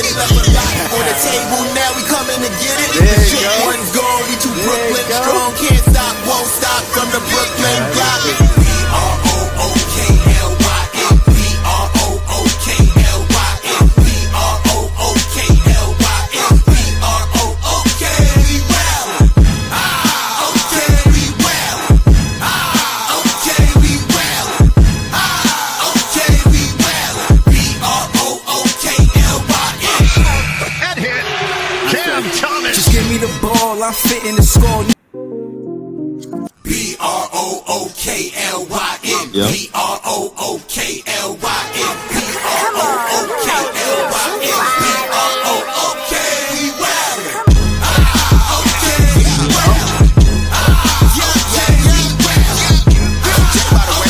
with it. Left a lot on the table, now we coming to get it. The shit one's gone, we too Brooklyn strong. Can't stop, won't stop from the Brooklyn block. B-R-O-O-K-L-Y-N. B-R-O-O-K-L-Y-N. B-R-O-O-K-L-Y-N. B-R-O-O-K. We well. Okay, we well. Okay, we well. Okay, we well. B-R-O-O-K-L-Y-N. That hit. Cam Thomas. Just give me the ball, I'm fitting the score. B-R-O-O-K-L-Y-N. B-R-O-O-K-L-Y-N. B-R-O-O-K-L-Y-N. B-R-O-O-K. We well. Okay, we well. Okay, we well.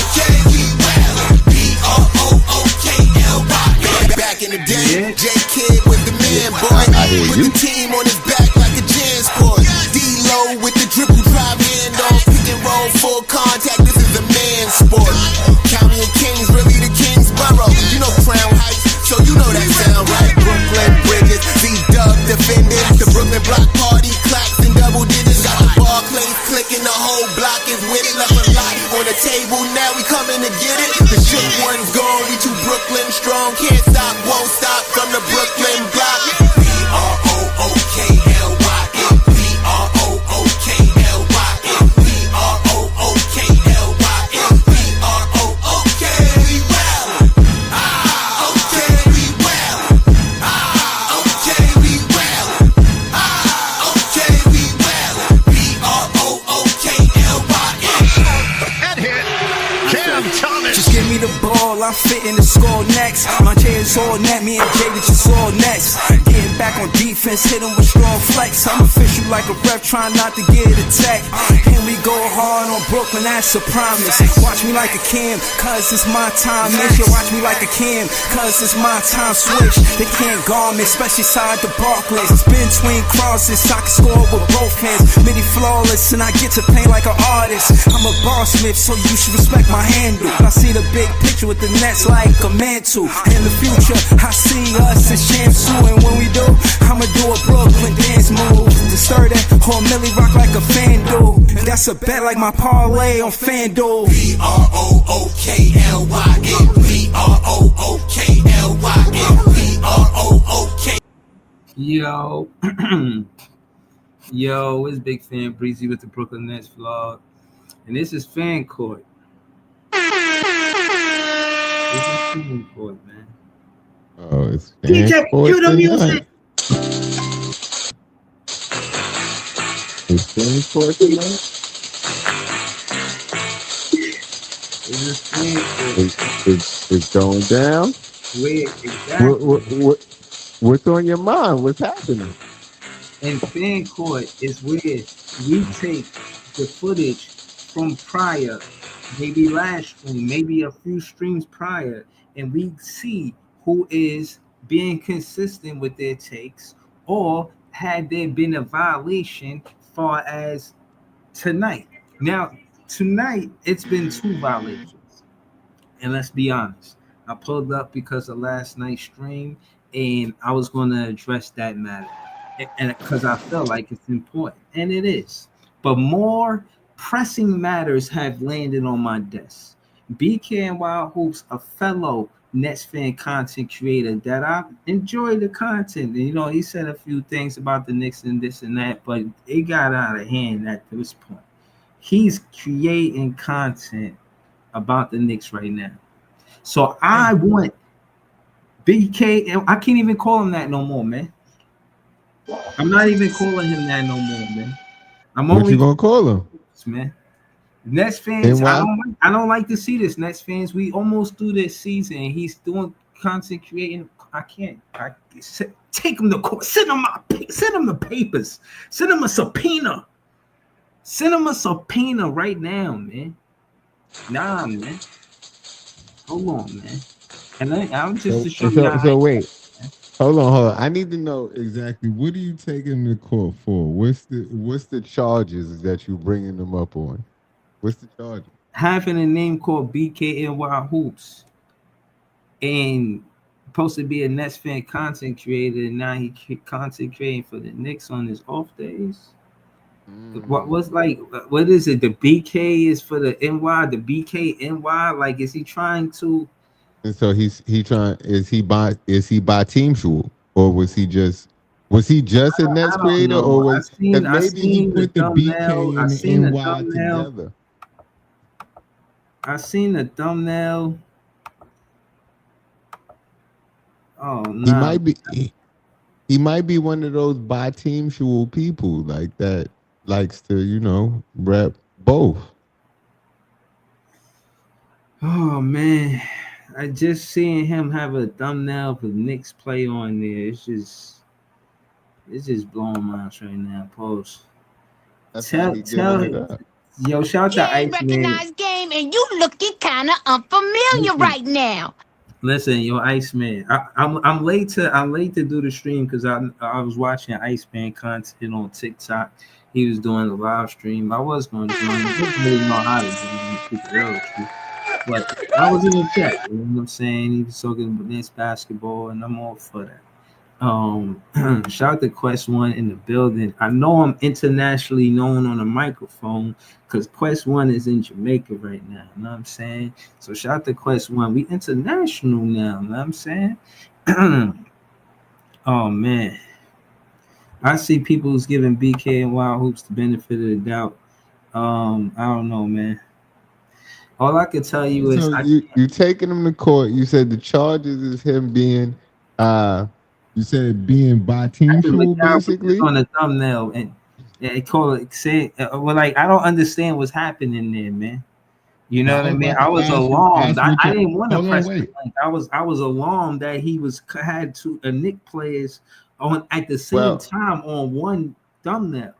Okay, we well. B-R-O-O-K-L-Y-N. Back in the day, J-Kid was the man, boy. With the team on his back like a jam sport. D-Lo with the dribble drive handoff. Pick and roll full contact, this is a man's sport. County of Kings, really the Kingsborough. You know Crown Heights, so you know that sound right. Brooklyn Bridges, Z-Dub defenders. The Brooklyn Block Party clacks and double digits. Got the Barclays clicking, the whole block is with it. Left a lot on the table, now we coming to get it. The shook one's gone, we too Brooklyn strong. Can't stop, won't stop from the Brooklyn block. B-R-O-O-K-L-Y-N. B-R-O-O-K-L-Y-N. B-R-O-O-K-L-Y-N. B-R-O-O-K. We well. Okay, we well. Okay, we well. Okay, we well. B-R-O-O-K-L-Y-N. That hit. Cam Thomas. Just give me the ball, I'm fitting the score next. My J is all net, me and Jay just all next. Getting back on defense, hit him with strong flex. I'm official like a ref, trying not to get attacked. And we go hard on Brooklyn, that's a promise. Watch me like a Cam, cause it's my time. Make sure watch me like a Cam, cause it's my time. Switch, they can't guard me, especially side the Barclays. Spin between crosses, I can score with both hands. Midi flawless, and I get to paint like an artist. I'm a bossmith, so you should respect my handle. I see the big picture with the nets like a mantle. In the future, I see us as Shamsu, and when we do, I'ma do a Brooklyn dance move. To stir that whole Millie rock like a FanDuel. That's a bet like my parlay on FanDuel. B-R-O-O-K-L-Y-N. B-R-O-O-K-L-Y-N. B-R-O-O-K. Yo, yo, it's Big Fan Breezy with the Brooklyn Nets vlog, and this is Fan Court. This is Fan Court, man. Oh, it's DJ, cue the music. It's Fan Court tonight. This is Fan Court. It's going down. Wait, exactly. What's on your mind? What's happening? And Fan Court is where we take the footage from prior, maybe last stream, maybe a few streams prior, and we see who is being consistent with their takes, or had there been a violation far as tonight. Now, tonight, it's been 2 violations. And let's be honest, I pulled up because of last night's stream, and I was going to address that matter. And because I felt like it's important, and it is. But more pressing matters have landed on my desk. BK and Wild Hoops, a fellow Nets fan content creator that I enjoy the content. And, you know, he said a few things about the Knicks and this and that, but it got out of hand at this point. He's creating content about the Knicks right now. So I want BK, and I can't even call him that no more, man. I'm not even calling him that no more, man. What you gonna call him? Man. Nets fans, I don't like to see this. Nets fans, we almost through this season. He's doing content creating. I take him to court. Send him the papers. Send him a subpoena. Send him a subpoena right now, man. Nah, man. Hold on, man. And I'm just to show you. So wait. Hold on. I need to know exactly what are you taking the court for? What's the charges that you bringing them up on? What's the charge? Having a name called BKNY Hoops and supposed to be a Nets fan content creator, and now he content creating for the Knicks on his off days. What was like? What is it? The BK is for the NY. The BKNY. Like, is he trying to? And so he trying is he by Team Shul, or was he just a Nets I don't creator, know. or was because I maybe he seen the put the thumbnail. BK I and the seen the NY thumbnail. together? I seen the thumbnail. Oh He nah. might be he might be one of those by Team Shul people like that likes to rep both. Oh man. I just seeing him have a thumbnail for Knicks play on there. It's just blowing my minds right now. Post. That's how Tell he giving tell it up. yo, shout out to Game Iceman. recognized game, and you looking kind of unfamiliar Listen, right now. listen, yo, Iceman. I'm late to do the stream because I was watching Iceman content on TikTok. He was doing a live stream. I was going to join. I didn't really know how to join. To keep it real with you. But I was in the chat. You know what I'm saying? He was talking about this basketball, and I'm all for that. Shout out to Quest One in the building. I know I'm internationally known on the microphone because Quest One is in Jamaica right now. You know what I'm saying? So shout out to Quest One. We international now. You know what I'm saying? Oh man, I see people who's giving BK and Wild Hoops the benefit of the doubt. I don't know, man. All I can tell you is So I you taking him to court. You said the charges is him being uh you said being by Team can look Shul out with this basically. on the thumbnail and it call it say well like I don't understand what's happening there, man. You know Now what I I was mean? about I to was alarmed. ask what I you didn't want to hold on, press the wait. link. I was alarmed that he had two Nick players on at the same Well, time on one thumbnail.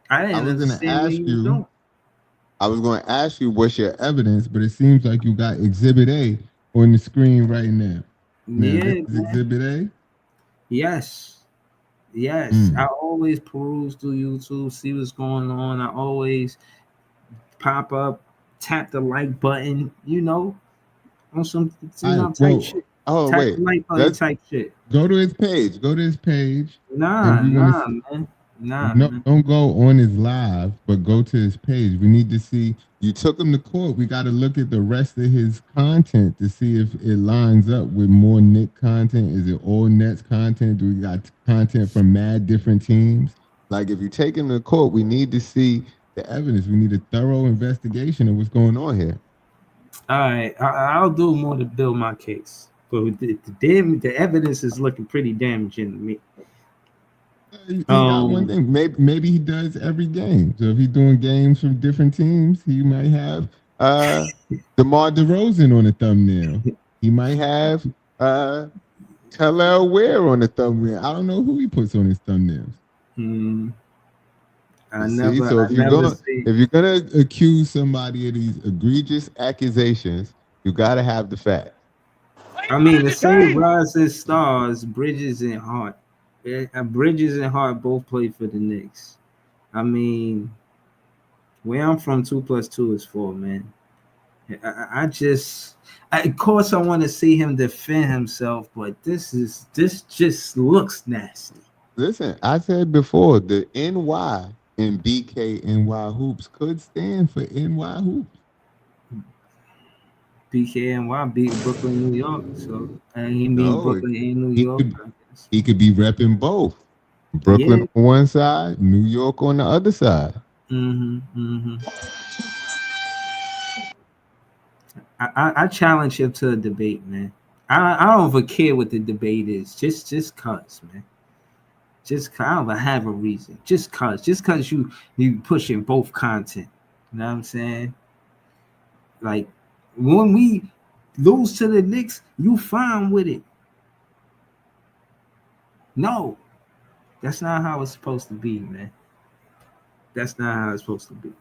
I I didn't was gonna understand what ask he was you, doing. what's your evidence, but it seems like you got exhibit A on the screen right now. Now this Yeah, is man. exhibit A. Yes. Yes. I Mm. always peruse through YouTube, see what's going on. I always pop up, tap the like button, on some, All right, type well, shit. oh Tap wait. the like button Let's type shit. go to his page. Go to his page and Nah, we want to nah, see. man. Nah, No, man. don't go on his live, but go to his page. We need to see. You took him to court. We got to look at the rest of his content to see if it lines up with more Nick content. Is it all Nets content? Do we got content from mad different teams? Like, if you take him to court, we need to see the evidence. We need a thorough investigation of what's going on here. All right, I'll do more to build my case. But the evidence is looking pretty damaging to me. He got one thing. Maybe he does every game. So if he's doing games from different teams, he might have DeMar DeRozan on the thumbnail. He might have Tellel Ware on the thumbnail. I don't know who he puts on his thumbnails. Hmm, You see, so I never see. if you're gonna accuse somebody of these egregious accusations, you gotta have the facts. I mean, the same rising stars, Bridges and Hart. Yeah, Bridges and Hart both played for the Knicks. I mean, where I'm from, 2+2 is 4, man. Of course, I want to see him defend himself, but this just looks nasty. Listen, I said before the NY in BKNY hoops could stand for NY hoops. BKNY beat Brooklyn, New York, so he mean No, Brooklyn and New he York. could he could be repping both. Brooklyn Yeah. on one side, New York on the other side. Mm-hmm. Mm-hmm. I challenge him to a debate, man. I don't even care what the debate is. Just cause, man. I don't even have a reason. Just cause you pushing both content. You know what I'm saying? Like when we lose to the Knicks, you fine with it. No, that's not how it's supposed to be, man. That's not how it's supposed to be.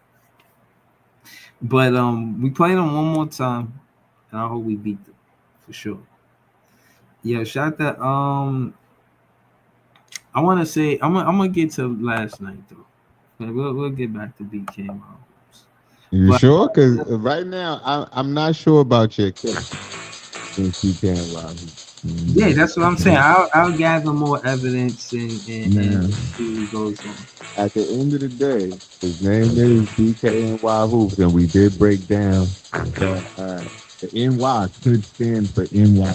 But we played them one more time, and I hope we beat them for sure. Yeah, shout that. I want to say I'm gonna get to last night though. We'll get back to BK Marbles. You But sure? Because right now I'm not sure about your case. against BK and Wahoo. Yeah, that's what I'm saying. Okay. I'll gather more evidence and Now, see what goes on. at the end of the day, his name is BK and Hoops, and we did break down that the NY could stand for NY.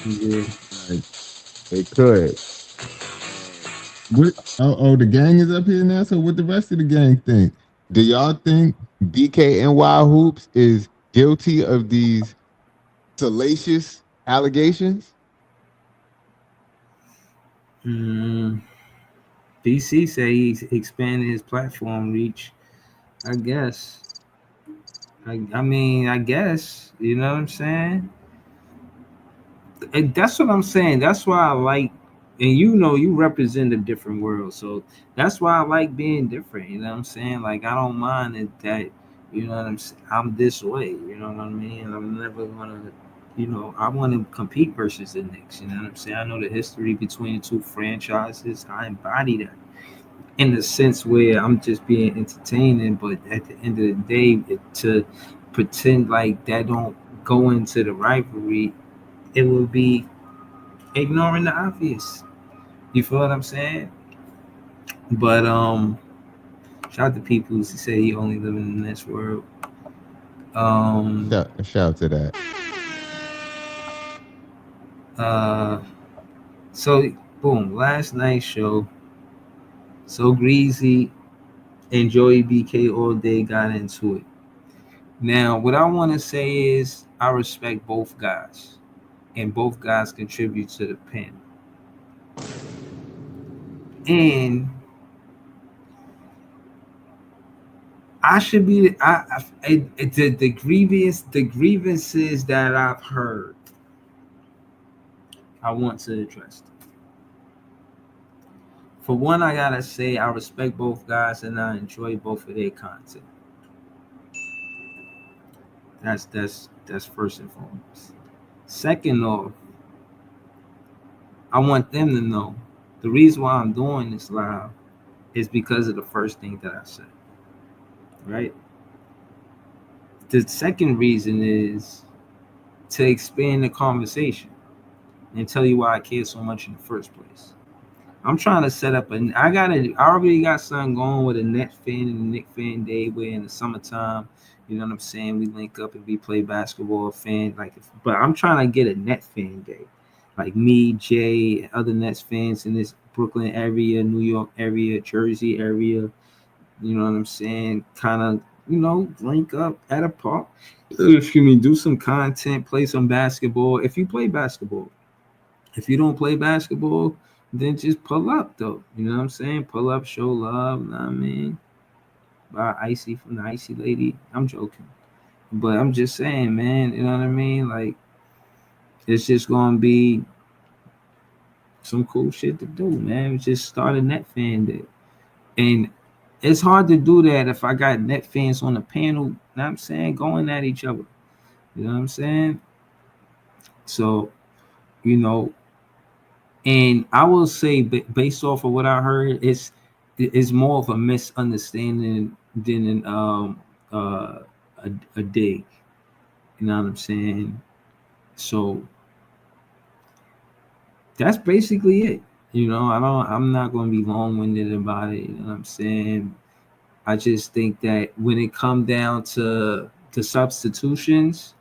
Yeah. Like, it could. What? The gang is up here now. So what the rest of the gang think? Do y'all think BKNY Hoops is guilty of these salacious allegations? Mm, BC say he's expanding his platform reach. I guess. I mean, I guess. You know what I'm saying? And that's what I'm saying. That's why I like, and you know, you represent a different world, so that's why I like being different. You know what I'm saying? Like I don't mind it that, you know what I'm saying. I'm this way. You know what I mean? I'm never gonna, you know, I want to compete versus the Knicks. You know what I'm saying? I know the history between the two franchises. I embody that in the sense where I'm just being entertaining, but at the end of the day, to pretend like that don't go into the rivalry, it will be ignoring the obvious. You feel what I'm saying? But shout out to people who say he only live in the next world. Um Shout to that. uh so boom, last night's show, so greasy and Joey BK all day got into it. Now what I want to say is I respect both guys and both guys contribute to the pen. And I should be the grievances that I've heard I want to address them. For one, I gotta say I respect both guys and I enjoy both of their content. That's first and foremost. Second off, I want them to know the reason why I'm doing this live is because of the first thing that I said. Right? The second reason is to expand the conversation and tell you why I care so much in the first place. I'm trying to set up I already got something going with a net fan and a Nick fan day where in the summertime, you know what I'm saying, we link up and we play basketball fan but I'm trying to get a net fan day. Like me, Jay, other Nets fans in this Brooklyn area, New York area, Jersey area, you know what I'm saying? Kind of, you know, link up at a park. Excuse me, do some content, play some basketball. If you play basketball, if you don't play basketball, then just pull up though. You know what I'm saying? Pull up, show love. You know what I mean? Buy icy from the icy lady. I'm joking. But I'm just saying, man, you know what I mean? Like it's just gonna be some cool shit to do, man. Just start a net fan day. And it's hard to do that if I got net fans on the panel, you know what I'm saying, going at each other. You know what I'm saying? So, you know, and I will say, based off of what I heard, it's more of a misunderstanding than a dig. You know what I'm saying? So that's basically it. You know, I'm not gonna be long winded about it. You know what I'm saying? I just think that when it come down to substitutions,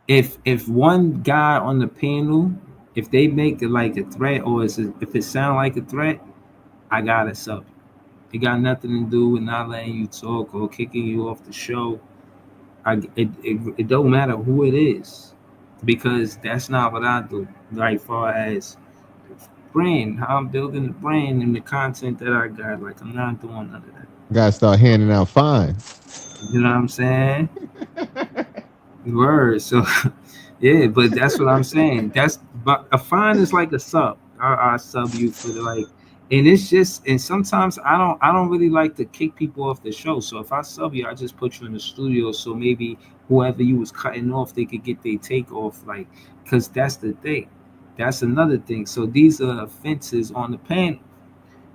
if one guy on the panel, if they make it like a threat or if it sound like a threat, I gotta sub. It got nothing to do with not letting you talk or kicking you off the show. It don't matter who it is because that's not what I do. Like far as brand, how I'm building the brand and the content that I got. Like I'm not doing none of that. Gotta start handing out fines. You know what I'm saying? Word. So yeah, but that's what I'm saying. That's but a fine is like a sub. I sub you for the like, and it's just and sometimes I don't really like to kick people off the show. So if I sub you, I just put you in the studio so maybe whoever you was cutting off they could get their take off. Like, cause that's the thing. That's another thing. So these are offenses on the panel.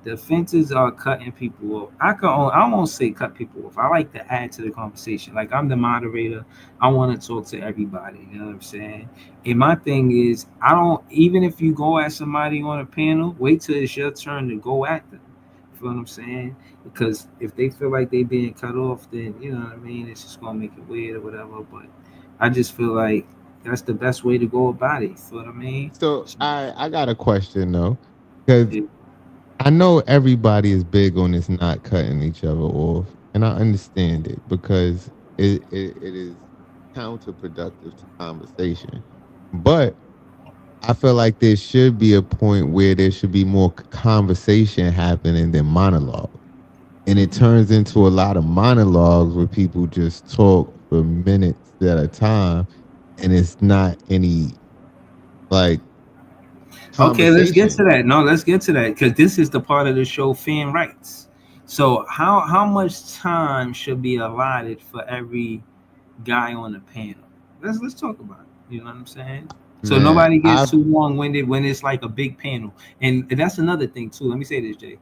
The offenses are cutting people off. I won't say cut people off. I like to add to the conversation. Like I'm the moderator. I want to talk to everybody. You know what I'm saying? And my thing is, I don't even if you go at somebody on a panel, wait till it's your turn to go at them. You feel what I'm saying? Because if they feel like they being cut off, then you know what I mean. It's just gonna make it weird or whatever. But I just feel like that's the best way to go about it. You feel what I mean? So I got a question though, because Yeah. I know everybody is big on this not cutting each other off, and I understand it because it is counterproductive to conversation. But I feel like there should be a point where there should be more conversation happening than monologue. And it turns into a lot of monologues where people just talk for minutes at a time and it's not any like Okay, let's get to conversation. that. No, let's get to that because this is the part of the show fan rights. So how much time should be allotted for every guy on the panel? Let's talk about it. You know what I'm saying? So Man, nobody gets I've too long winded when it's like a big panel. And that's another thing too. Let me say this, Jay.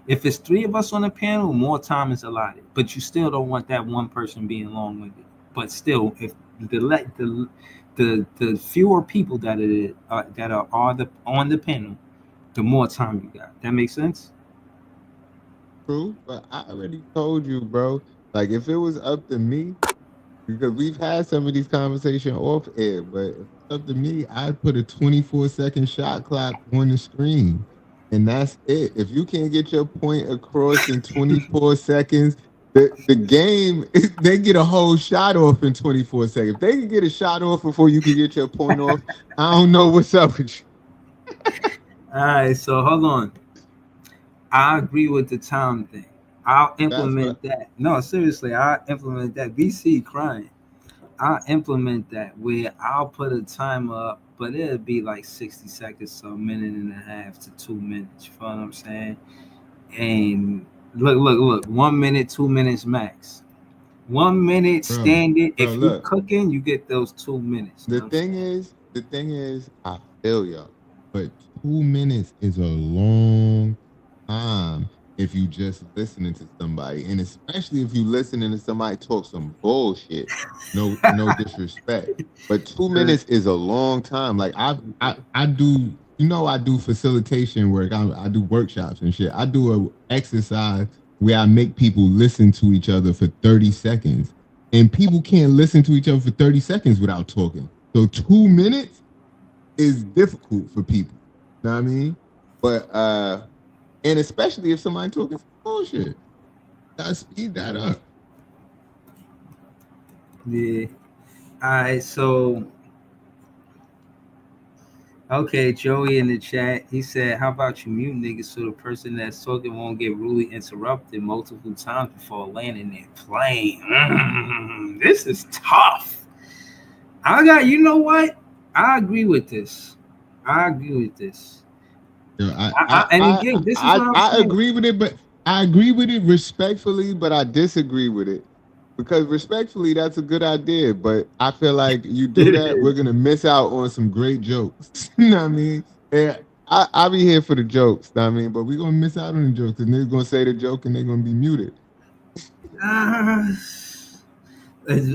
If it's three of us on the panel, more time is allotted. But you still don't want that one person being long winded. But still, if the fewer people that are on the panel, the more time you got. That makes sense. true, but I already told you, bro. Like if it was up to me, because we've had some of these conversations off air, but if it's up to me, I'd put a 24-second shot clock on the screen. And that's it. If you can't get your point across in 24 seconds, the game, they get a whole shot off in 24 seconds. If they can get a shot off before you can get your point off, I don't know what's up with you. All right, so hold on. I agree with the time thing. I'll That's what implement that. No, seriously, I'll implement that. BC crying. I'll implement that where I'll put a timer up, but it'll be like 60 seconds to a minute and a half to 2 minutes. You feel what I'm saying? And look, 1 minute, 2 minutes max. 1 minute bro, standard. bro, If you look. cooking, you get those 2 minutes. You know what I'm saying? The thing is, I feel y'all, but 2 minutes is a long time if you just listening to somebody, and especially if you listening to somebody talk some bullshit. No disrespect, but 2 minutes is a long time. Like I do, I do facilitation work. I do workshops and shit. I do a exercise where I make people listen to each other for 30 seconds, and people can't listen to each other for 30 seconds without talking. So 2 minutes is difficult for people. You know what I mean? But and especially if somebody talking some bullshit. Gotta speed that up. Yeah. All right. So okay, Joey in the chat, he said, "How about you mute niggas so the person that's talking won't get rudely interrupted multiple times before landing their plane?" This is tough. I got, you know what? I agree with this. I agree with this. You know, And again, this is what I'm I saying. agree with it, but I agree with it respectfully, but I disagree with it. Because respectfully, that's a good idea. But I feel like you do that, we're gonna miss out on some great jokes. You know what I mean? And I be here for the jokes, you know what I mean, but we're gonna miss out on the jokes and they're gonna say the joke and they're gonna be muted. Uh,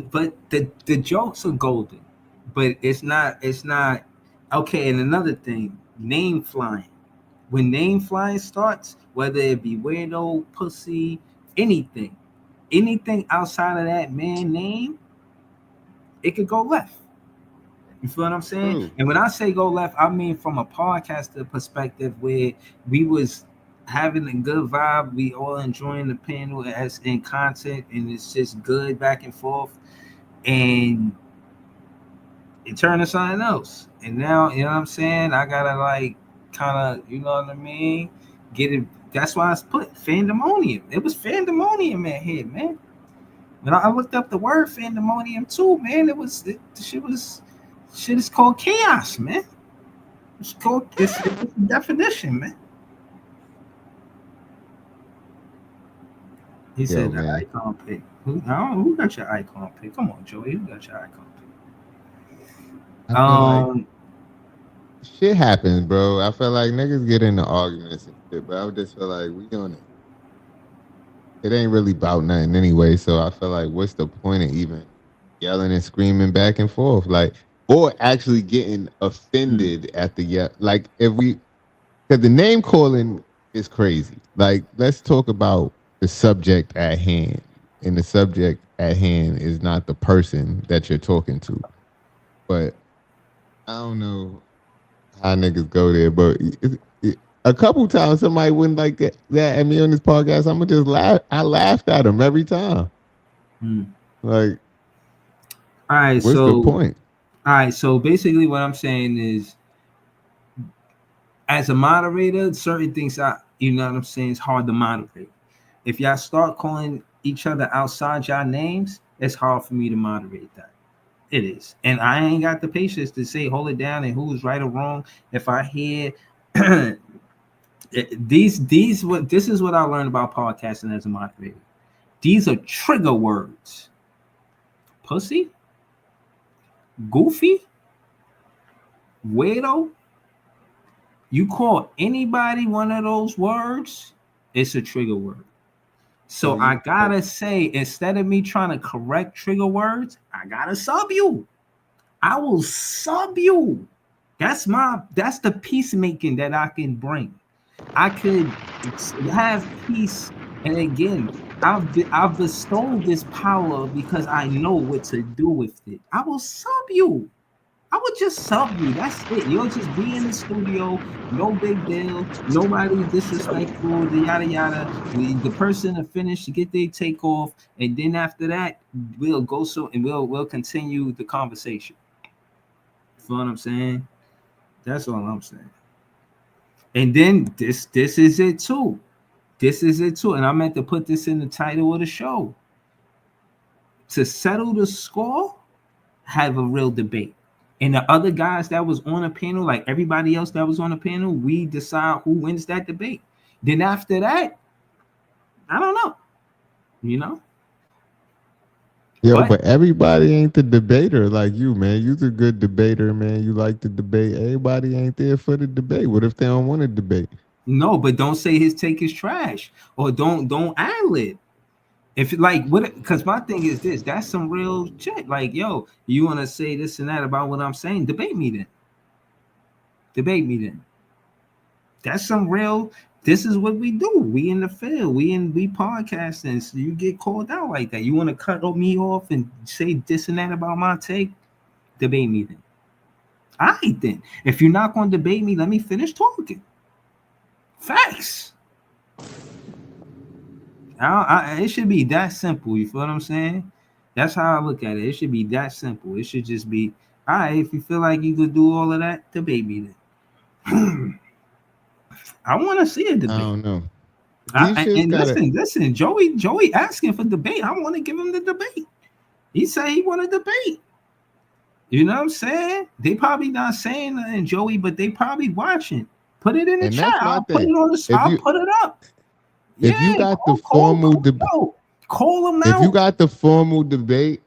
but the jokes are golden, but it's not okay. And another thing, name flying. When name flying starts, whether it be weirdo, pussy, anything, anything outside of that man name, it could go left. You feel what I'm saying? True. And when I say go left, I mean from a podcaster perspective where we was having a good vibe, we all enjoying the panel as in content, and it's just good back and forth. And it turned to something else. And now, you know what I'm saying? I gotta like kind of, you know what I mean? Get it. That's why I put Fandemonium. It was Fandemonium in here, man. When I looked up the word Fandemonium too, man, the shit is called chaos, man. It's a definition, man. He Yo, said the man. icon pick. Who got your icon pick? Come on, Joey. Who got your icon pick? I feel like shit happens, bro. I feel like niggas get into arguments and shit, but I would just feel like we gonna. It ain't really about nothing anyway. So I feel like, what's the point of even yelling and screaming back and forth, like, or actually getting offended at the like if we, because the name calling is crazy. Like, let's talk about the subject at hand, and the subject at hand is not the person that you're talking to. But I don't know how niggas go there, but a couple times somebody wouldn't like that at me on this podcast. I'm gonna just laugh. I laughed at them every time. Like, All right, what's the so point? basically what I'm saying is, as a moderator, certain things you know what I'm saying, it's hard to moderate. If y'all start calling each other outside y'all names, it's hard for me to moderate that. It is. And I ain't got the patience to say hold it down and who's right or wrong. If I hear these what this is what I learned about podcasting as a moderator. These are trigger words. Pussy, goofy, weirdo. You call anybody one of those words, it's a trigger word. So I gotta say, instead of me trying to correct trigger words, I gotta sub you. I will sub you. That's the peacemaking that I can bring. I could have peace, and again, I've bestowed this power because I know what to do with it. I will sub you. I would just sub you. That's it. You'll just be in the studio. No big deal. Nobody disrespectful. The yada yada. The person to finish to get their take off, and then after that, we'll go and we'll continue the conversation. You know what I'm saying? That's all I'm saying. And then this is it too. This is it too. And I meant to put this in the title of the show. To settle the score, have a real debate. And the other guys that was on a panel, like everybody else that was on the panel, we decide who wins that debate. Then after that, I don't know. You know? Yo, but everybody ain't the debater like you, man. You's a good debater, man. You like to debate. Everybody ain't there for the debate. What if they don't want to debate? No, but don't say his take is trash, or don't ad lib. If like what, because my thing is this, that's some real shit. Like, yo, you want to say this and that about what I'm saying? Debate me then. Debate me then. That's some real. This is what we do. We in the field. We podcasting. So you get called out like that. You want to cut me off and say this and that about my take? Debate me then. All right then. If you're not going to debate me, let me finish talking. Facts. It should be that simple. You feel what I'm saying? That's how I look at it. It should be that simple. It should just be, all right, if you feel like you could do all of that, debate me then. I want to see a debate. I don't know. Listen, Joey asking for debate. I want to give him the debate. He said he want to debate. You know what I'm saying? They probably not saying nothing, Joey, but they probably watching. Put it in the chat. I'll put it on the. I'll put it up. If you got the formal debate, call them out. If you got the formal debate,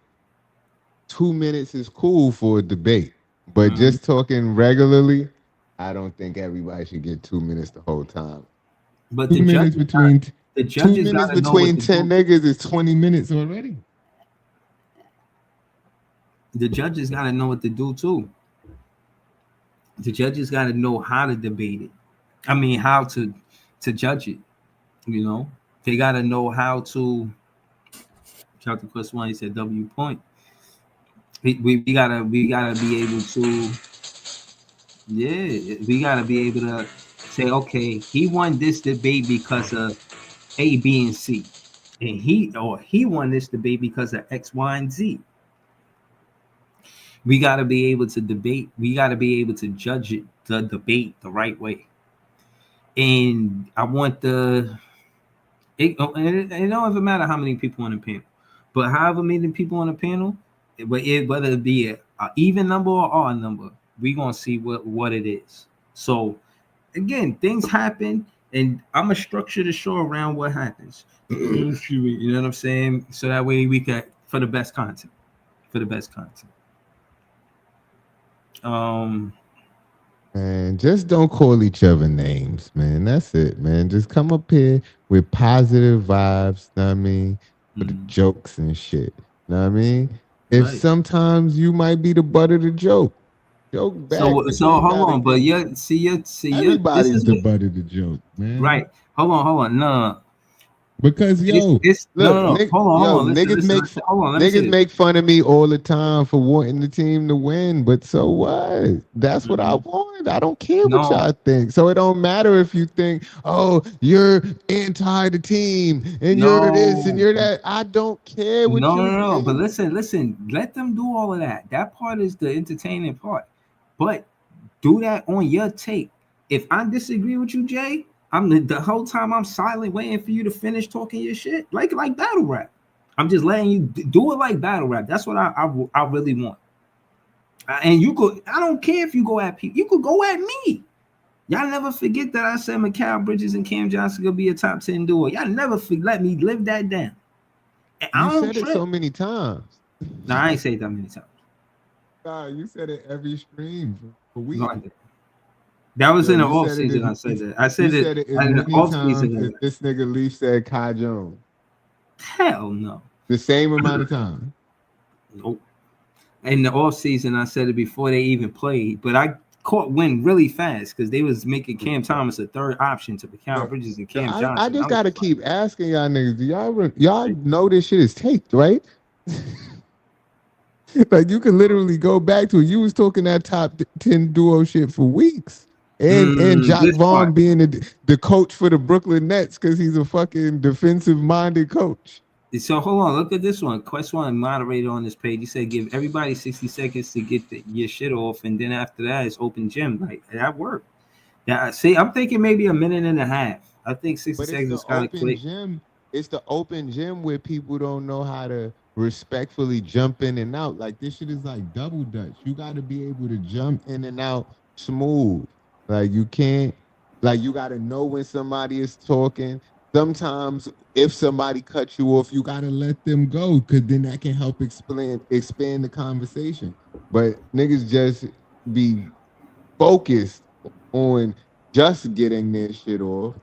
2 minutes is cool for a debate. But just talking regularly, I don't think everybody should get 2 minutes the whole time. But 2 minutes between 2 minutes between 10 niggas is 20 minutes already. The judges got to know what to do too. The judges got to know how to debate it. I mean, how to judge it. You know, they got to know how to. Chapter plus one, he said W point. We gotta be able to. Yeah, we gotta be able to say, okay, he won this debate because of A, B, and C, and he won this debate because of X, Y, and Z. We gotta be able to debate. We gotta be able to judge the debate the right way. And I want it don't even matter how many people on the panel, but however many people on the panel, whether it be an even number or odd number, we're gonna see what it is. So again, things happen, and I'm gonna structure the show around what happens. You know what I'm saying? So that way we can for the best content. Man, just don't call each other names, man. That's it, man. Just come up here with positive vibes, know what I mean? With Mm, jokes and shit. Know what I mean? If right. sometimes you might be the butt of the joke, joke back, So but you so ain't hold gotta on, but get yeah, this everybody's is the what, butt of the joke, man. right. Hold on. No, Because it's look, no. Hold on. Listen, hold on. Let me say niggas this. make fun of me all the time for wanting the team to win, but so what? That's what I Mhm. want. I don't care what No, y'all think. So it don't matter if you think, oh, you're anti the team and you're this and no, you're that. I don't care what you no. But think. listen. Let them do all of that. That part is the entertaining part. But do that on your take. If I disagree with you, Jay, I'm the whole time I'm silent, waiting for you to finish talking your shit, like battle rap. I'm just letting you do it like battle rap. That's what I really want. And you could, I don't care if you go at people. You could go at me. Y'all never forget that I said Mikal Bridges and Cam Johnson gonna be a top 10 duo. Y'all never let me live that down. And You I don't said it trip. so many times. No, I ain't say it that many times. Nah, you said it every stream for No, weeks. I didn't. That was Yo, in the you off said it season. as I said that. I you said it said it as in the many off times as season. this nigga Leaf said Kai Jones. Hell no. The same amount of time. Nope. In the off season, I said it before they even played, but I caught wind really fast because they was making Cam Thomas a third option to Mikal Yo, Bridges and yo, Cam I Johnson. I just was gotta just like, keep asking y'all niggas. Do y'all know this shit is taped, right? Like you can literally go back to it. You was talking that top 10 duo shit for weeks. And Jock this Vaughn part. being the coach for the Brooklyn Nets because he's a fucking defensive minded coach. So hold on, look at this one. Quest one moderator on this page. He said give everybody 60 seconds to get your shit off, and then after that it's open gym. Like that worked. Yeah, see, I'm thinking maybe a minute and a half. I think 60 But it's seconds the is kind of open quick. gym. It's the open gym where people don't know how to respectfully jump in and out. Like this shit is like double dutch. You got to be able to jump in and out smooth. Like you can't. Like you got to know when somebody is talking. Sometimes if somebody cuts you off, you got to let them go because then that can help expand the conversation. But niggas just be focused on just getting their shit off,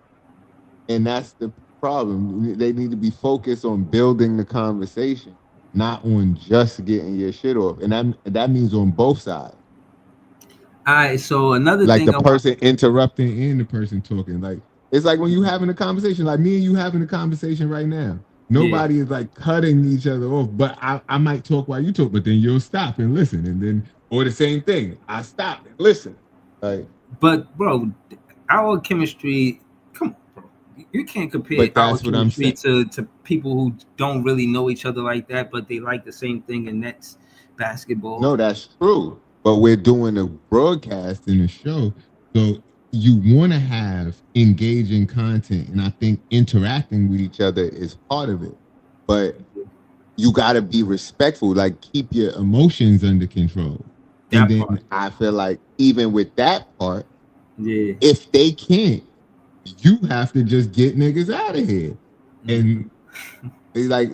and that's the problem. They need to be focused on building the conversation, not on just getting your shit off. And that means on both sides. All right, so another Like thing the I want. person interrupting and the person talking. Like it's like when you having a conversation, like me and you having a conversation right now. Yeah, Nobody is like cutting each other off, but I might talk while you talk, but then you'll stop and listen. And then or the same thing. I stop and listen. Like, but bro, our chemistry. Come on, bro. You can't compare but our that's what I'm chemistry saying. to people who don't really know each other like that, but they like the same thing, and that's basketball. No, that's true. But we're doing a broadcast in a show. So you want to have engaging content. And I think interacting with each other is part of it. But you got to be respectful, like keep your emotions under control. And That then part. I feel like even with that part, Yeah. if they can't, you have to just get niggas out of here. Mm-hmm. And they like,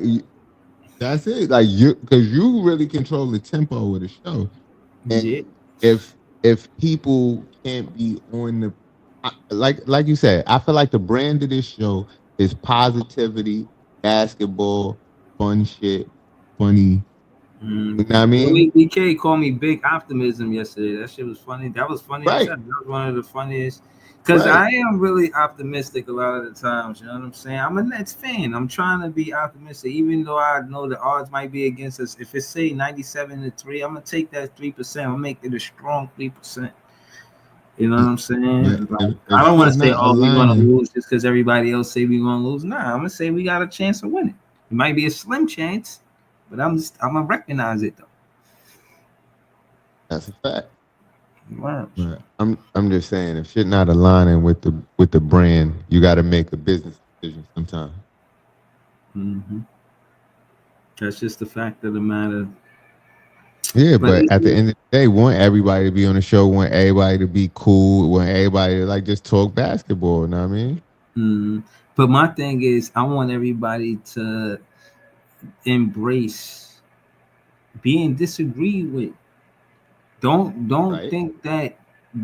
that's it. Like you, because you really control the tempo of the show. Yeah. And if people can't be on the like you said, I feel like the brand of this show is positivity, basketball, fun shit, funny. You know what I Billy mean? DK called me Big Optimism yesterday. That shit was funny. That was funny as Right, hell. That was one of the funniest. Because right. I am really optimistic a lot of the times. You know what I'm saying? I'm a Nets fan. I'm trying to be optimistic, even though I know the odds might be against us. If it's say 97-3, I'm gonna take that 3%. I'm gonna make it a strong 3%. You know what I'm But saying? Like, if I don't want shit to say, not "Oh, we're gonna aligning, lose" just because everybody else say we're gonna lose. Nah, I'm gonna say we got a chance of winning. It might be a slim chance, but I'm gonna recognize it though. that's a fact. Wow. But I'm just saying, if shit not aligning with the brand, you got to make a business decision sometimes. Hmm. That's just the fact of the matter. Yeah, But but at the end of the day, want everybody to be on the show, want everybody to be cool, want everybody to like just talk basketball. You know what I mean? mhm. But my thing is, I want everybody to embrace being disagreed with. Don't Right? think that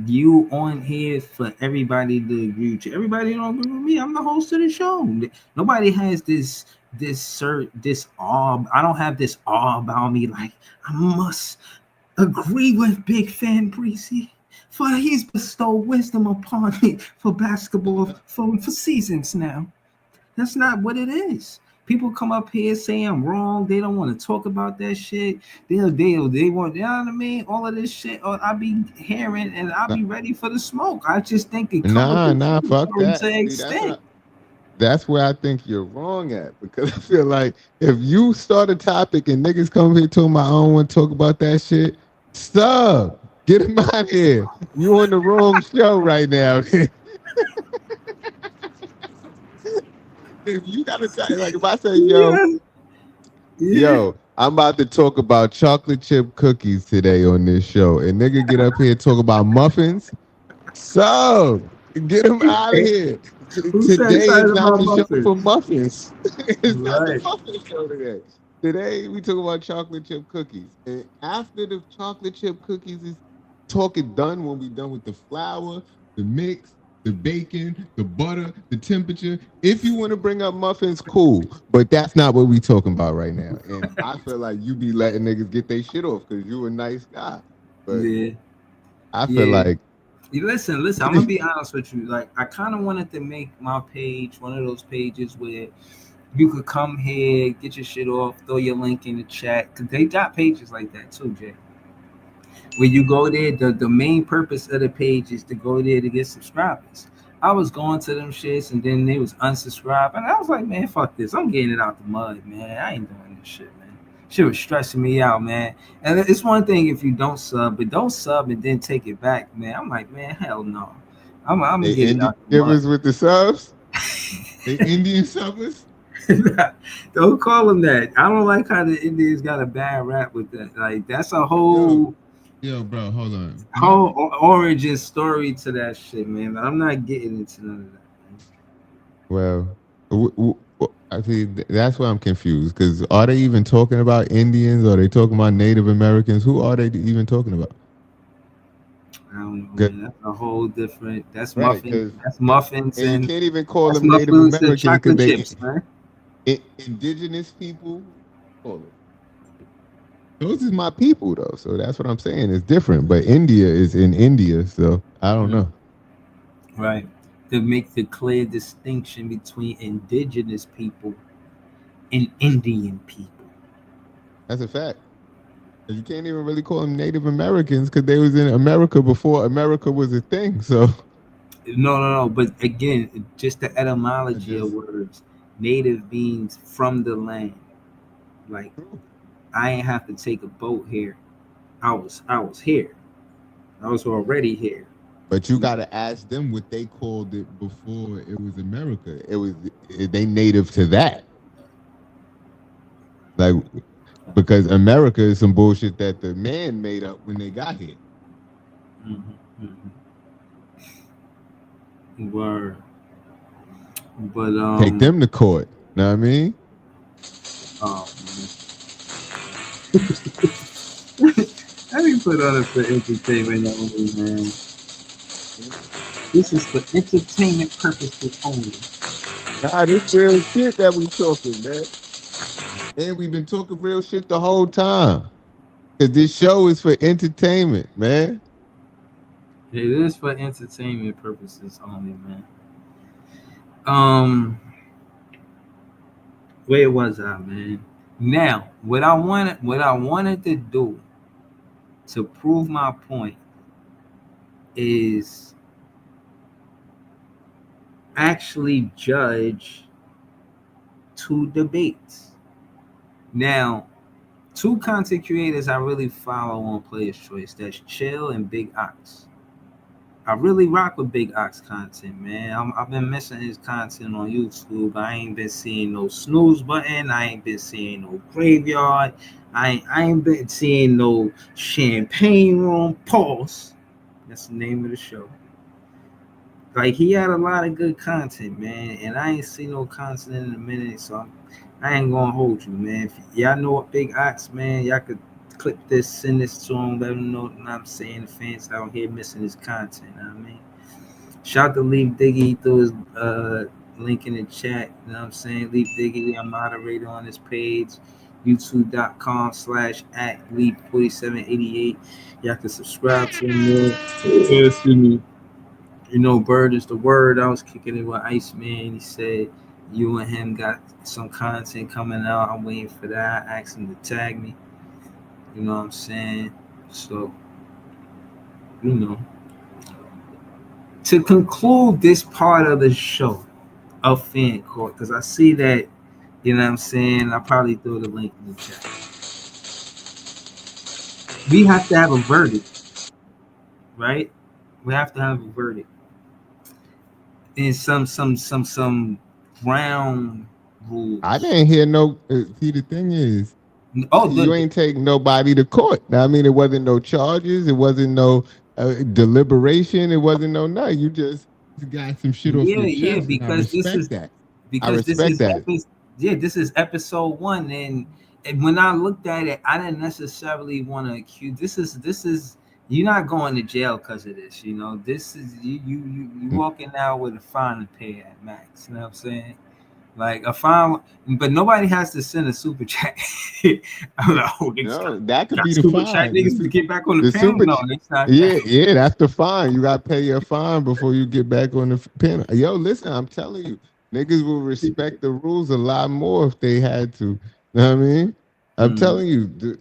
you on here for everybody to agree with you. Everybody don't agree with me. I'm the host of the show. Nobody has this awe. I don't have this awe about me. Like I must agree with Big Fan Breezy, for he's bestowed wisdom upon me for basketball for seasons now. That's not what it is. People come up here saying I'm wrong. They don't want to talk about that shit. They want, you know what I mean? All of this shit. I be hearing and I be ready for the smoke. I just think it come with Nah, the fuck territory that. to an See, extent. that's where I think you're wrong at, because I feel like if you start a topic and niggas come here talking about I don't want to talk about that shit, stop. Get him out of here. You on the wrong show right now. If you gotta try, like if I say, Yeah, yeah. yo, I'm about to talk about chocolate chip cookies today on this show, and nigga get up here and talk about muffins. So get him out of Hey, here. who said Today is something not about the show for muffins? muffins. It's not the Right. muffin show today. Today we talk about chocolate chip cookies. And after the chocolate chip cookies is talking done, when we done with the flour, the mix, the bacon, the butter, the temperature. If you want to bring up muffins, cool. But that's not what we talking about right now. And I feel like you be letting niggas get their shit off because you a nice guy. But Yeah. I feel Yeah. like Listen. I'm gonna be honest with you. Like, I kind of wanted to make my page one of those pages where you could come here, get your shit off, throw your link in the chat. Cause they got pages like that too, Jay. When you go there, the main purpose of the page is to go there to get subscribers. I was going to them shits and then they was unsubscribed, and I was like, man, fuck this. I'm getting it out the mud, man. I ain't doing this shit, man. Shit was stressing me out, man. And it's one thing if you don't sub, but don't sub and then take it back, man. I'm like, man, hell no. I'm they getting it Indian out the mud. givers with the subs. They Indian subbers. Don't call them that. I don't like how the Indians got a bad rap with that. Like that's a Yo, whole bro, hold on. origin story to that shit, man. I'm not getting into none of that, man. Well, I see. That's why I'm confused. Because are they even talking about Indians? Are they talking about Native Americans? Who are they even talking about? I don't know, 'Cause- man. That's a whole different. That's right, muffins. because That's muffins and you and can't even call that's them Native muffins and Americans because chocolate they chips, man. indigenous people. Call it. Those is my people though, so that's what I'm saying. It's different, but India is in India, so I don't know. Right. To make the clear distinction between indigenous people and Indian people. That's a fact. You can't even really call them Native Americans because they was in America before America was a thing. So No. But again, just the I etymology of just words. Native means from the land. Like I ain't have to take a boat here. I was here. I was already here. but you got to ask them what they called it before it was America. It was they native to that. Like because America is some bullshit that the man made up when they got here. Word. But Take them to court. Know what I mean? oh man. Let me put on it for entertainment only, man. This is for entertainment purposes only. Nah, this real shit that we talking, man. And we've been talking real shit the whole time. Cause this show is for entertainment, man. It is for entertainment purposes only, man. Um, where was I, man? Now, what I wanted to do to prove my point is actually judge two debates. Now, two content creators I really follow on Player's Choice. That's Chill and Big Ox. I really rock with Big Ox content, man. I've been missing his content on YouTube. I ain't been seeing no snooze button. I ain't been seeing no graveyard. I ain't been seeing no champagne room. Pause. That's the name of the show. Like he had a lot of good content, man, and I ain't seen no content in a minute, so I ain't gonna hold you, man. If y'all know what Big Ox, man, y'all could click this, send this to him, let him know. You know what I'm saying? The fans out here missing his content. You know what I mean? Shout out to Leaf Diggy. He threw his link in the chat. You know what I'm saying? Leaf Diggy, I'm moderator on this page. YouTube.com/at Leaf4788. Y'all can subscribe to him. Yes, you know, Bird is the word. I was kicking it with Iceman. He said you and him got some content coming out. I'm waiting for that. I asked him to tag me. You know what I'm saying? So, you know. To conclude this part of the show of Fan Court, because I see that, you know what I'm saying? I probably threw the link in the chat. We have to have a verdict, right? We have to have a verdict. And some ground rules. I didn't hear no. See, the thing is, you ain't take nobody to court. I mean, it wasn't no charges. It wasn't no deliberation. It wasn't no nothing. You just got some shit off your chest. Because this is that. Because this is this is episode 1, and when I looked at it, I didn't necessarily want to accuse. This is you're not going to jail because of this. You know, this is you walking out with a fine to pay at max. You know what I'm saying? Like a fine, but nobody has to send a super chat. No, that could be the fine. Niggas to get back on the panel. Yeah, that's the fine. You got to pay your fine before you get back on the panel. Yo, listen, I'm telling you, niggas will respect the rules a lot more if they had to. You know what I mean? I'm telling you.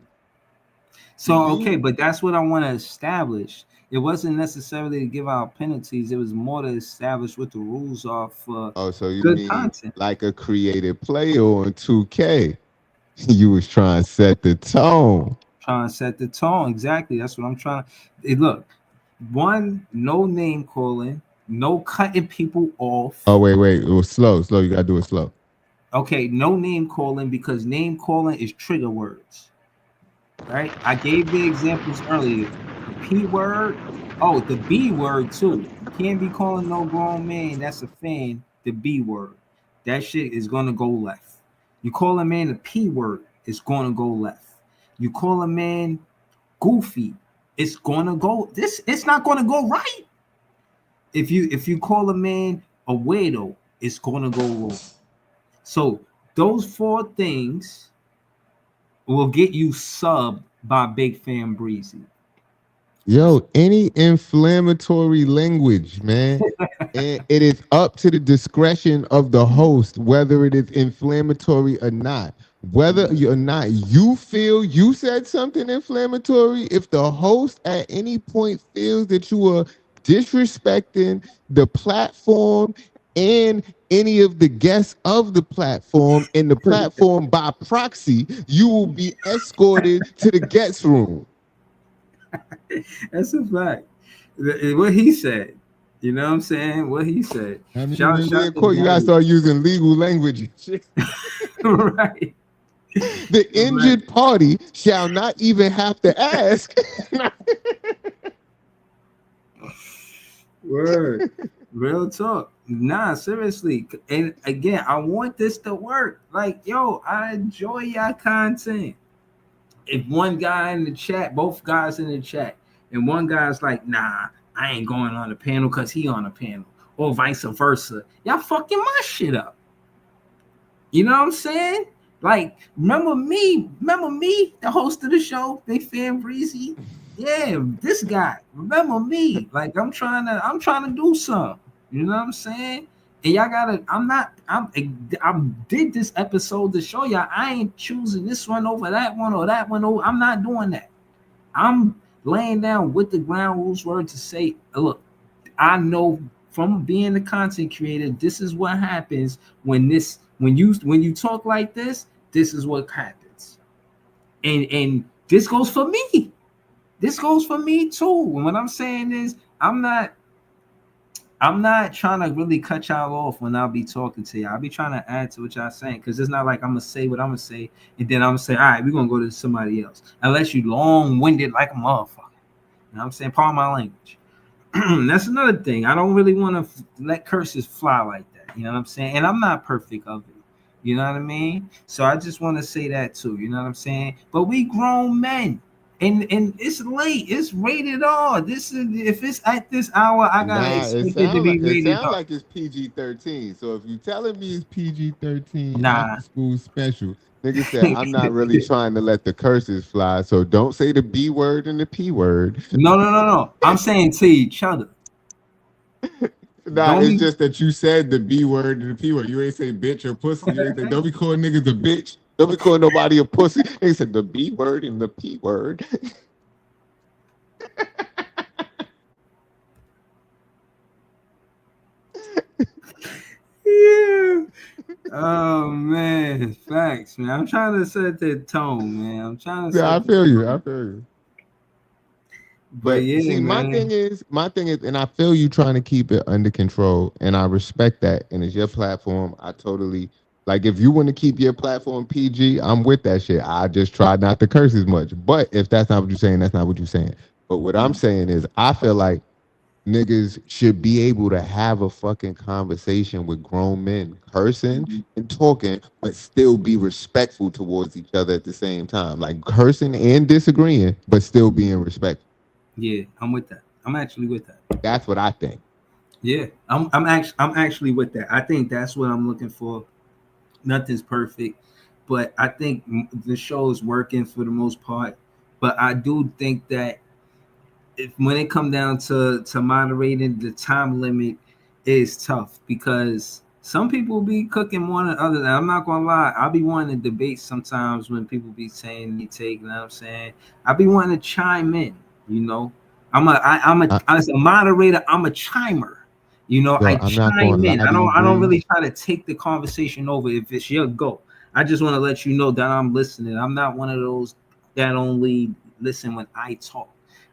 So, okay, but that's what I want to establish. It wasn't necessarily to give out penalties. It was more to establish what the rules are for so you good mean content. Like a creative player on 2K. You was trying to set the tone. Exactly. That's what I'm trying to. Look, one, no name calling, no cutting people off. Oh, wait. It was slow. You got to do it slow. Okay, no name calling, because name calling is trigger words. Right? I gave the examples earlier. The P word, the B word too. You can't be calling no grown man that's a fan the B word. That shit is gonna go left. You call a man the P word, it's gonna go left. You call a man goofy, it's gonna go it's not gonna go right. If you call a man a weirdo, it's gonna go wrong. So those 4 things will get you subbed by Big Fan Breezy. Yo, any inflammatory language, man, and it is up to the discretion of the host whether it is inflammatory or not. Whether or not you feel you said something inflammatory, if the host at any point feels that you are disrespecting the platform and any of the guests of the platform and the platform by proxy, you will be escorted to the guest room. That's a fact. What he said. You know what I'm saying? What he said. I mean, you gotta start using legal language. Right. The injured party shall not even have to ask. Word. Real talk. Nah, seriously. And again, I want this to work. Like, yo, I enjoy your content. If one guy in the chat, both guys in the chat, and one guy's like, nah, I ain't going on the panel because he on a panel, or vice versa, y'all fucking my shit up. You know what I'm saying? Like, remember me, the host of the show, Big Fan Breezy? Yeah, this guy. Remember me? Like, I'm trying to do something. You know what I'm saying? And y'all gotta. I did this episode to show y'all I ain't choosing this one over that one or that one over. I'm not doing that. I'm laying down what the ground rules were to say. Look, I know from being a content creator, this is what happens when you talk like this. This is what happens, and this goes for me. This goes for me too. And what I'm saying is, I'm not trying to really cut y'all off when I'll be talking to y'all. I'll be trying to add to what y'all saying, because it's not like I'm gonna say what I'm gonna say and then I'm gonna say, all right, we're gonna go to somebody else. Unless you long-winded like a motherfucker. You know what I'm saying? Pardon my language. That's another thing. I don't really want to let curses fly like that. You know what I'm saying? And I'm not perfect of it. You know what I mean? So I just want to say that too. You know what I'm saying? But we grown men. And it's late. It's rated R. This is if it's at this hour, I gotta Nah, expect it to be it rated sound R. like it's PG-13. So if you telling me it's PG-13 Nah. after school special, nigga said I'm not really trying to let the curses fly. So don't say the B word and the P word. No. I'm saying to each other. Nah, Don't it's be just that you said the B word and the P word. You ain't say bitch or pussy. You ain't say don't be calling niggas a bitch. Don't be calling nobody a pussy. They said the B word and the P word. yeah. Oh man, facts, man. I'm trying to set the tone, man. I'm trying to Yeah, set I the feel you. I tone. feel you. But But yeah, see, man. my thing is, and I feel you trying to keep it under control, and I respect that. And it's your platform. I totally like if you want to keep your platform PG, I'm with that shit. I just try not to curse as much. But if that's not what you're saying, that's not what you're saying. But what I'm saying is, I feel like niggas should be able to have a fucking conversation with grown men, cursing and talking, but still be respectful towards each other at the same time. Like cursing and disagreeing, but still being respectful. Yeah, I'm with that. I'm actually with that. That's what I think. Yeah, I'm actually with that. I think that's what I'm looking for. Nothing's perfect, but I think the show is working for the most part. But I do think that if when it come down to moderating the time limit is tough because some people be cooking more than others. I'm not gonna lie, I'll be wanting to debate sometimes when people be saying they take, you know what I'm saying? I be wanting to chime in, you know. I, As a moderator, I'm a chimer. You know, yo, I I'm not gonna chime in. lie to you, I don't Breeze. really try to take the conversation over if it's your go. I just want to let you know that I'm listening. I'm not one of those that only listen when I talk.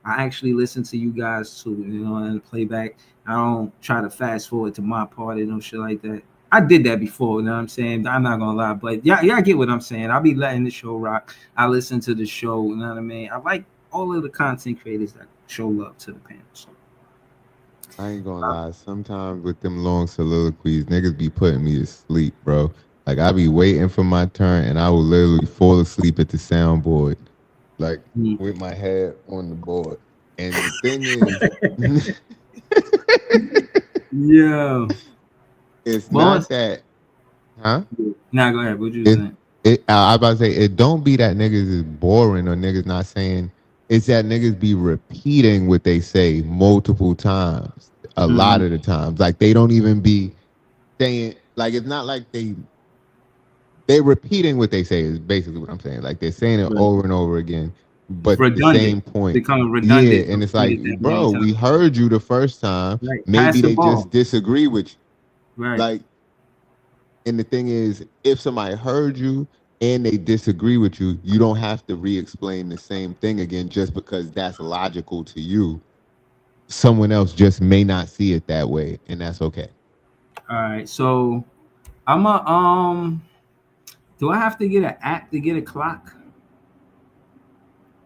I actually listen to you guys too, you know, and playback. I don't try to fast forward to my part and no shit like that. I did that before, you know what I'm saying? I'm not gonna lie, but yeah, I get what I'm saying. I'll be letting the show rock. I listen to the show, you know what I mean? I like all of the content creators that show love to the panel. So I ain't gonna lie. Sometimes with them long soliloquies, niggas be putting me to sleep, bro. Like I be waiting for my turn, and I will literally fall asleep at the soundboard, like mm. with my head on the board. And the thing is, Yeah. it's Boss. not that, huh? Now go ahead. What you It saying? I about to say it don't be that niggas is boring or niggas not saying. It's that niggas be repeating what they say multiple times. A lot Mm-hmm. of the times, like they don't even be saying like it's not like they repeating what they say is basically what I'm saying. Like they're saying it Right. over and over again, It's but the redundant. same point. Becoming Yeah, redundant. and it's Repeat like, it that many bro, we times. heard you the first time. Right. Pass Maybe the they just ball. disagree with you. Right. Like, and the thing is, if somebody heard you and they disagree with you, you don't have to re-explain the same thing again just because that's logical to you. Someone else just may not see it that way, and that's okay. All right. So I'm a do I have to get an app to get a clock?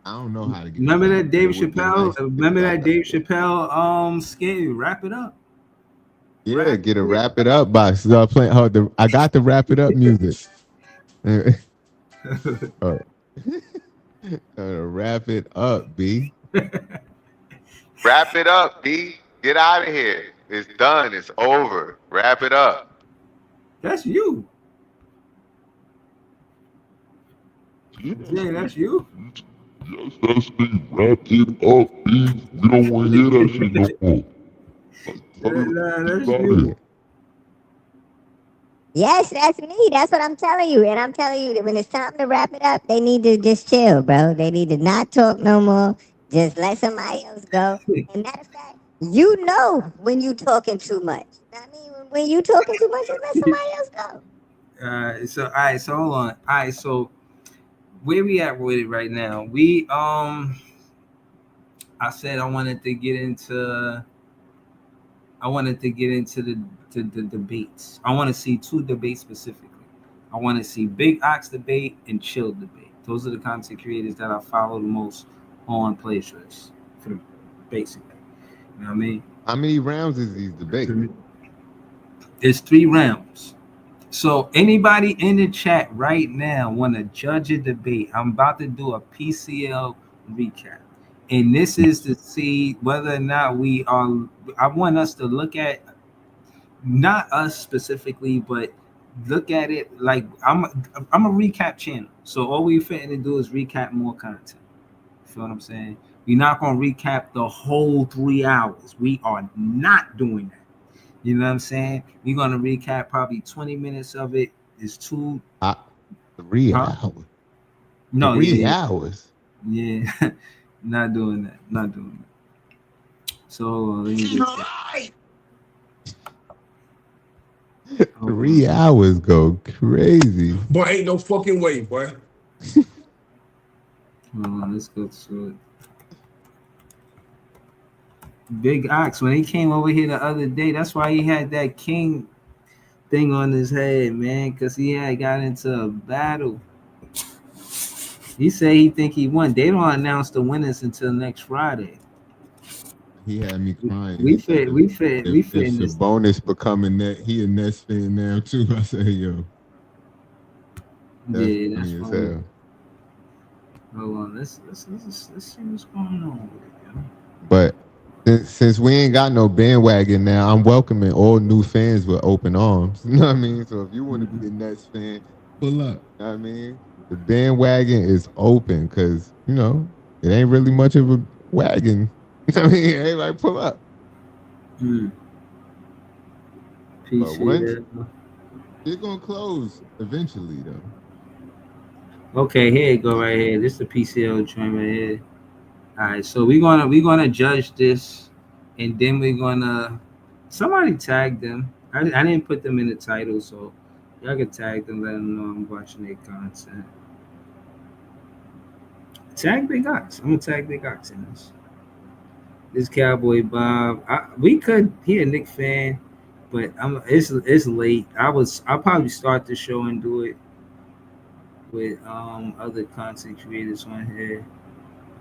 I don't know how to get an Remember app, that but Dave it would be Chappelle? nice if you Remember got that that. Dave Chappelle skit? Wrap it up. Yeah, Wrap get a it wrap it up by start playing. Oh, I got the wrap it up music. Oh, wrap it up, B. Wrap it up, B. Get out of here. It's done. It's over. Wrap it up. That's you. Yes, Yeah, that's you. yes, that's me. Wrap it up, B. We don't want to hear that shit no more. Like, Nah, get that's out of you. here. Yes, that's me. That's what I'm telling you. And I'm telling you that when it's time to wrap it up, they need to just chill, bro. They need to not talk no more. Just let somebody else go. And matter of fact, you know when you talking too much. I mean, when you talking too much, just let somebody else go. So all right, so hold on. All right, so where we at with it right now? I said I wanted to get into the debates. I want to see two debates specifically. I want to see Big Ox debate and Chill debate. Those are the content creators that I follow the most on Playstress for the basically. You know what I mean? How many rounds is these debates? It's 3 rounds. So anybody in the chat right now want to judge a debate? I'm about to do a PCL recap, and this is to see whether or not we are. I want us to look at not us specifically, but look at it like I'm a recap channel. So all we finna do is recap more content. You feel what I'm saying? We're not gonna recap the whole 3 hours. We are not doing that. You know what I'm saying? We're gonna recap probably 20 minutes of it. It's two, 3 huh? hours. No, 3 hours. yeah. Not doing that. Not doing that. So let me get hold 3 on. hours go crazy. Boy, ain't no fucking way, boy. Hold on, let's go to it. Big Ox, when he came over here the other day, that's why he had that king thing on his head, man, because he had got into a battle. He said he think he won. They don't announce the winners until next Friday. He had me crying. We fit If in this. Sabonis becoming that, he a Nets fan now too. I say, yo, Yeah, that's funny as funny. hell. Hold on, let's see what's going on with it, yo. But since we ain't got no bandwagon now, I'm welcoming all new fans with open arms. You know what I mean? So if you want to be a Nets fan, pull up. You know what I mean? The bandwagon is open because, you know, it ain't really much of a wagon. You know what I mean? Everybody pull up. But once it's gonna close eventually though. Okay, here you go right here. This is the PCL joint right here. All right, so we're gonna judge this, and then we're gonna somebody tag them. I didn't put them in the title, so y'all can tag them, let them know I'm watching their content. Tag Big Ox. I'm gonna tag Big Ox in this. This Cowboy Bob. We could he a Nick fan, but it's late. I'll probably start the show and do it with other content creators on here.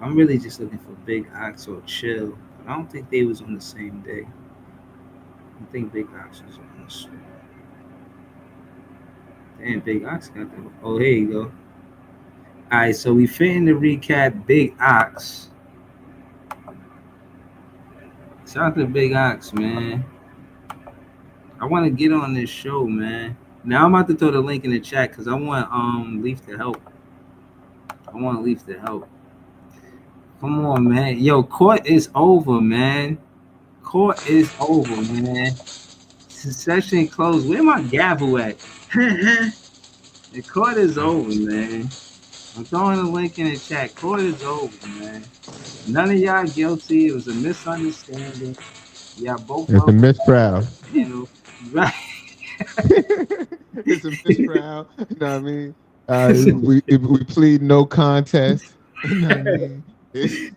I'm really just looking for Big Ox or Chill. I don't think they was on the same day. I think Big Ox was on this. Damn, Big Ox got the. Oh, here you go. All right, so we finna recap Big Ox. Shout out to Big Ox, man. I want to get on this show, man. Now I'm about to throw the link in the chat because I want Leaf to help. I want Leaf to help. Come on, man. Yo, court is over, man. Court is over, man. Session closed. Where my gavel at? The court is over, man. I'm throwing a link in the chat. Court is over, man. None of y'all guilty. It was a misunderstanding. Y'all both. It's a mistrial. You know, right? It's a mistrial. You know what I mean? We plead no contest. You know what I mean?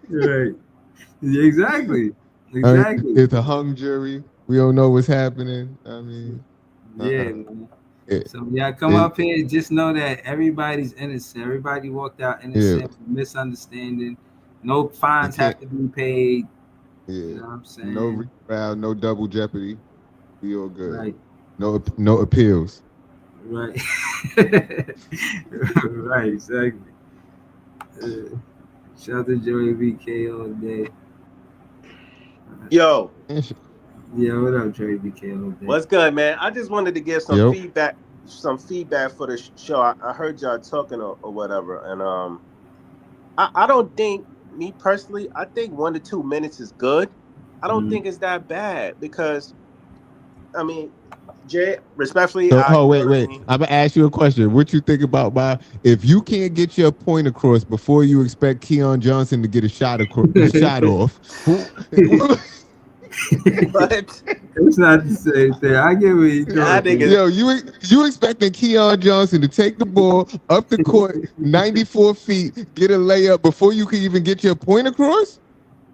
Right. Exactly. It's a hung jury. We don't know what's happening. I mean, yeah. So y'all come up here. Just know that everybody's innocent. Everybody walked out innocent. Yeah. Misunderstanding. No fines have to be paid. Yeah. You know what I'm saying? No retrial. No double jeopardy. We all good. Right. No appeals. Right. Right. Exactly. Shout out to Joey BK all day. Yo. Yeah, what up, Joey BK all day? What's good, man? I just wanted to give some feedback for the show. I heard y'all talking or whatever, and I don't think, me personally, I think 1 to 2 minutes is good. I don't think it's that bad because, I mean, Jay, respectfully. Wait. I'm gonna ask you a question. What you think about if you can't get your point across before you expect Keon Johnson to get a shot off? But it's not the same thing. I get what you're doing. Yo, you expecting Keon Johnson to take the ball up the court 94 feet, get a layup before you can even get your point across?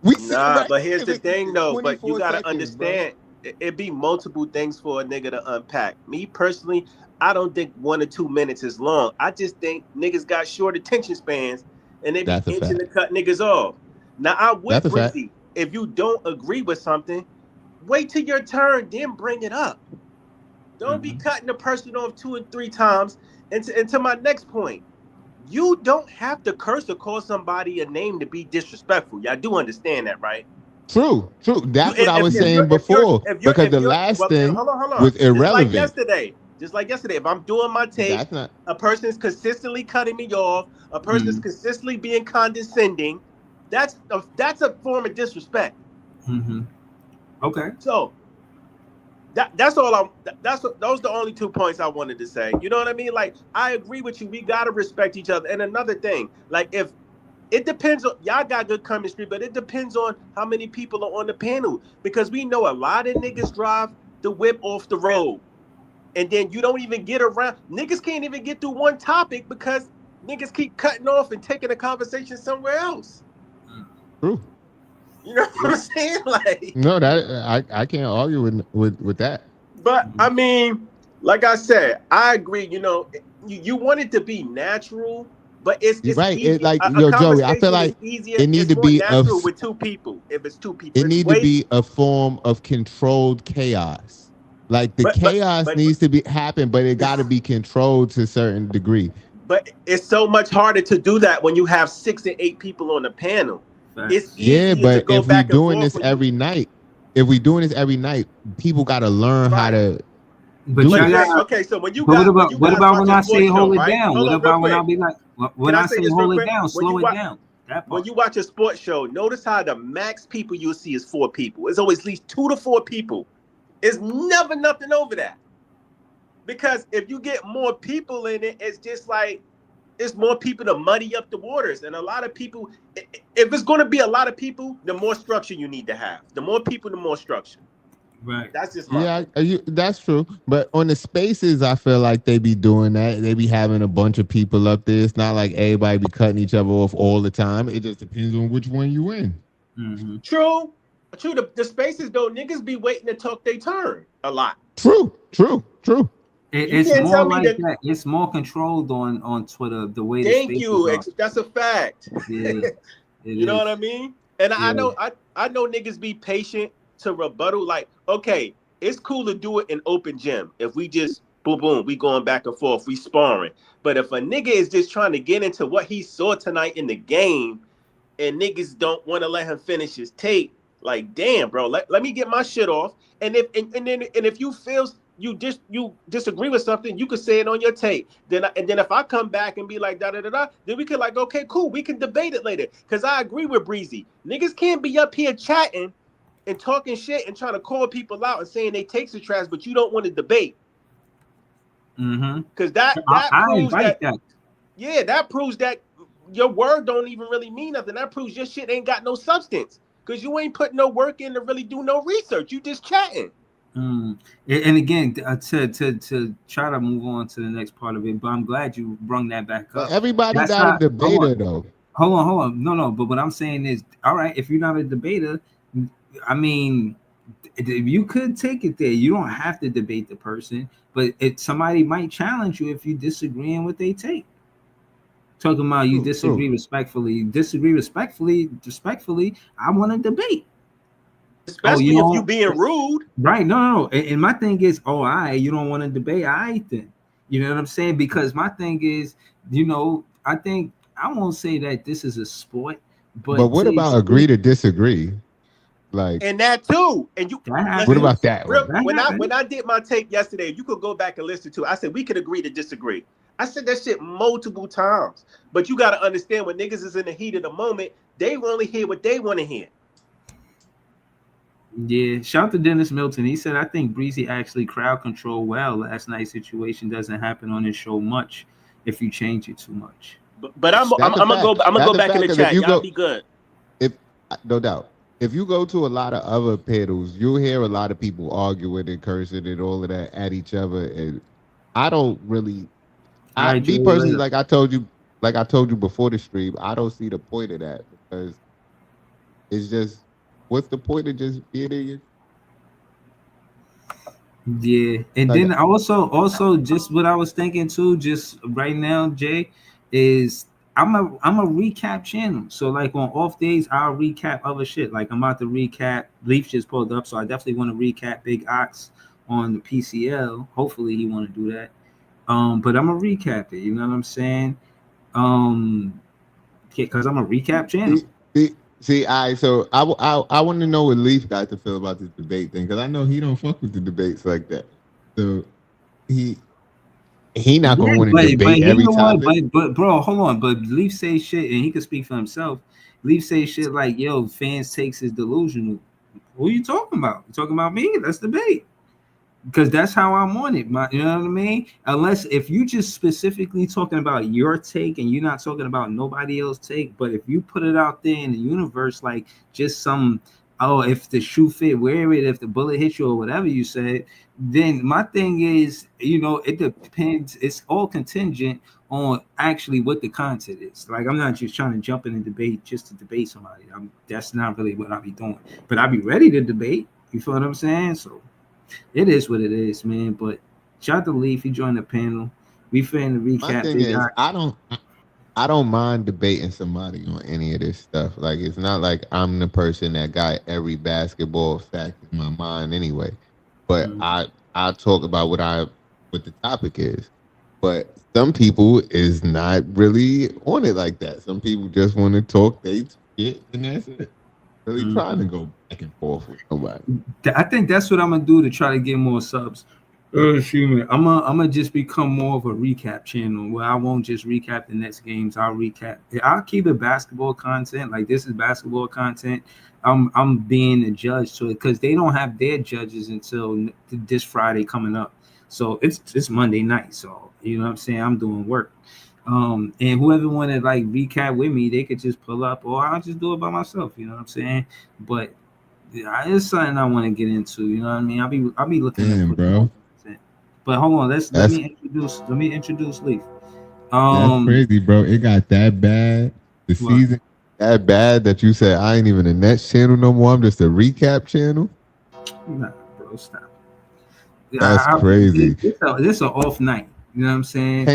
But here's the thing, though. But you gotta understand. It'd be multiple things for a nigga to unpack. Me personally, I don't think 1 or 2 minutes is long. I just think niggas got short attention spans and they be itching to cut niggas off. Now, I'm with Breezy. If you don't agree with something, wait till your turn, then bring it up. Don't be cutting the person off 2 and 3 times. And to my next point, you don't have to curse or call somebody a name to be disrespectful. Y'all do understand that, right? True. That's what I was saying before. Because the last thing hold on. was irrelevant. Just like yesterday, if I'm doing my take, a person's consistently cutting me off, a person's consistently being condescending, that's a form of disrespect. Okay. So those are the only 2 points I wanted to say. You know what I mean? Like, I agree with you. We gotta respect each other. And another thing, like, if it depends on, y'all got good chemistry, but it depends on how many people are on the panel, because we know a lot of niggas drive the whip off the road, and then you don't even get around. Niggas can't even get through one topic because niggas keep cutting off and taking the conversation somewhere else. True. You know what I'm saying? Like, no, that I can't argue with that. But I mean, like I said, I agree. You know, you want it to be natural, but it's right. Easy. Like, yo, Joey, I feel like it needs to be natural with 2 people. If it's 2 people, it need to be a form of controlled chaos. Like, the chaos needs to happen, but it got to be controlled to a certain degree. But it's so much harder to do that when you have 6 and 8 people on the panel. It's easier but if we're doing this every night, people got to learn how to. But okay, so when you what about when I say hold it right? down? What about when I be like, when I say hold it down, slow it down? When you watch a sports show, notice how the max people you'll see is 4 people. It's always at least 2 to 4 people. It's never nothing over that. Because if you get more people in it, it's just like, it's more people to muddy up the waters. And a lot of people, if it's going to be a lot of people, the more structure you need to have. The more people, the more structure. Right. That's just my that's true. But on the spaces, I feel like they be doing that. They be having a bunch of people up there. It's not like everybody be cutting each other off all the time. It just depends on which one you in. True. The spaces, though, niggas be waiting to talk their turn a lot. True. It's more like that. It's more controlled on Twitter, the way. Thank you. That's a fact. Yeah, you know what I mean? And I know niggas be patient to rebuttal. Like, okay, it's cool to do it in open gym. If we just boom, we going back and forth, we sparring. But if a nigga is just trying to get into what he saw tonight in the game, and niggas don't want to let him finish his tape, like, damn, bro, let me get my shit off. And if you feel you disagree with something, you could say it on your tape. Then if I come back and be like then we could, like, okay, cool, we can debate it later. Cause I agree with Breezy. Niggas can't be up here chatting and talking shit and trying to call people out and saying they takes the trash, but you don't want to debate. Cause that proves that. Yeah, that proves that your word don't even really mean nothing. That proves your shit ain't got no substance. Cause you ain't putting no work in to really do no research. You just chatting. And again, to try to move on to the next part of it, but I'm glad you brung that back up. Everybody got a debater, though. Hold on. No. But what I'm saying is, all right, if you're not a debater, I mean, you could take it there. You don't have to debate the person, but somebody might challenge you if you disagreeing with they take. Talking about you disagree respectfully. I want to debate. Especially if you being rude. Right. No. And my thing is, you don't want to debate. Then. You know what I'm saying? Because my thing is, I think I won't say that this is a sport, but what about agree to disagree? Like, and that too. And what about that? When I did my tape yesterday, you could go back and listen to it. I said we could agree to disagree. I said that shit multiple times. But you got to understand, when niggas is in the heat of the moment, they only hear what they want to hear. Yeah, shout out to Dennis Milton. He said, I think Breezy actually crowd control well. Last night's situation doesn't happen on his show much if you change it too much. But I'm gonna go back in the chat. Y'all be good. No doubt. If you go to a lot of other panels, you'll hear a lot of people arguing and cursing and all of that at each other. And I don't really, personally, like I told you before the stream, I don't see the point of that, because it's just, what's the point of just being in your... Yeah, and then also just what I was thinking too, just right now, Jay, is I'm a recap channel. So like on off days, I'll recap other shit. Like I'm about to recap. Leaf just pulled up, so I definitely want to recap Big Ox on the PCL. Hopefully he want to do that. But I'm gonna recap it. You know what I'm saying? Because I'm a recap channel. See, so I want to know what Leaf got to feel about this debate thing because I know he don't fuck with the debates like that. So he not gonna Yeah, want to but debate you every know what? topic. But bro, hold on. But Leaf say shit, and he can speak for himself. Leaf say shit like, "Yo, fans takes is delusional." Who you talking about? You talking about me? Let's debate. Because that's how I'm on it. You know what I mean? Unless if you just specifically talking about your take and you're not talking about nobody else's take, but if you put it out there in the universe, like just some, oh, if the shoe fit, wear it. If the bullet hits you or whatever you said, then my thing is, it depends. It's all contingent on actually what the content is. Like I'm not just trying to jump in a debate just to debate somebody. That's not really what I be doing. But I be ready to debate. You feel what I'm saying? So. It is what it is, man. But shout out to Leaf. He joined the panel. We finna My recap. thing They is, got I don't mind debating somebody on any of this stuff. Like it's not like I'm the person that got every basketball fact in my mind anyway. But I talk about what the topic is. But some people is not really on it like that. Some people just want to talk they shit and that's it. Really trying to go back and forth with nobody. I think that's what I'm gonna do to try to get more subs. Excuse me. I'm gonna just become more of a recap channel where I won't just recap the next games. I'll recap. I'll keep it basketball content. Like this is basketball content. I'm being the judge to it because they don't have their judges until this Friday coming up. So it's Monday night. So you know what I'm saying. I'm doing work. And whoever wanted like recap with me, they could just pull up, or I'll just do it by myself. You know what I'm saying. But yeah, it's something I want to get into. You know what I mean? I'll be looking to Damn, put more bro. content. But hold on, That's let me introduce Leaf. that's crazy, bro. It got that bad. The What? season that bad that you said I ain't even a Nets channel no more. I'm just a recap channel. Nah, bro, stop. That's crazy. This a off night. You know what I'm saying?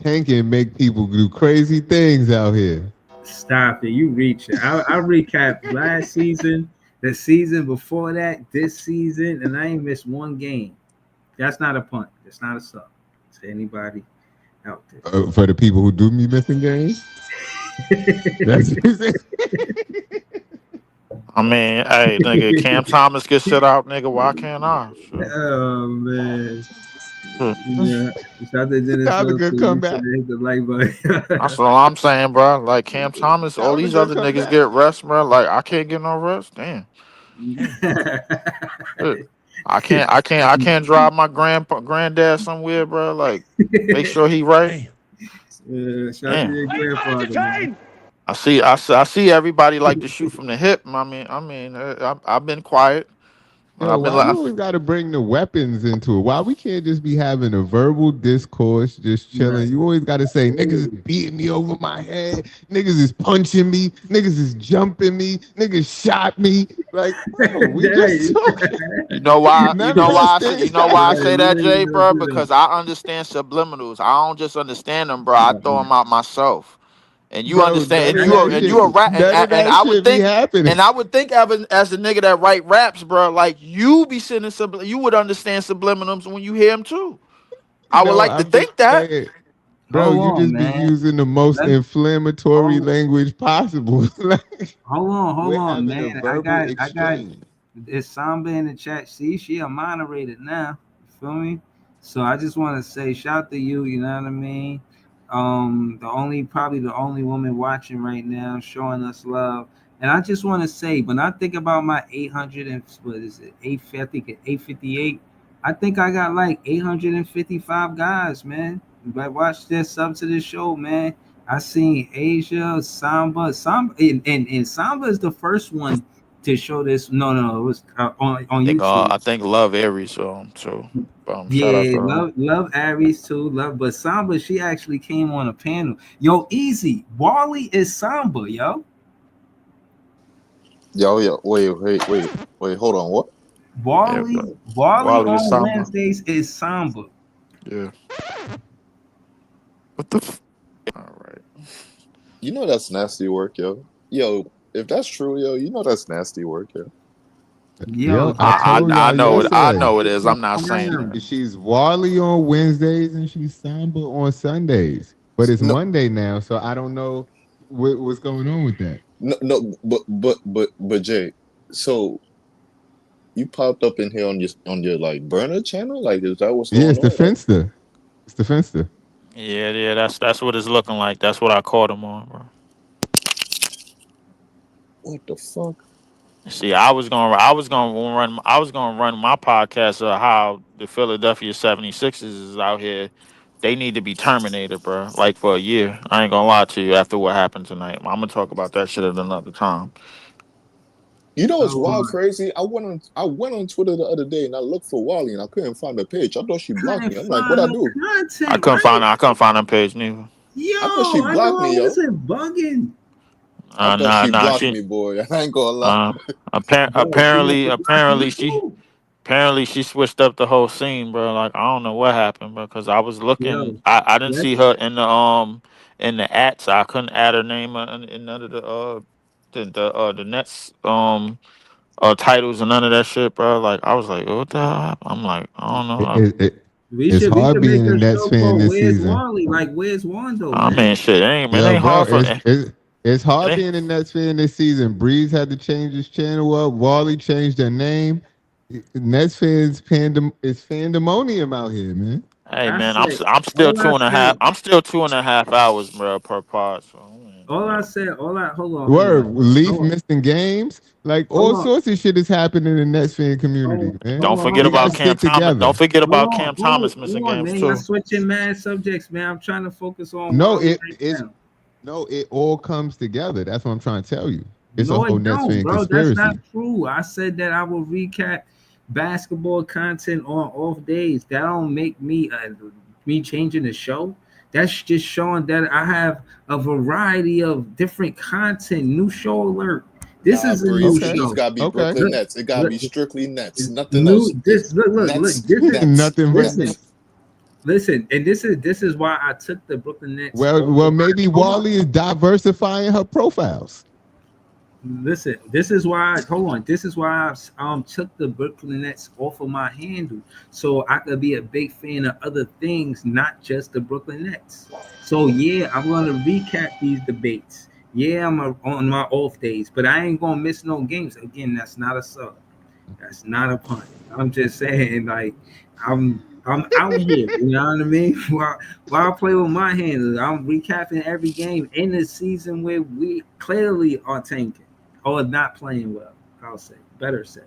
Tanking make people do crazy things out here. Stop it. You reach it. I recap last season, the season before that, this season, and I ain't missed one game. That's not a punt. That's not a sub to anybody out there. For the people who do be missing games. That's I mean, hey, nigga, Cam Thomas get shut out, nigga. Why can't I? Shit. Oh man. Hmm. Yeah. Shout out to Dennis that was a Miller good too. He said comeback. hit the like button. That's all I'm saying, bro. Like Cam Thomas, That all was a these good other niggas comeback. get rest, bro. Like I can't get no rest. Damn. Shit. I can't drive my granddad somewhere, bro. Like, make sure he right. Yeah, shout out to Damn. your grandfather, man. I see everybody like to shoot from the hip. I've been quiet. Yo, I've been why we like, always got to bring the weapons into it? Why we can't just be having a verbal discourse, just chilling? Right. You always got to say niggas is beating me over my head, niggas is punching me, niggas is jumping me, niggas shot me. Like, bro, we just Hey. talking. you know why? None of that things You know why I happen. say We that, ain't Jay, gonna bro? do that. Because I understand subliminals. I don't just understand them, bro. I throw them out myself. And you Bro, understand, none of that and you shit, a rap, none of and that I would shit be think, happening. as the nigga that write raps, bro, like you be sending you would understand subliminals when you hear them too. I would No, like to I'm just think that. saying, bro, Hold you on, just be man. using the most Let inflammatory hold, language possible. Like, hold we're on, having a man. verbal I got exchange. it's Samba in the chat. See, she a moderator now. You feel me? So I just want to say shout to you. You know what I mean? Probably the only woman watching right now, showing us love. And I just want to say, when I think about my 800 and what is it, 850, I think 858. I think I got like 855 guys, man. But watch this sub to this show, man. I seen Asia, Samba, and Samba is the first one to show this. No, it was on YouTube. I think Love Aries, so shout out Yeah, to her. love Aries too. But Samba, she actually came on a panel. Yo, easy. Wally is Samba, yo. Yo, wait. Hold on. What? Yeah, Wally Wally is on Samba. Wednesdays is Samba. Yeah. What the? All right. You know that's nasty work, yo. Yo, if that's true, yo, you know that's nasty work, yo. Yo, Yo, I told I y'all know it. I yesterday. know it is. I'm not saying it. She's Wally on Wednesdays and she's Samba on Sundays. But it's No, Monday now, so I don't know what's going on with that. no, but Jay, so you popped up in here on your like burner channel? Like, is that what's Yeah, going it's the on? Like, Finster. It's the Finster. Yeah, that's what it's looking like. That's what I caught him on, bro. what the fuck? See, I was gonna run my podcast of how the Philadelphia 76ers is out here. They need to be terminated, bro. Like for a year. I ain't gonna lie to you. After what happened tonight, I'm gonna talk about that shit at another time. You know what's oh, wild crazy? I went on Twitter the other day and I looked for Wally and I couldn't find the page. I thought she blocked couldn't me. I'm like, what find I no do? content, right? I couldn't find that page neither. I thought she Yo, I know blocked I me, yo. wasn't bugging. I thought she Nah. blocked She me, boy. I ain't gonna lie. uh, Yo, she must have blocked you too. apparently she switched up the whole scene, bro. Like I don't know what happened, because I was looking. Yo, I didn't that's see her in the ads. I couldn't add her name in none of the Nets titles and none of that shit, bro. Like I was like, what the hell? I'm like, I don't know. It, it, it- we it's should hard make being a a Nets show fan called this Where's season. Wally? Like Where's Wando, I man? mean, shit, it Yo, ain't bro, hard for it's it hard ain't. being a Nets fan this season. Breeze had to change his channel up. Wally changed their name. Nets fans it's Fandemonium out here, man. Hey I man, said, I'm still all I two and a half. said, I'm still 2.5 hours, bro, per pod. So all I said, all I Word, Leaf hold on, missing games. Like hold all on, sorts of shit is happening in the Nets fan community, man. don't forget We gotta about hold Cam stick Thomas. together. Don't forget on, about Cam Thomas missing hold on, games man. Y'all too. switching mad subjects, man. I'm trying to focus on No, Wally it right is now. no, it all comes together. That's what I'm trying to tell you. It's a No, whole it Nets don't, fan bro. That's not conspiracy. true. I said that I will recap basketball content on off days. That don't make me changing the show. That's just showing that I have a variety of different content. New show alert. This Nah, is a Breeze. new It Okay. just show. gotta be Okay. Brooklyn Look, Nets. It gotta look, be strictly Nets. Nothing else. new Just this look. Nets, This Nets, Nothing but listen, Nets. Nets. listen, and this is why I took the Brooklyn Nets Well, off well, of my maybe hold on. Wally is diversifying her profiles. Listen, this is why. Hold on. This is why I took the Brooklyn Nets off of my handle, so I could be a big fan of other things, not just the Brooklyn Nets. So yeah, I'm gonna recap these debates. Yeah, on my off days, but I ain't gonna miss no games. Again, that's not a sub. That's not a punt. I'm just saying, like, I'm out here. You know what I mean? While I play with my hands, I'm recapping every game in the season where we clearly are tanking or not playing well. I'll say better say.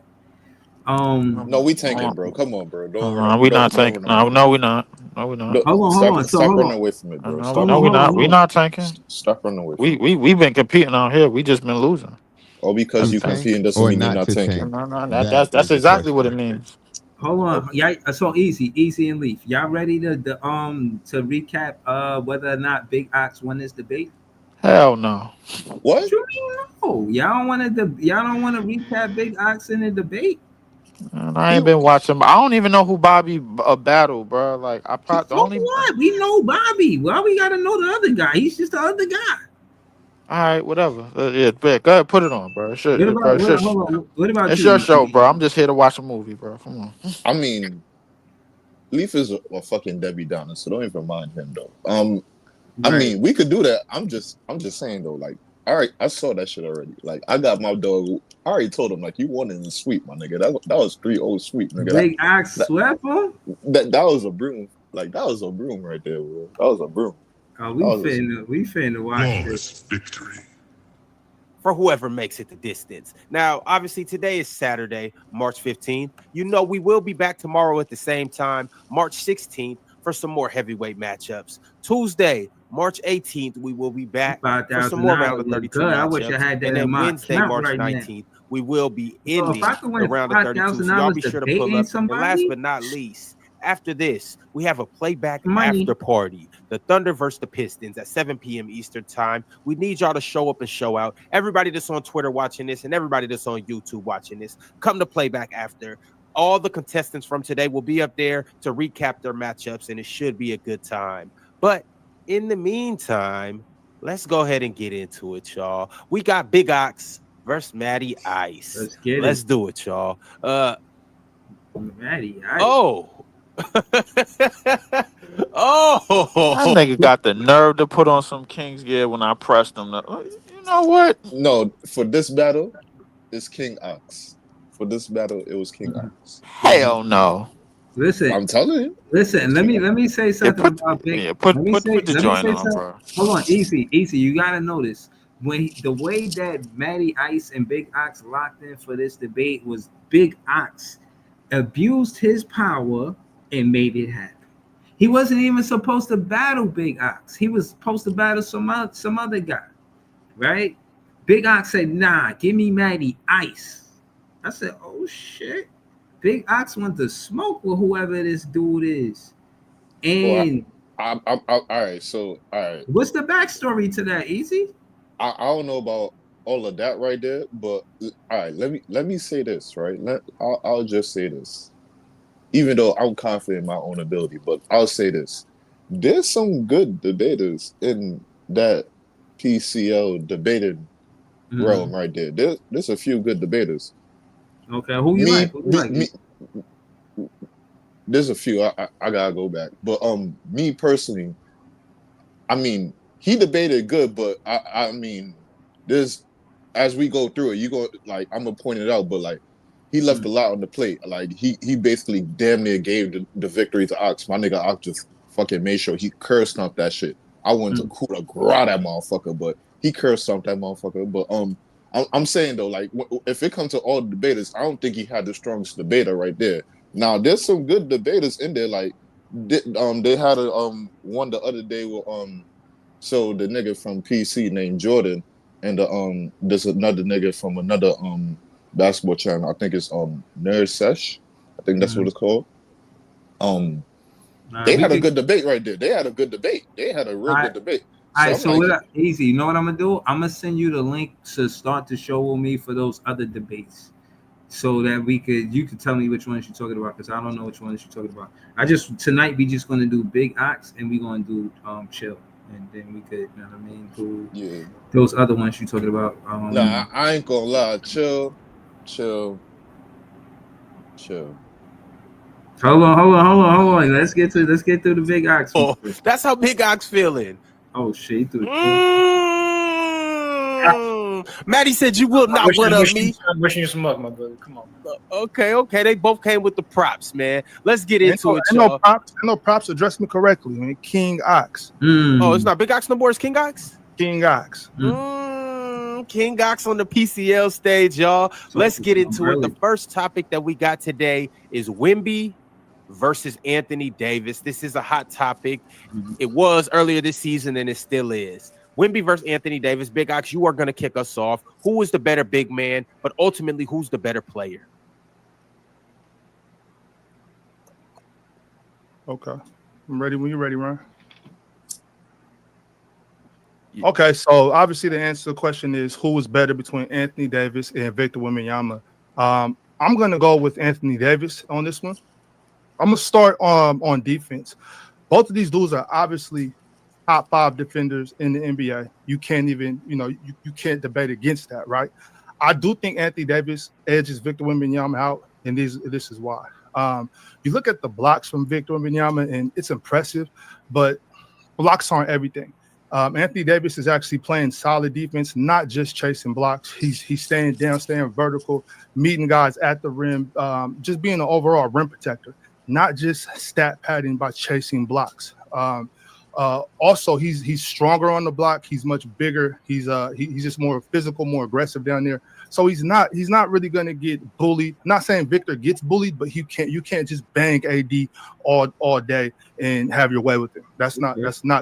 No, we Uh, tanking, bro. Come on, bro. Don't run. we not Don't tanking. run away No, from no, it. we not. No, we not. Look, Hold on. So stop hold running on. away from it, bro. No, Stop no, running away we from it. not tanking. Stop running away from it. We been competing out here. We just been losing. All because To you That's tank competing doesn't or mean you're not not to tanking. tank? no, That that's is the exactly what it question. means. Hold on. Okay. Yeah, so easy and leaf. Y'all ready to recap whether or not Big Ox won this debate? Hell no. What What? you mean no? Y'all don't want to recap Big Ox in the debate? Man, I He ain't been watching. I don't even know who Bobby battle, bro. Like I probably the So only. what? We know Bobby. Well, we gotta know the other guy. He's just the other guy. All right, whatever. Yeah, bet. Go ahead, put it on, bro. What Shit, bro. about hold on? What about It's you, your man? show, bro. I'm just here to watch a movie, bro. Come on. I mean, Leaf is a fucking Debbie Downer, so don't even mind him though. I Right. mean, we could do that. I'm just saying though, like, all right, I saw that shit already. Like, I got my dog. I already told him like you won in the sweep, my nigga. That was 3-0 sweep, nigga. Big Ox That, swept him. that was a broom. Like that was a broom right there, bro. That was a broom. Oh, That was we finna watch this. victory. For whoever makes it the distance. Now, obviously, today is Saturday, March 15th. You know, we will be back tomorrow at the same time, March 16th, for some more heavyweight matchups. Tuesday, March 18th, we will be back for some more round $5,000 of look 32 good. I wish I matchups. had that And in then my Wednesday, account March right now. 19th, we will be So if ending I could the win round of 32. So y'all $5,000 be sure to pull debating up. And last somebody, but not least, after this, we have a playback money. after party. The Thunder versus the Pistons at 7 p.m. Eastern time. We need y'all to show up and show out. Everybody that's on Twitter watching this and everybody that's on YouTube watching this, come to playback after. All the contestants from today will be up there to recap their matchups, and it should be a good time. But in the meantime, let's go ahead and get into it, y'all. We got Big Ox versus Matty Ice. Let's get Let's it. do it, y'all. Matty Ice. Oh. Oh. That nigga got the nerve to put on some King's gear when I pressed him. You know what? No, for this battle, it's King Ox. For this battle, it was King Ox. Hell no. Listen, I'm telling you, listen. it's Let King me Ox. let me say something about Big. Put Let me the joint on, something. bro. Hold on, easy. You gotta notice the way that Matty Ice and Big Ox locked in for this debate was Big Ox abused his power and made it happen. He wasn't even supposed to battle Big Ox. He was supposed to battle some other guy, right? Big Ox said, "Nah, give me Matty Ice." I said, "Oh shit." Big Ox wants to smoke with whoever this dude is. Well, And all right. So, all right. what's the backstory to that, Easy? I don't know about all of that right there, but all right. Let me say this, right? I'll just say this. Even though I'm confident in my own ability, but I'll say this: there's some good debaters in that PCL debating realm right there. There's a few good debaters. Okay, who you like? Me, Who you me, like? me. There's a few. I gotta go back, but me personally, I mean, he debated good, but I mean, there's as we go through it, you go like I'm gonna point it out, but like he left a lot on the plate. Like he basically damn near gave the victory to Ox. My nigga Ox just fucking made sure he curse stomped that shit. I wanted to coup de grace that motherfucker, but he curse stomped that motherfucker. But I'm saying though, like if it comes to all the debaters, I don't think he had the strongest debater right there. Now there's some good debaters in there, like they had a one the other day with so the nigga from PC named Jordan and there's another nigga from another basketball channel. I think it's Nerd Sesh. I think that's what it's called. They had a good debate right there. They had a good debate. They had a real good debate. All So right, I'm so like, easy. You know what I'm gonna do? I'm gonna send you the link to start the show with me for those other debates, so that you could tell me which ones you're talking about, because I don't know which ones you're talking about. Tonight we just gonna do Big Ox and we gonna do chill, and then we could, you know what I mean, do those other ones you're talking about. nah, I ain't gonna lie. Chill. Hold on. Let's get through the Big Ox. Oh, that's how Big Ox feeling. Oh shit, Matty said you will not one up me. I'm wishing you some luck, my brother. Come on. Okay. They both came with the props, man. Let's get into it, y'all. No props. Address me correctly, man. King Ox. Oh, it's not Big Ox no more. It's King Ox. King Ox. King Ox on the PCL stage, y'all. Let's get into it. The first topic that we got today is Wemby versus Anthony Davis. This is a hot topic. It was earlier this season and it still is. Wemby versus Anthony Davis. Big Ox, you are going to kick us off. Who is the better big man, but ultimately, who's the better player? Okay. I'm ready when you're ready, Ryan. Yeah. Okay, so obviously the answer to the question is who is better between Anthony Davis and Victor Wembanyama. I'm going to go with Anthony Davis on this one. I'm going to start on defense. Both of these dudes are obviously top 5 defenders in the NBA. You can't even, you can't debate against that, right? I do think Anthony Davis edges Victor Wembanyama out, and this is why. You look at the blocks from Victor Wembanyama, and it's impressive, but blocks aren't everything. Anthony Davis is actually playing solid defense, not just chasing blocks. He's staying down, staying vertical, meeting guys at the rim, just being an overall rim protector, not just stat padding by chasing blocks. Also, he's stronger on the block. He's much bigger. He's just more physical, more aggressive down there. So he's not really going to get bullied. I'm not saying Victor gets bullied, but you can't just bang AD all day and have your way with him. That's not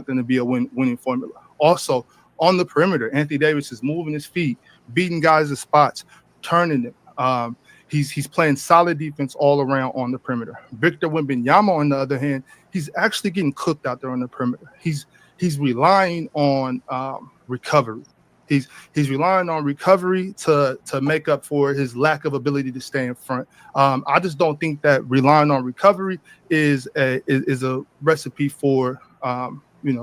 going to be a winning formula. Also, on the perimeter, Anthony Davis is moving his feet, beating guys at spots, turning them. He's playing solid defense all around on the perimeter. Victor Wembanyama, on the other hand, he's actually getting cooked out there on the perimeter. He's relying on recovery. He's relying on recovery to make up for his lack of ability to stay in front. I just don't think that relying on recovery is a recipe for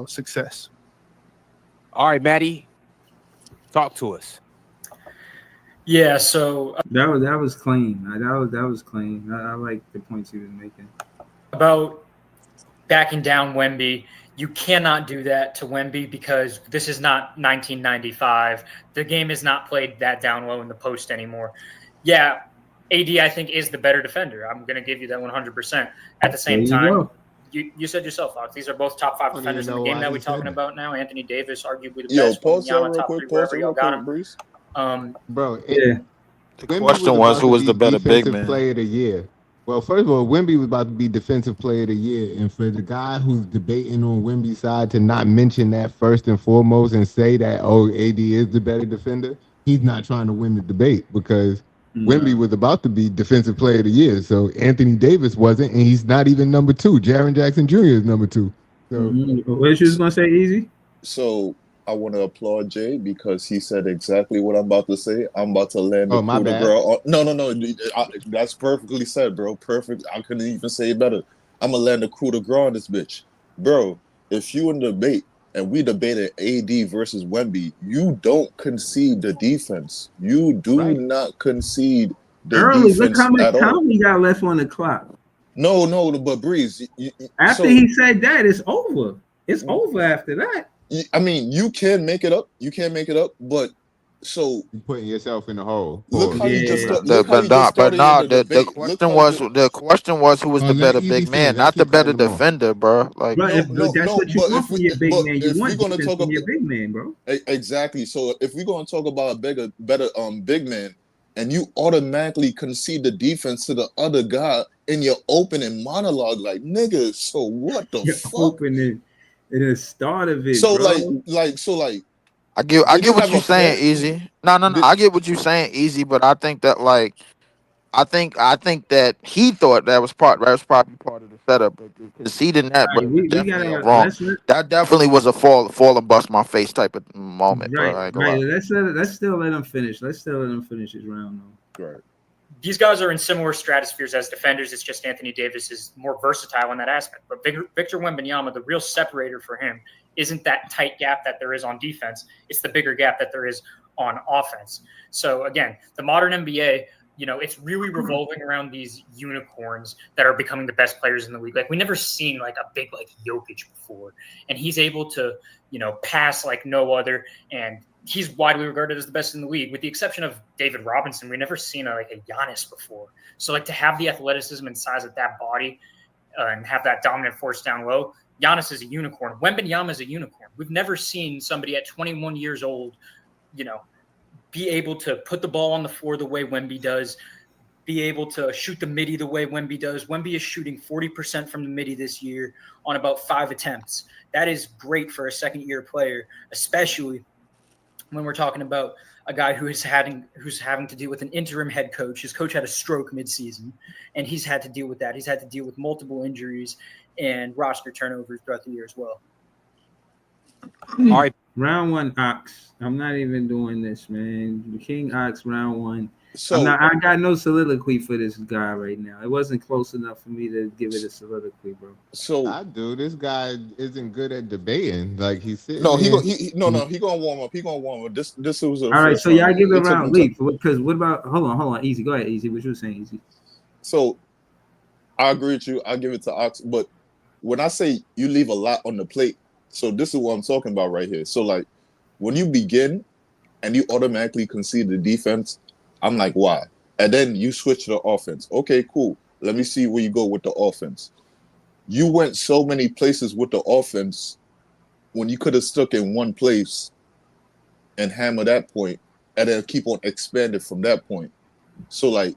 success. All right, Matty, talk to us. Yeah, so that was clean. That was clean. I like the points he was making about backing down Wemby. You cannot do that to Wemby because this is not 1995. The game is not played that down low in the post anymore. Yeah, AD I think is the better defender. I'm going to give you that 100%. At the same time, you said yourself, Fox. These are both top 5 defenders in the game that we're talking about now. Anthony Davis, arguably the best. Pause that Wembanyama, real top quick. 3, Pause wherever that y'all real got quick, him. Breeze. Bro, The Wemby question was, who to was be the better big defensive man? player of the year. Well, first of all, Wemby was about to be defensive player of the year, and for the guy who's debating on Wemby's side to not mention that first and foremost and say that AD is the better defender, he's not trying to win the debate because Wemby was about to be defensive player of the year. So Anthony Davis wasn't, and he's not even number 2. Jaren Jackson Jr. is number 2. So what you was gonna say, Easy? So I want to applaud Jay because he said exactly what I'm about to say. I'm about to land the coup de grace. No. That's perfectly said, bro. Perfect. I couldn't even say it better. I'm gonna land the coup de grace on this bitch, bro. If you in the debate and we debated AD versus Wemby, you don't concede the defense. You do not concede the Look defense how much at all. time we got left on the clock. No, but Breeze. After he said that, it's over. It's over after that. I mean, you can make it up. You can make it up, but so you're putting yourself in the hole. Look how you just started The the question was who was the better big man, not the better defender, bro. Like that's what you want from your big man. You want defense defense from your big man, bro. Exactly. So if we're gonna talk about a better big man, and you automatically concede the defense to the other guy in your opening monologue, like nigga, so what the fuck? Opening in the start of it, so bro. I get what you're saying, Easy. No. I get what you're saying, Easy. But I think that I think that he thought that was probably part of the setup. But conceding that, but definitely wrong. That definitely was a fall and bust my face type of moment, bro. Right. Let's still let him finish. Let's still let him finish his round, though. Right. These guys are in similar stratospheres as defenders. It's just Anthony Davis is more versatile in that aspect. But Victor Wembanyama, the real separator for him isn't that tight gap that there is on defense. It's the bigger gap that there is on offense. So again, the modern NBA, it's really revolving around these unicorns that are becoming the best players in the league. Like we never seen like a big like Jokic before, and he's able to, pass like no other, and he's widely regarded as the best in the league, with the exception of David Robinson. We've never seen a Giannis before. So to have the athleticism and size of that body and have that dominant force down low, Giannis is a unicorn. Wembanyama is a unicorn. We've never seen somebody at 21 years old, be able to put the ball on the floor the way Wemby does, be able to shoot the midi the way Wemby does. Wemby is shooting 40% from the midi this year on about 5 attempts. That is great for a second-year player, especially when we're talking about a guy who's having to deal with an interim head coach. His coach had a stroke midseason, and he's had to deal with that. He's had to deal with multiple injuries and roster turnovers throughout the year as well. All right. Round 1, Ox. I'm not even doing this, man. The King Ox, round 1. So I got no soliloquy for this guy right now. It wasn't close enough for me to give it a soliloquy, bro. So I do. This guy isn't good at debating. Like he's sitting. No, he gonna warm up. He gonna warm up. This was all right. So y'all give it around Leaf because what about? Hold on. Easy. Go ahead, Easy. What you were saying, Easy? So I agree with you. I give it to Ox, but when I say you leave a lot on the plate, so this is what I'm talking about right here. So like when you begin and you automatically concede the defense, I'm like, why? And then you switch to the offense. Okay, cool. Let me see where you go with the offense. You went so many places with the offense when you could have stuck in one place and hammer that point and then keep on expanding from that point. So like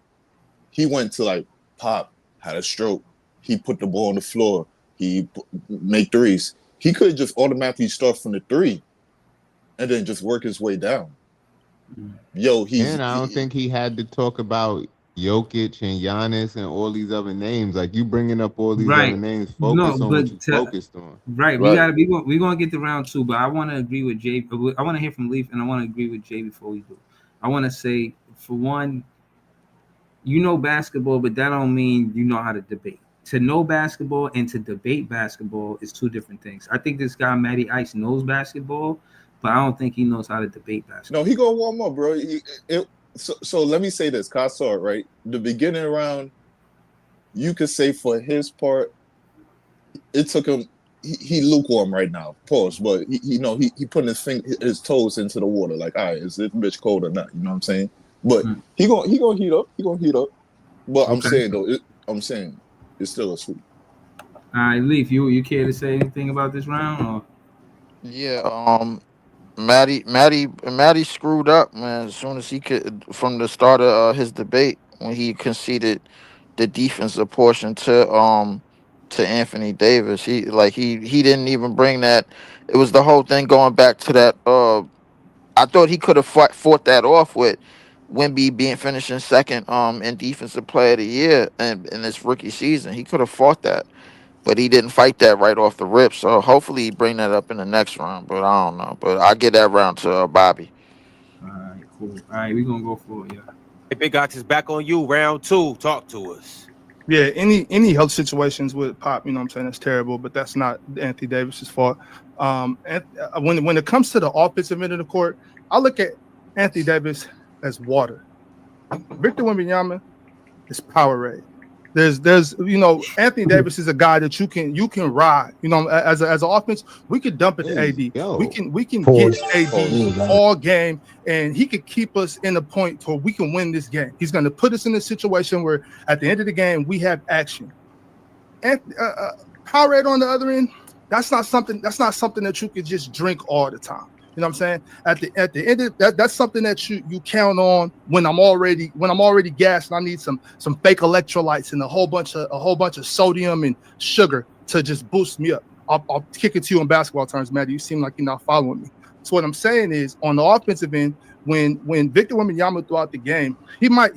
he went to like pop, had a stroke. He put the ball on the floor. He make threes. He could just automatically start from the 3 and then just work his way down. And I don't think he had to talk about Jokic and Giannis and all these other names. Like you bringing up all these other names, focus on what you focused on. Right. We're gonna get to round 2, but I want to agree with Jay. I want to hear from Leaf, and I want to agree with Jay before we do. I want to say, for one, basketball, but that don't mean you know how to debate. To know basketball and to debate basketball is 2 different things. I think this guy Matty Ice knows basketball, but I don't think he knows how to debate basketball. No, he gonna warm up, bro. So let me say this, 'cause I saw it right. The beginning round, you could say for his part, it took him. He lukewarm right now. Pause. But he putting his toes into the water. Like, all right, is this bitch cold or not? You know what I'm saying? But he gonna heat up. He gonna heat up. But I'm saying though, it's still a sweep. All right, Leaf, you care to say anything about this round? Or? Yeah, Maddie screwed up, man. As soon as he could, from the start of his debate, when he conceded the defensive portion to Anthony Davis, he didn't even bring that. It was the whole thing going back to that. I thought he could have fought that off with Wemby being finishing second in defensive player of the year and in this rookie season. He could have fought that. But he didn't fight that right off the rip. So hopefully he bring that up in the next round. But I don't know. But I get that round to Bobby. All right, cool. All right, we're gonna go for it, yeah. Hey, Big Ox is back on you. Round 2. Talk to us. Yeah, any health situations with Pop, you know what I'm saying, that's terrible, but that's not Anthony Davis's fault. And when it comes to the offensive end of the court, I look at Anthony Davis as water. Victor Wembanyama is Powerade. There's Anthony Davis is a guy that you can ride. As an offense, we could dump it to AD. We can get AD all game, and he could keep us in the point where we can win this game. He's going to put us in a situation where at the end of the game we have action. And Powerade on the other end, that's not something that you could just drink all the time. You know what I'm saying? At the end of that's something that you count on when I'm already gassed and I need some fake electrolytes and a whole bunch of sodium and sugar to just boost me up. I'll kick it to you in basketball terms, Matt. You seem like you're not following me. So what I'm saying is on the offensive end, when Victor Wembanyama throughout the game, he might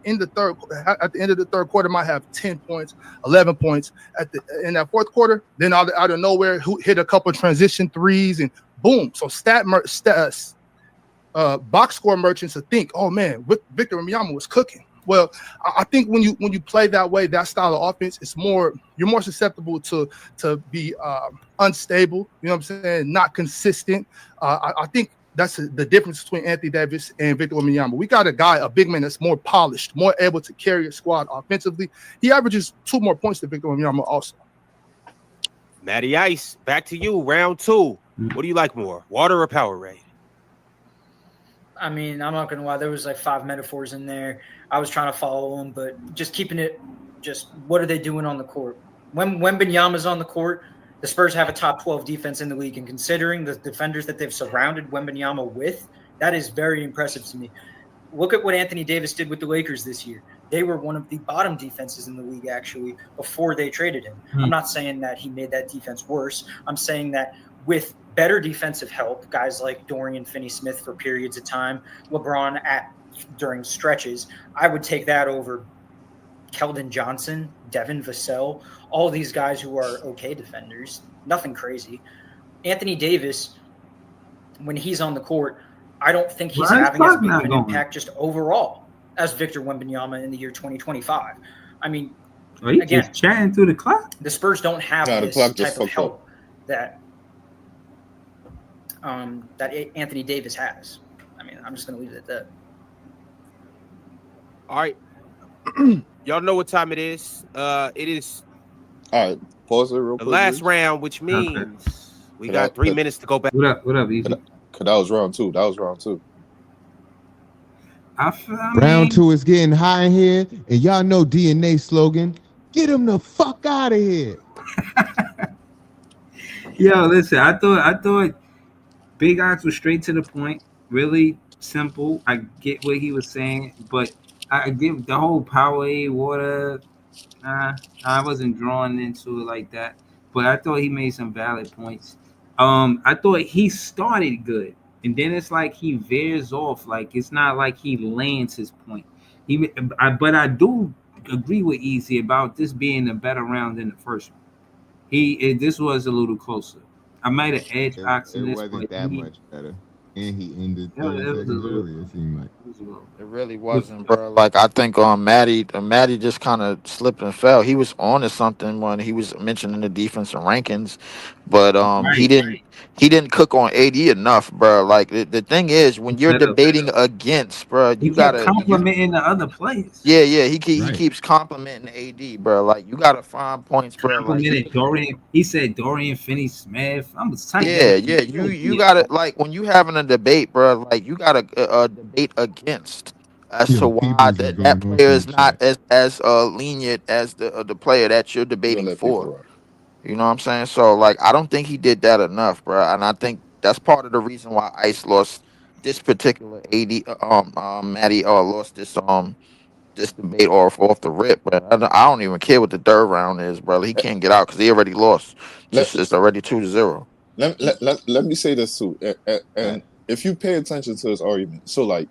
end at the end of the third quarter might have 10 points, 11 points in that fourth quarter. Then out of nowhere, hit a couple of transition threes and boom. So box score merchants to think, oh man, Victor Wembanyama was cooking. Well, I think when you play that way, that style of offense, you're more susceptible to be unstable. You know what I'm saying? Not consistent. I think that's the difference between Anthony Davis and Victor Wembanyama. We got a big man that's more polished, more able to carry a squad offensively. He averages 2 more points than Victor Wembanyama also. Matty Ice, back to you. Round 2. What do you like more, water or Powerade? I mean, I'm not going to lie. There was like 5 metaphors in there. I was trying to follow them, but just keeping it what are they doing on the court? When Wembanyama's on the court, the Spurs have a top 12 defense in the league, and considering the defenders that they've surrounded Wembanyama with, that is very impressive to me. Look at what Anthony Davis did with the Lakers this year. They were one of the bottom defenses in the league, actually, before they traded him. I'm not saying that he made that defense worse. I'm saying that with better defensive help, guys like Dorian Finney-Smith for periods of time, LeBron during stretches, I would take that over Keldon Johnson, Devin Vassell, all these guys who are okay defenders, nothing crazy. Anthony Davis, when he's on the court, I don't think he's having as big of an impact just overall as Victor Wembanyama in the year 2025. I mean, again, just chatting through the clock. The Spurs don't have this type of help that Anthony Davis has. I mean, I'm just going to leave it at that. All right. Y'all know what time it is. It is all right. Pause it real quick. The last round, which means we got 3 minutes to go back. What up, Easy? That was round 2. Round 2 is getting high in here, and y'all know DNA slogan: "Get him the fuck out of here." Yo, listen, I thought Big Ox was straight to the point, really simple. I get what he was saying, but I give the whole Powerade water. I wasn't drawn into it like that, but I thought he made some valid points. I thought he started good, and then it's like he veers off. Like it's not like he lands his point. But I do agree with Easy about this being a better round than the first one. This was a little closer. I might have edged Ox in this, wasn't that much better. And he ended It 30 was a seconds little. earlier, it seemed like. It was a little. It really But wasn't, bro. Like I think Maddie just kind of slipped and fell. He was on to something when he was mentioning the defensive rankings, but right, he didn't cook on AD enough, bro. Like the thing is, when you're instead of debating against, bro, he you kept gotta complimenting the other players. yeah, he Right. keeps complimenting AD, bro. Like you gotta find points, bro. Like Complimented Dorian. He said Dorian Finney-Smith. I'm a tight that yeah, man. yeah. You gotta like when you having a debate, bro. Like you gotta debate against as to Yo, why Peoples is that going off player in the is not chat. as lenient as the player that you're You gotta debating let for. people rock. You know what I'm saying? So like I don't think he did that enough, bro. And I think that's part of the reason why Ice lost this particular Maddie lost this debate off the rip. But I don't even care what the third round is, brother. He can't get out because he already lost. Let, Just it's already 2-0. let me say this too. And if you pay attention to this argument, so like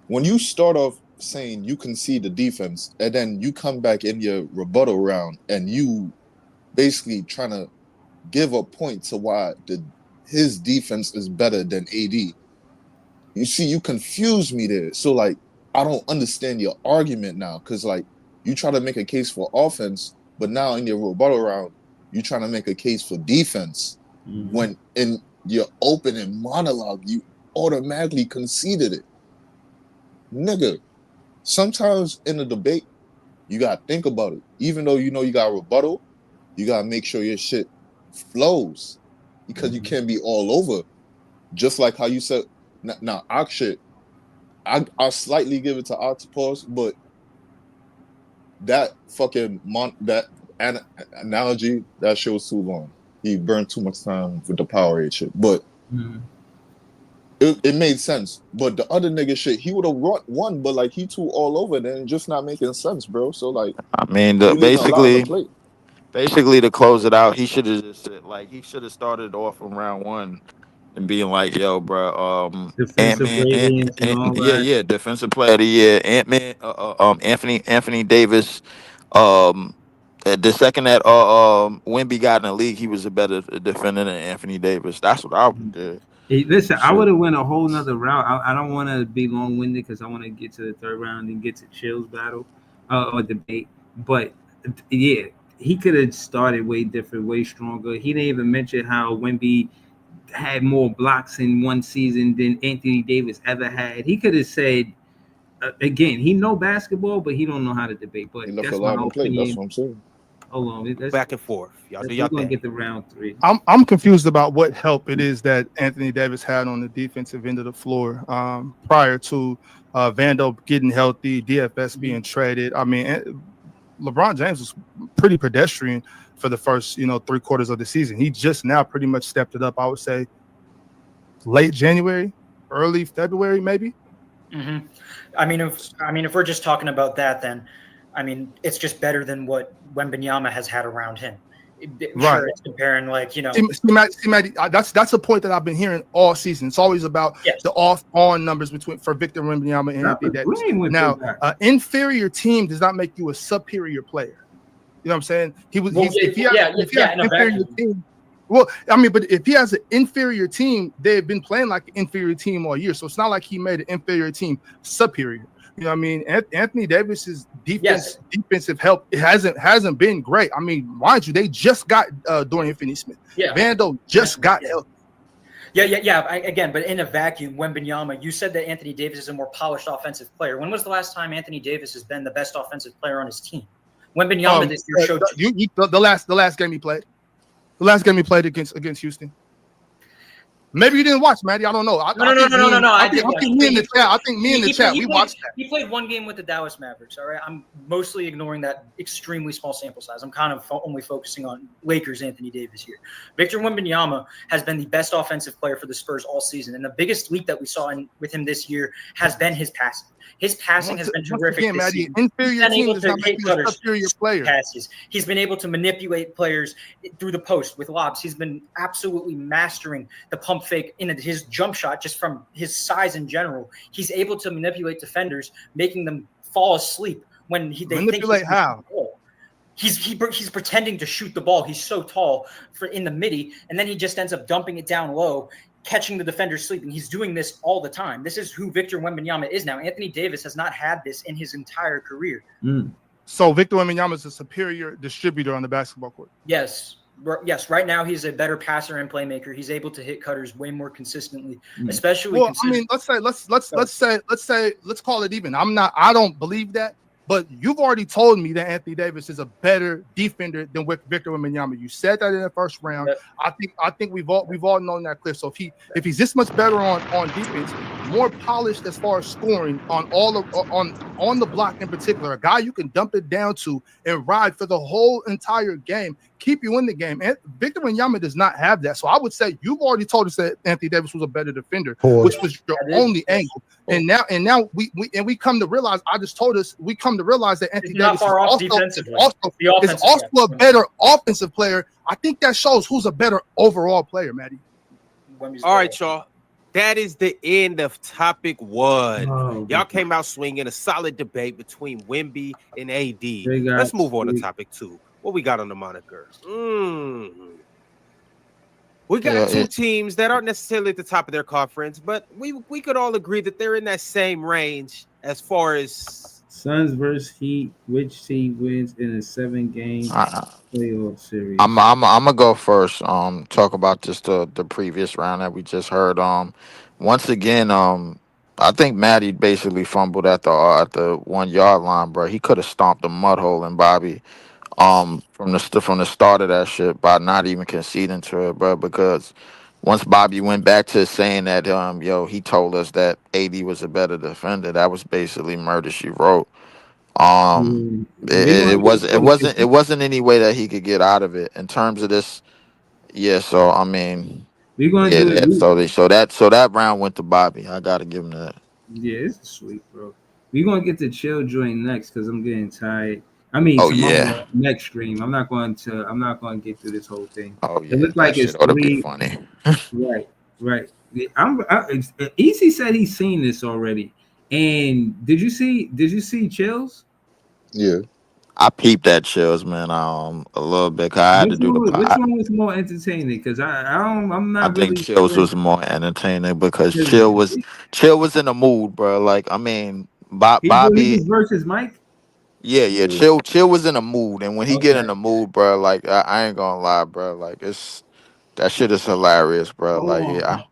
when you start off saying you can see the defense, and then you come back in your rebuttal round and you basically trying to give a point to why his defense is better than AD. You see, you confuse me there. So like I don't understand your argument now, because like you try to make a case for offense, but now in your rebuttal round, you trying to make a case for defense. When in your opening monologue, you automatically conceded it. Nigga, sometimes in a debate, you gotta think about it. Even though you know you got rebuttal, you gotta make sure your shit flows, because you can't be all over. Just like how you said, now shit, I'll slightly give it to Octopus, but that fucking that analogy, that shit was too long. He burned too much time with the Powerade shit, but it made sense. But the other nigga shit, he would have won, but like he too all over, then just not making sense, bro. So like I mean, you leaving a lot on the plate. basically to close it out, he should have just said, like he should have started off from round one and being like, "Yo, bro, Ant defensive Man, ratings and all yeah, that. yeah, defensive player of the year, Ant Man, Anthony Davis, the second that Wemby got in the league, he was a better defender than Anthony Davis. That's what I would have did. Hey, listen, I Shit. would have went a whole nother route. I don't want to be long winded because I want to get to the third round and get to Chill's battle or debate. But yeah, he could have started way different, way stronger. He didn't even mention how Wemby had more blocks in one season than Anthony Davis ever had. He could have said again, he know basketball, but he don't know how to debate. But He left a that's lot my on the plate. That's opinion. what I'm saying. Hold on, Back and forth. Y'all do we're y'all gonna thing. get to round three. I'm confused about what help it is that Anthony Davis had on the defensive end of the floor prior to Vando getting healthy, DFS being traded. I mean, LeBron James was pretty pedestrian for the first, 3/4 of the season. He just now pretty much stepped it up. I would say late January, early February, maybe. Mm-hmm. I mean, if we're just talking about that, then I mean, it's just better than what Wembanyama has had around him. Right. Sure, it's comparing Maddie, that's a point that I've been hearing all season. It's always about the off-on numbers for Victor Wembanyama and Anthony Davis. Now, inferior team does not make you a superior player. You know what I'm saying? If he has an inferior team. Well, I mean, but if he has an inferior team, they've been playing like an inferior team all year. So it's not like he made an inferior team superior. You know what I mean? Anthony Davis's defensive help hasn't been great. I mean, mind you, they just got Dorian Finney-Smith. Yeah. Vando just got healthy. Yeah. Again, but in a vacuum, Wembanyama, you said that Anthony Davis is a more polished offensive player. When was the last time Anthony Davis has been the best offensive player on his team? Wembanyama this year showed the last game he played. The last game he played against Houston. Maybe you didn't watch, Maddie. I don't know. No. I think me in the chat, we watched that. He played one game with the Dallas Mavericks. All right, I'm mostly ignoring that extremely small sample size. I'm kind of only focusing on Lakers Anthony Davis here. Victor Wembanyama has been the best offensive player for the Spurs all season, and the biggest leap that we saw with him this year has been his passing. His passing has been terrific. Again, Maddie, inferior team does not make you a superior player. Passes. He's been able to manipulate players through the post with lobs. He's been absolutely mastering the pump fake in his jump shot just from his size in general. He's able to manipulate defenders, making them fall asleep when they manipulate think how. He's pretending to shoot the ball. He's so tall in the midi, and then he just ends up dumping it down low, catching the defender sleeping. He's doing this all the time. This is who Victor Wembanyama is now. Anthony Davis has not had this in his entire career. So Victor Wembanyama is a superior distributor on the basketball court. Yes. Right now he's a better passer and playmaker. He's able to hit cutters way more consistently, especially. Well, I mean, let's call it even. I don't believe that. But you've already told me that Anthony Davis is a better defender than Victor Wembanyama. You said that in the first round. Yep. I think we've all known that clear. So if he's this much better on defense, more polished as far as scoring on on the block in particular, a guy you can dump it down to and ride for the whole entire game, keep you in the game. And Victor Wembanyama does not have that. So I would say you've already told us that Anthony Davis was a better defender, which was your only angle. And now we come to realize. I just told us we come to realize that Anthony Davis is also a better offensive player. I think that shows who's a better overall player, Maddie. All right, y'all. That is the end of topic 1. Y'all came out swinging a solid debate between Wemby and AD. Let's move on to topic 2. What we got on the moniker? We got two teams that aren't necessarily at the top of their conference, but we could all agree that they're in that same range as far as Suns versus Heat. Which team wins in a 7-game playoff series? I'm gonna go first. Talk about just the previous round that we just heard. Once again, I think Matty basically fumbled at the 1 yard line, bro. He could have stomped a mud hole in Bobby. From the start of that shit by not even conceding to it, bro. Because once Bobby went back to saying that, he told us that AD was a better defender. That was basically murder she wrote. It wasn't any way that he could get out of it in terms of this. Yeah, so I mean, we're gonna do it. So that round went to Bobby. I gotta give him that. Yeah, it's sweet, bro. We're gonna get the chill joint next because I'm getting tired. I mean, next stream. I'm not going to get through this whole thing. Oh yeah, it looks like it's ought to be funny. right. Easy said he's seen this already. And did you see Chills? Yeah, I peeped that Chills, man. A little bit. I had to do which one was more entertaining? Because I'm not. I think Chills was more entertaining because Chill was in the mood, bro. Like I mean, Bobby he was versus Mike. Yeah. Chill was in a mood, and when he get in the mood, bro, like I ain't gonna lie, bro, like that shit is hilarious, bro. Hold on.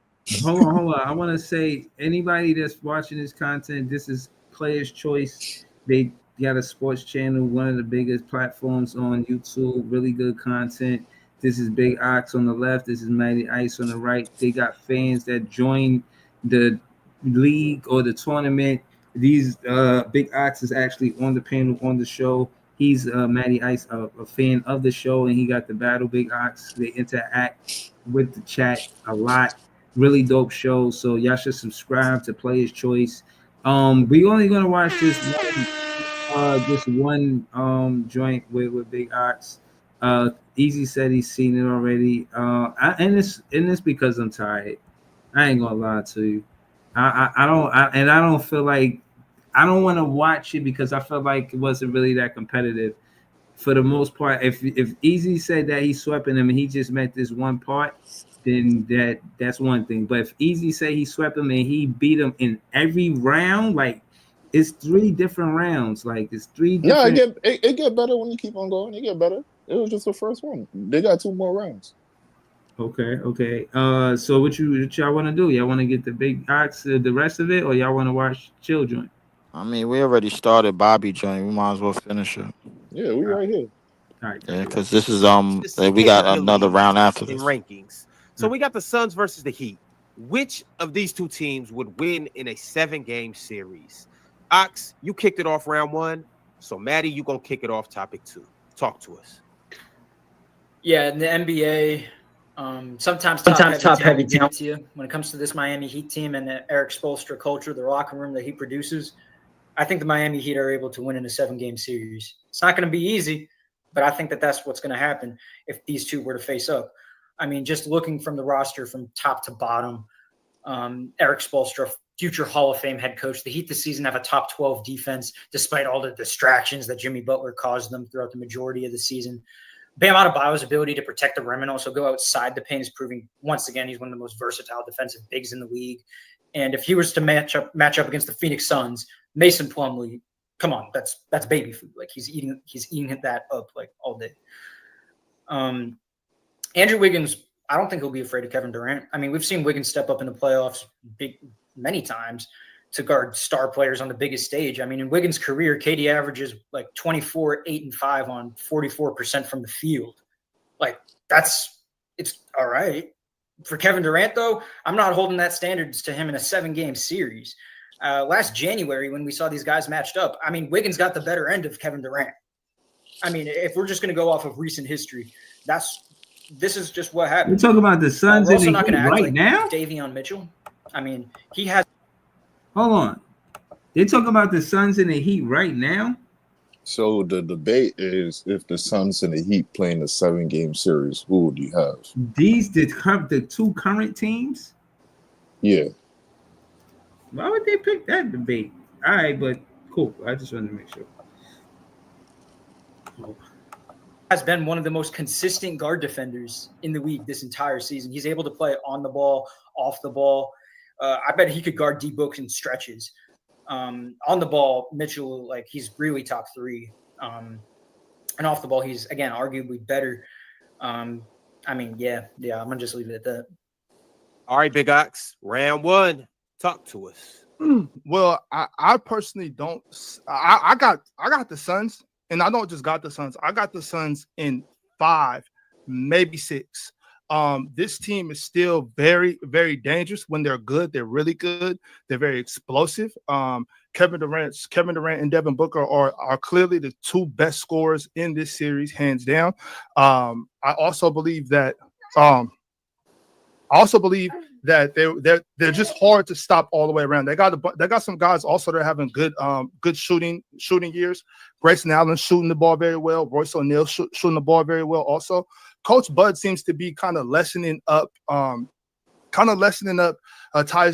I want to say anybody that's watching this content, this is Player's Choice. They got a sports channel, one of the biggest platforms on YouTube. Really good content. This is Big Ox on the left. This is Mighty Ice on the right. They got fans that join the league or the tournament. These Big Ox is actually on the panel on the show. He's Matty Ice, a fan of the show, and he got the battle Big Ox. They interact with the chat a lot. Really dope show. So y'all should subscribe to Player's Choice. We only gonna watch this one joint with Big Ox. Easy said he's seen it already. And it's because I'm tired. I ain't gonna lie to you. I don't feel like I don't want to watch it because I felt like it wasn't really that competitive. For the most part, if Easy said that he swept him and he just met this one part, then that's one thing. But if Easy say he swept him and he beat him in every round, like it's 3 different rounds. Like it's 3 different. Yeah, it get better when you keep on going. It get better. It was just the first one. They got 2 more rounds. Okay. So what y'all want to do? Y'all want to get the Big Ox the rest of it, or y'all want to watch Chill Joint? I mean, we already started Bobby joint. We might as well finish it. Yeah, we right here. All right. Yeah, because this is we got another round after this. Rankings. So we got the Suns versus the Heat. Which of these 2 teams would win in a 7-game series? Ox, you kicked it off round 1. So Maddie, you gonna kick it off topic 2. Talk to us. Yeah, in the NBA, sometimes top heavy talent to you. When it comes to this Miami Heat team and the Eric Spoelstra culture, the locker room that he produces, I think the Miami Heat are able to win in a 7-game series. It's not going to be easy, but I think that that's what's going to happen if these two were to face up. I mean, just looking from the roster from top to bottom, Eric Spoelstra, future Hall of Fame head coach. The Heat this season have a top 12 defense, despite all the distractions that Jimmy Butler caused them throughout the majority of the season. Bam Adebayo's ability to protect the rim and also go outside the paint is proving once again he's one of the most versatile defensive bigs in the league. And if he was to match up against the Phoenix Suns, Mason Plumlee, come on, that's baby food. Like he's eating that up like all day. Andrew Wiggins, I don't think he'll be afraid of Kevin Durant. I mean, we've seen Wiggins step up in the playoffs many times to guard star players on the biggest stage. I mean, in Wiggins' career, KD averages like 24, 8, and 5 on 44% from the field. Like it's all right. For Kevin Durant, though, I'm not holding that standards to him in a 7-game series. Last January, when we saw these guys matched up, I mean, Wiggins got the better end of Kevin Durant. I mean, if we're just going to go off of recent history, this is just what happened. We're talking about the Suns we're also not going to act right like now. Davion Mitchell. I mean, he has. Hold on. They're talking about the Suns and the Heat right now. So the debate is if the Suns and the Heat playing a 7-game series, who would you have? The two current teams? Yeah. Why would they pick that debate? All right, but cool. I just wanted to make sure. Has been one of the most consistent guard defenders in the league this entire season. He's able to play on the ball, off the ball. I bet he could guard D-Book in stretches. On the ball, Mitchell, like he's really top 3. And off the ball, he's again arguably better. I mean, yeah, I'm gonna just leave it at that. All right, Big Ox, round 1. Talk to us. Well, I personally don't. I got the Suns, and I don't just got the Suns. I got the Suns in 5, maybe 6. This team is still very, very dangerous when they're good. They're really good. They're very explosive. Kevin Durant and Devin Booker are clearly the 2 best scorers in this series, hands down. I also believe that they're just hard to stop all the way around. They got some guys also that are having good shooting years. Grayson Allen shooting the ball very well. Royce O'Neal shooting the ball very well also. Coach Bud seems to be kind of lessening up Tyus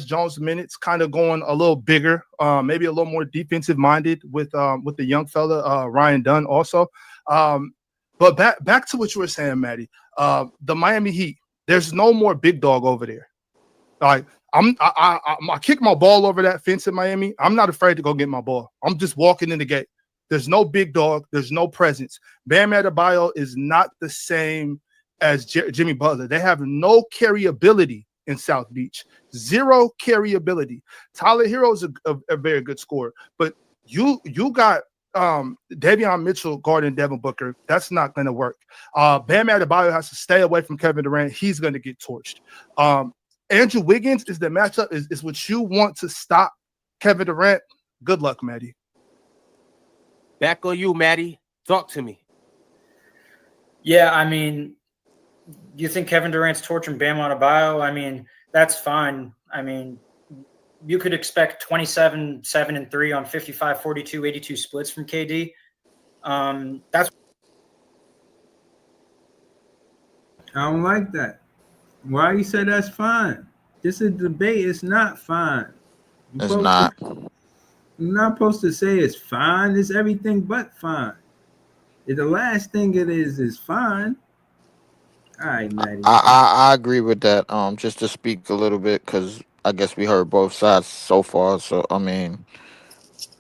Jones' minutes, kind of going a little bigger, maybe a little more defensive minded with the young fella Ryan Dunn also. But back to what you were saying, Maddie. The Miami Heat, there's no more big dog over there. Like I kick my ball over that fence in Miami. I'm not afraid to go get my ball. I'm just walking in the gate. There's no big dog. There's no presence. Bam Adebayo is not the same as Jimmy Butler. They have no carryability in South Beach. 0 carryability. Tyler Hero is a very good scorer, but you got Davion Mitchell guarding Devin Booker. That's not going to work. Bam Adebayo has to stay away from Kevin Durant. He's going to get torched. Andrew Wiggins is the matchup. Is what you want to stop Kevin Durant. Good luck, Maddie. Back on you, Maddie. Talk to me. Yeah, I mean, you think Kevin Durant's torching Bam Adebayo? I mean, that's fine. I mean, you could expect 27, 7, and 3 on 55, 42, 82 splits from KD. That's. I don't like that. Why you say that's fine? This is a debate. It's not fine. It's not. You're not supposed to say it's fine. It's everything but fine. The last thing it is fine. All right, Maddie. I agree with that. Just to speak a little bit, because I guess we heard both sides so far. So I mean,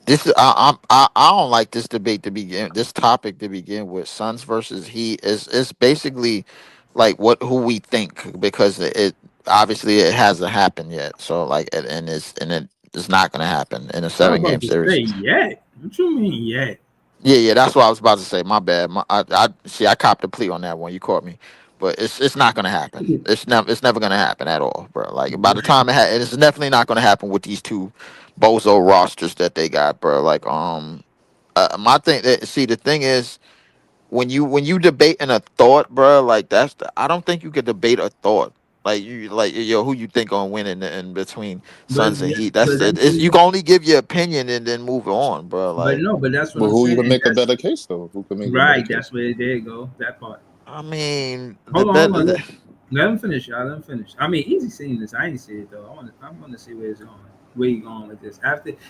this is I don't like this debate to begin. This topic to begin with, Suns versus Heat, is basically like who we think, because it obviously it hasn't happened yet. So like it's not going to happen in a I'm 7-game about to series. say yet. What you mean yet? Yeah, that's what I was about to say. My bad. I copped a plea on that one. You caught me, but it's not gonna happen. It's never gonna happen at all, bro. Like by the time it's definitely not gonna happen with these 2 bozo rosters that they got, bro. Like my thing. The thing is, when you debating a thought, bro, like I don't think you could debate a thought. Like who you think gonna win in between Suns and Heat? You can only give your opinion and then move on, bro. Like, but that's what But I'm who saying. even make a better case though? Who can make right? a better That's where there you go. That part. I mean, Hold on. Let him finish, y'all. Let him finish. I mean, easy seeing this. I ain't see it though. I want to see where it's going. Where you going with this?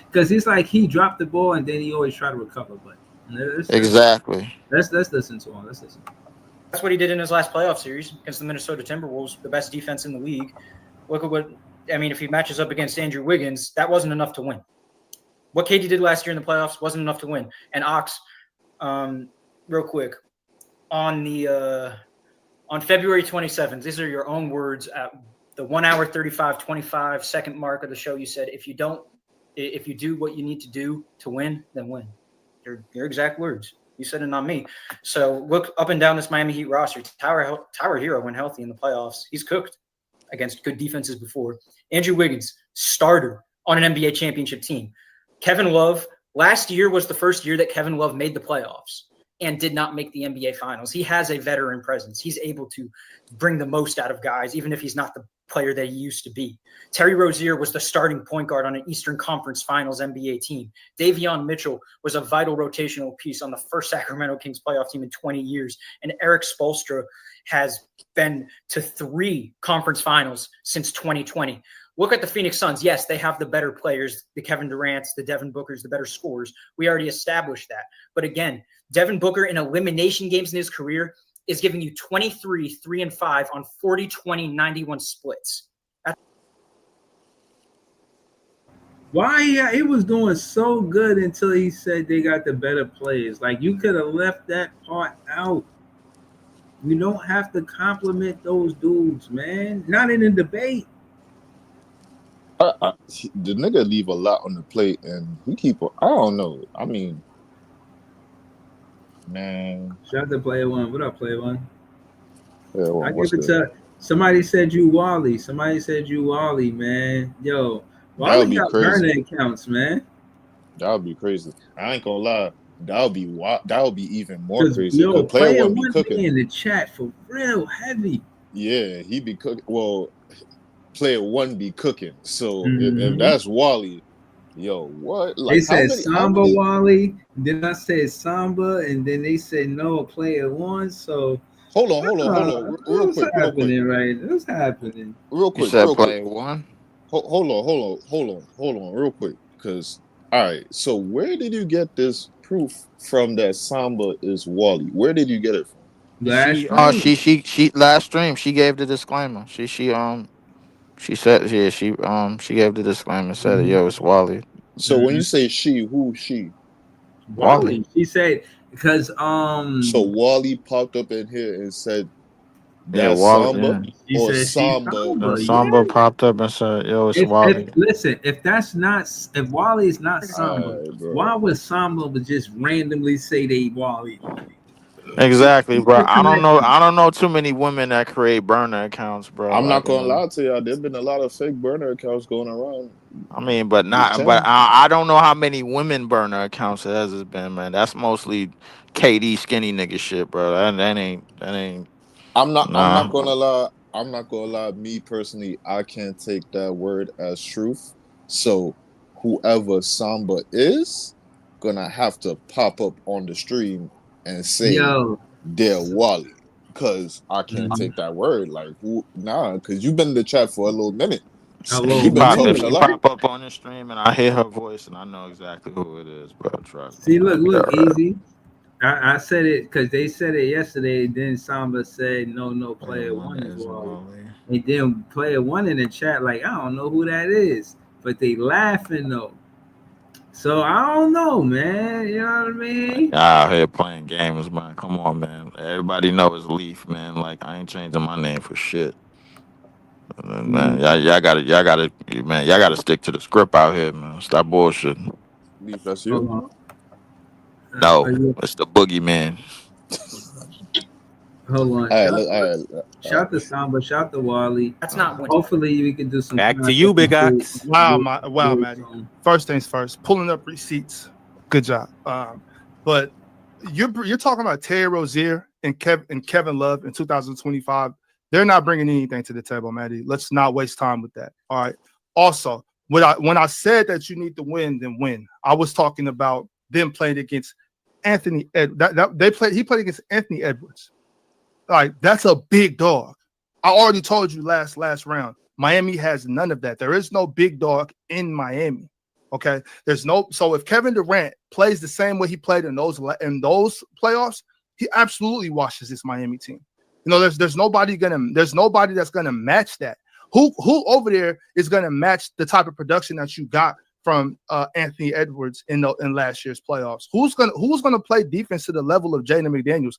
Because it's like he dropped the ball and then he always try to recover. But exactly. Let's listen to him. Let's listen. That's what he did in his last playoff series against the Minnesota Timberwolves, the best defense in the league. Look at what I mean. If he matches up against Andrew Wiggins, that wasn't enough to win. What KD did last year in the playoffs wasn't enough to win. And Ox, real quick, on February 27th, these are your own words at the 1 hour 25 second mark of the show. You said, if you do what you need to do to win, then win. Your exact words. You said it, not me. So look up and down this Miami Heat roster. Tyler Hero, when healthy in the playoffs, he's cooked against good defenses before. Andrew Wiggins, starter on an NBA championship team. Kevin Love, last year was the first year that Kevin Love made the playoffs and did not make the NBA Finals. He has a veteran presence. He's able to bring the most out of guys, even if he's not the player that he used to be. Terry Rozier was the starting point guard on an Eastern Conference Finals NBA team. Davion Mitchell was a vital rotational piece on the first Sacramento Kings playoff team in 20 years. And Eric Spoelstra has been to 3 conference finals since 2020. Look at the Phoenix Suns. Yes, they have the better players, the Kevin Durant's, the Devin Booker's, the better scorers. We already established that. But again, Devin Booker in elimination games in his career is giving you 23, 3 and 5 on 40, 20, 91 splits. Why? Yeah, it was doing so good until he said they got the better players. Like, you could have left that part out. You don't have to compliment those dudes, man. Not in a debate. The nigga leave a lot on the plate, and he keep. I don't know. I mean, man. Shout out to Player One. What up, Player One? Yeah, well, I give it to somebody. Said you Wally. Somebody said you Wally, man. Yo, Wally got burner accounts, man. That would be crazy. I ain't gonna lie. That would be even more crazy. Yo, Player One be in the chat for real heavy. Yeah, he be cooking. Well, Player One be cooking. So if that's Wally, yo, what? Like, they said Samba Wally. Then I said Samba, and then they said no, Player One. So hold on, real quick, What's happening? Real quick, you said Player One. Hold on, real quick, because all right. So where did you get this proof from that Samba is Wally? Where did you get it from? She last stream she gave the disclaimer. She said she gave the disclaimer, said yo, it's Wally. So when you say she, who she? Wally. She said because So Wally popped up in here and said that's Samba or Samba. Samba popped up and said, yo, it's Wally. If Wally is not Samba, why would Samba just randomly say they Wally? Exactly, bro. I don't know too many women that create burner accounts, bro. I'm not gonna lie to y'all. There's been a lot of fake burner accounts going around. I mean, but I don't know how many women burner accounts there has been, man. That's mostly KD skinny nigga shit, bro. That ain't. I'm not gonna lie. Me personally, I can't take that word as truth. So whoever Samba is gonna have to pop up on the stream and say they're Wally, because I can't take that word. Like, because you've been in the chat for a little minute. She pop up on the stream and I hear her voice and I know exactly who it is, bro. Trust me. See, look, easy. I said it because they said it yesterday. Then Samba said, no, Player One is Wally. And then Player One in the chat, like, I don't know who that is, but they laughing though. So I don't know, man. You know what I mean? Out here playing games, man. Come on, man. Everybody knows Leaf, man. Like, I ain't changing my name for shit. Man, y'all gotta stick to the script out here, man. Stop bullshitting. Leaf, that's you. No, it's the boogeyman. Hold on. Shout to Samba, shout to Wally. That's not one. Hopefully we can do some. Back to you, Big Ox. Wow, Maddie. First things first, pulling up receipts. Good job. But you're talking about Terry Rozier and Kevin Love in 2025. They're not bringing anything to the table, Maddie. Let's not waste time with that. All right. Also, when I said that you need to win, then win. I was talking about them playing against Anthony. He played against Anthony Edwards. Like, that's a big dog. I already told you last round. Miami has none of that. There is no big dog in Miami. Okay, there's no. So if Kevin Durant plays the same way he played in those playoffs, he absolutely washes this Miami team. You know, there's nobody that's gonna match that. Who over there is gonna match the type of production that you got from Anthony Edwards in last year's playoffs? Who's gonna play defense to the level of Jaden McDaniels?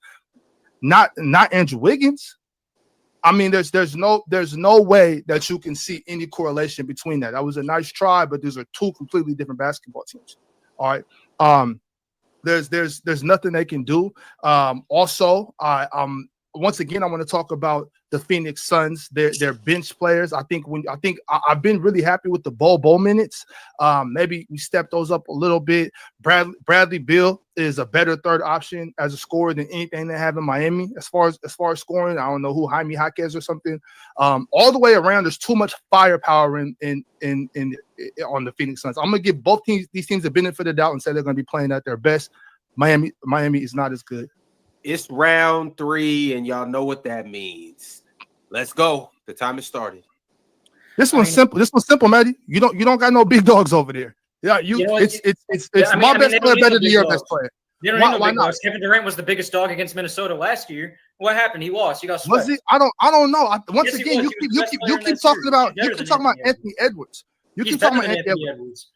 Not Andrew Wiggins. I mean, there's no way that you can see any correlation between that. That was a nice try, but these are two completely different basketball teams. All right. There's nothing they can do. Also, once again, I want to talk about the Phoenix Suns, their bench players. I've been really happy with the Bol minutes. Maybe we stepped those up a little bit. Bradley Beal is a better third option as a scorer than anything they have in Miami as far as scoring. I don't know who Jaime Jaquez or something. All the way around, there's too much firepower in on the Phoenix Suns. I'm gonna give both these teams the benefit of the doubt and say they're gonna be playing at their best. Miami is not as good. It's round 3, and y'all know what that means. Let's go. The time has started. This one's simple, Maddie. You don't got no big dogs over there. Yeah, it's my best player better than your best player. Why not? Kevin Durant was the biggest dog against Minnesota last year. What happened? He lost. He got swept. Was he? I don't know. Once again, you keep talking about Anthony Edwards. You keep talking about Anthony Edwards.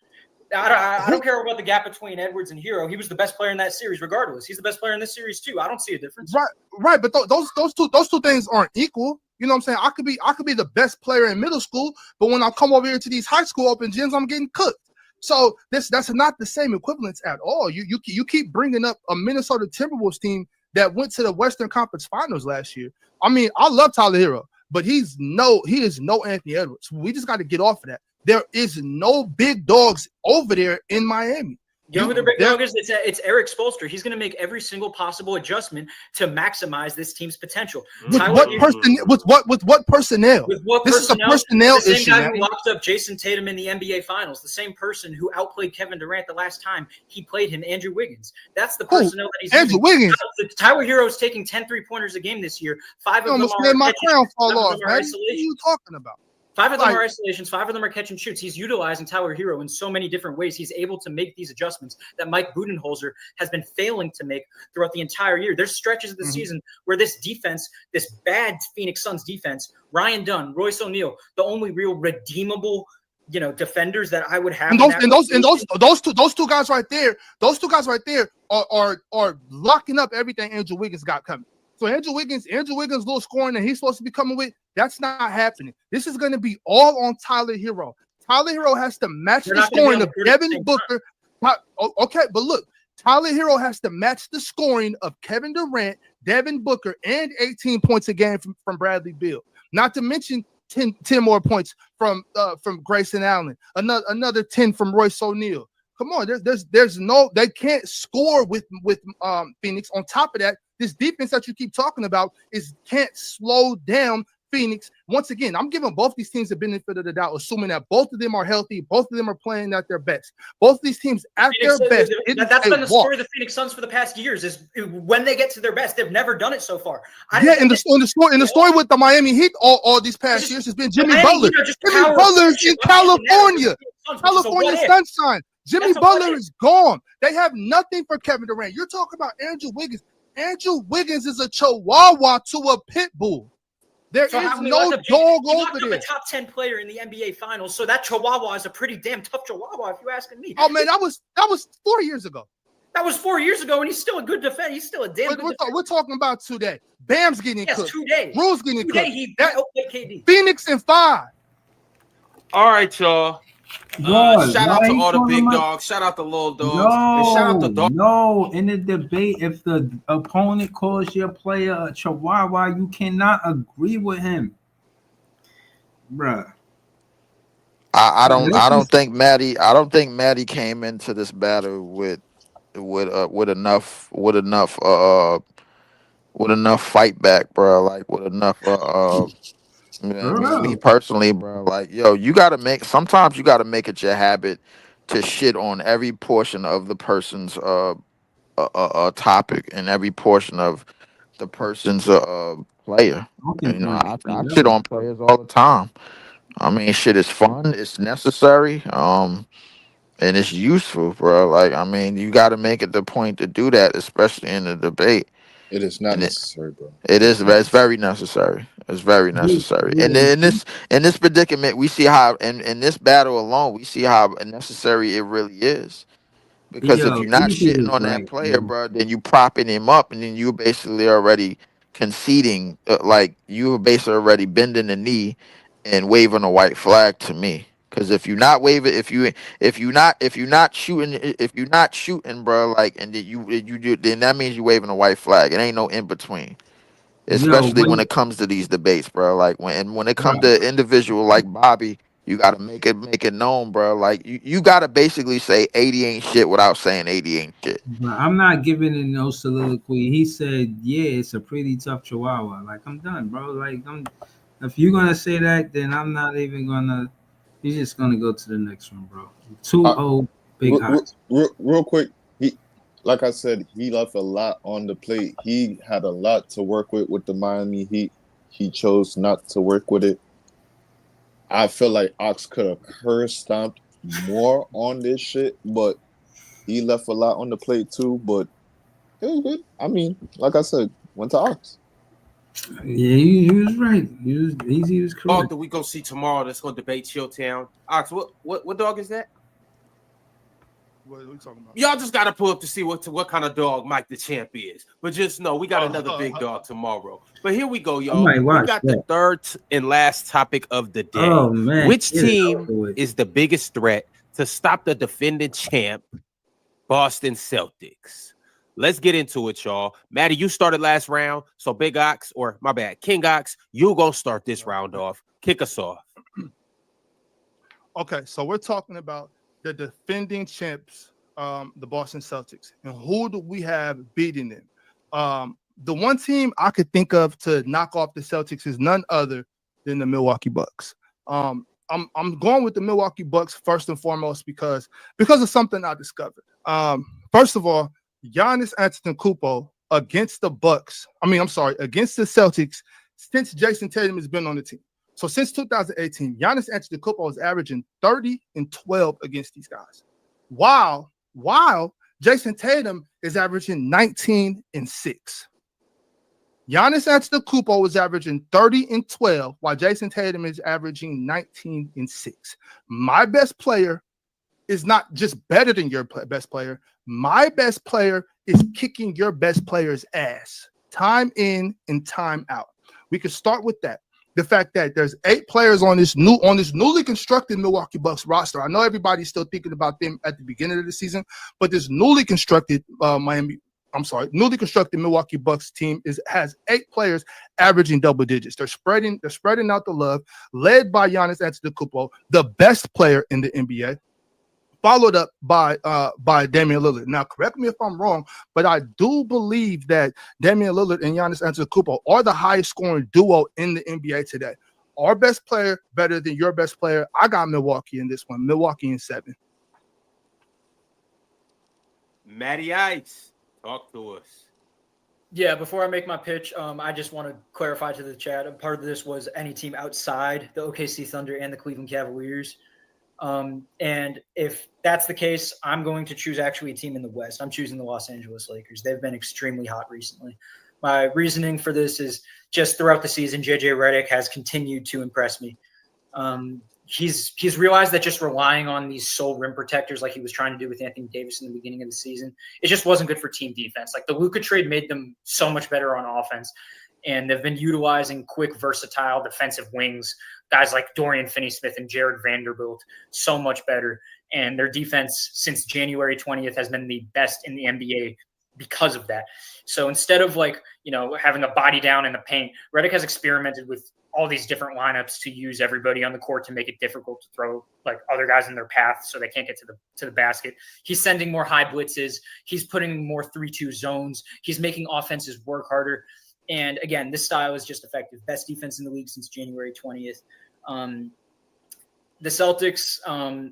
I don't care about the gap between Edwards and Hero. He was the best player in that series, regardless. He's the best player in this series too. I don't see a difference. Right. But those two things aren't equal. You know what I'm saying? I could be the best player in middle school, but when I come over here to these high school open gyms, I'm getting cooked. So that's not the same equivalence at all. You keep bringing up a Minnesota Timberwolves team that went to the Western Conference Finals last year. I mean, I love Tyler Hero, but he is no Anthony Edwards. We just got to get off of that. There is no big dogs over there in Miami. You know who the big dog is? It's Eric Spoelstra. He's going to make every single possible adjustment to maximize this team's potential. With what personnel? This is a personnel issue. The same guy who locked up Jason Tatum in the NBA Finals. The same person who outplayed Kevin Durant the last time he played him, Andrew Wiggins. That's the personnel that he's Andrew Wiggins. Tyler Hero's taking 10 3-pointers a game this year. 5 of them are my crown fall off, man. What are you talking about? 5 of them are isolations. 5 of them are catch and shoots. He's utilizing Tyler Hero in so many different ways. He's able to make these adjustments that Mike Budenholzer has been failing to make throughout the entire year. There's stretches of the season where this defense, this bad Phoenix Suns defense, Ryan Dunn, Royce O'Neal, the only real redeemable, defenders that I would have. And those two guys right there, are locking up everything Andrew Wiggins got coming. So Andrew Wiggins' little scoring that he's supposed to be coming with, that's not happening. This is going to be all on Tyler Hero. Tyler Hero has to match the scoring of Devin Booker. Okay, but look, Tyler Hero has to match the scoring of Kevin Durant, Devin Booker, and 18 points a game from Bradley Beal. Not to mention 10 more points from Grayson Allen, another 10 from Royce O'Neal. Come on, they can't score with Phoenix. On top of that, this defense that you keep talking about can't slow down Phoenix. Once again, I'm giving both these teams the benefit of the doubt, assuming that both of them are healthy, both of them are playing at their best. Both of these teams at their best. That's been the story of the Phoenix Suns for the past years. Is when they get to their best, they've never done it so far. In the story with the Miami Heat all these past years has been Jimmy Butler. Jimmy Butler's in California, sunshine. Jimmy Butler is gone. They have nothing for Kevin Durant. You're talking about Andrew Wiggins. Andrew Wiggins is a chihuahua to a pit bull. There is no dog over there. A top 10 player in the NBA Finals, so that chihuahua is a pretty damn tough chihuahua, if you're asking me. Oh man, that was 4 years ago. That was 4 years ago, and he's still a good defender. He's still a damn good defender. We're talking about today. Bam's getting cooked. 2 days. Rule's getting cooked. He outplayed KD. Phoenix in 5. All right, y'all. Shout out to all the big dogs. Shout out to little dogs. And shout out to dogs. No, in the debate, if the opponent calls your player a chihuahua, you cannot agree with him, bruh. I don't think Maddie came into this battle with enough fight back, bro. Like with enough me personally, bro. Like, sometimes you gotta make it your habit to shit on every portion of the person's topic and every portion of the person's player. I shit on players all the time. I mean, shit is fun, it's necessary, and it's useful, bro. Like, I mean, you gotta make it the point to do that, especially in the debate. It is not And necessary, bro. it is. It's very necessary. It's very necessary. And Yeah, in this predicament, we see how in this battle alone, we see how necessary it really is. Because if yo, you're not Easy shitting was on that right, player, bro. bro, then you propping him up, and then you basically already conceding. Like you were basically already bending the knee and waving a white flag to me. Because if you're not waving, if you're not shooting, bro, like, and then you do, then that means you're waving a white flag. It ain't no in between. Yo, Especially when when it comes to these debates, bro. Like when it comes right, to individual like Bobby, you gotta make it known, bro. Like you gotta basically say 80 ain't shit without saying 80 ain't shit. bro, I'm not giving it no soliloquy. He said, "Yeah, it's a pretty tough Chihuahua." Like I'm done, bro. Like I'm. If you're gonna say that, then I'm not even gonna. He's just gonna go to the next one, bro. 2-0, big hot. Real quick, he, like I said, he left a lot on the plate. He had a lot to work with the Miami Heat. He chose not to work with it. I feel like Ox could have curse stomped more on this shit, but he left a lot on the plate too. But it was good. I mean, like I said, went to Ox. Yeah, he was right. He was Dog correct. that we go see tomorrow that's gonna debate Chilltown. Ox, what dog is that? What are we talking about? Y'all just gotta pull up to see what kind of dog Mike the Champ is. But just know we got another big dog tomorrow. But here we go, y'all. might We watch got that. the third and last topic of the day. Oh man, Which get it team over with. is the biggest threat to stop the defending champ, Boston Celtics? Let's get into it, y'all. Maddie, you started last round, so Big Ox, or my bad, King Ox, you gonna start this round off. Kick us off. Okay, so we're talking about the defending champs, the Boston Celtics, and who do we have beating them? The one team I could think of to knock off the Celtics is none other than the Milwaukee Bucks. I'm going with the Milwaukee Bucks first and foremost because of something I discovered. First of all, Giannis Antetokounmpo against the Bucks. Against the Celtics since Jason Tatum has been on the team. So since 2018, Giannis Antetokounmpo is averaging 30 and 12 against these guys, while Jason Tatum is averaging 19 and 6. Giannis Antetokounmpo is averaging 30 and 12, while Jason Tatum is averaging 19 and 6. My best player is not just better than your best player. My best player is kicking your best player's ass time in and time out. We can start with that. The fact that there's 8 players on this newly constructed Milwaukee Bucks roster. I know everybody's still thinking about them at the beginning of the season, but this newly constructed newly constructed Milwaukee Bucks team has 8 players averaging double digits. They're spreading out the love, led by Giannis Antetokounmpo, the best player in the NBA, followed up by Damian Lillard. Now, correct me if I'm wrong, but I do believe that Damian Lillard and Giannis Antetokounmpo are the highest scoring duo in the NBA today. Our best player better than your best player. I got Milwaukee in this one. Milwaukee in 7. Matty Ice, talk to us. Yeah, before I make my pitch, I just want to clarify to the chat. Part of this was any team outside the OKC Thunder and the Cleveland Cavaliers. And if that's the case, I'm going to choose actually a team in the West. I'm choosing the Los Angeles Lakers. They've been extremely hot recently. My reasoning for this is just throughout the season, JJ Redick has continued to impress me. He's realized that just relying on these sole rim protectors like he was trying to do with Anthony Davis in the beginning of the season, it just wasn't good for team defense. Like the Luka trade made them so much better on offense. And they've been utilizing quick, versatile defensive wings, guys like Dorian Finney-Smith and Jared Vanderbilt, so much better. And their defense since January 20th has been the best in the NBA because of that. So instead of having a body down in the paint, Redick has experimented with all these different lineups to use everybody on the court to make it difficult to throw like other guys in their path so they can't get to the basket. He's sending more high blitzes. He's putting more 3-2 zones. He's making offenses work harder. And again, this style is just effective. Best defense in the league since January 20th. The Celtics,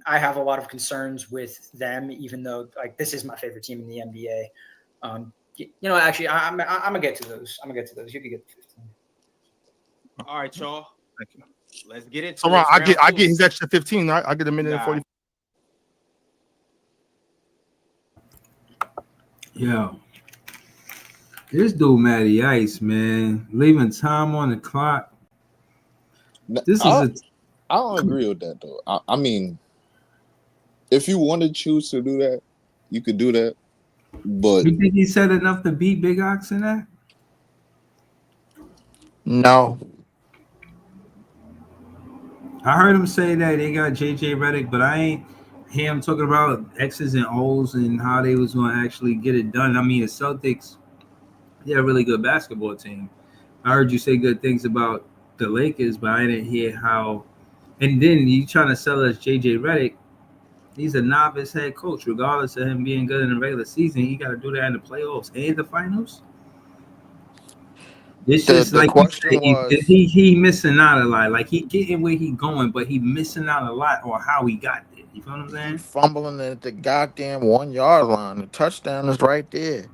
I have a lot of concerns with them, even though this is my favorite team in the NBA. Actually, I'm gonna get to those. You can get to 15. All right, y'all. Thank you. Let's get it. So I get his extra 15. Right? I get a minute and 40. Yeah. This dude Matty Ice, man, leaving time on the clock. This is I, a I don't agree with that though. I mean, if you want to choose to do that, you could do that. But You think he said enough to beat Big Ox in that? No, I heard him say that they got JJ Redick, but I ain't hear him talking about X's and O's and how they was going to actually get it done. I mean, the Celtics, they're a really good basketball team. I heard you say good things about the Lakers, but I didn't hear how. And then you trying to sell us JJ Redick. He's a novice head coach, regardless of him being good in the regular season. He got to do that in the playoffs and the finals. It's the just the like you question said, was he missing out a lot. Like he getting where he going, but he missing out a lot on how he got there. You feel what I'm he saying? fumbling at the goddamn 1 yard line. The touchdown is right there.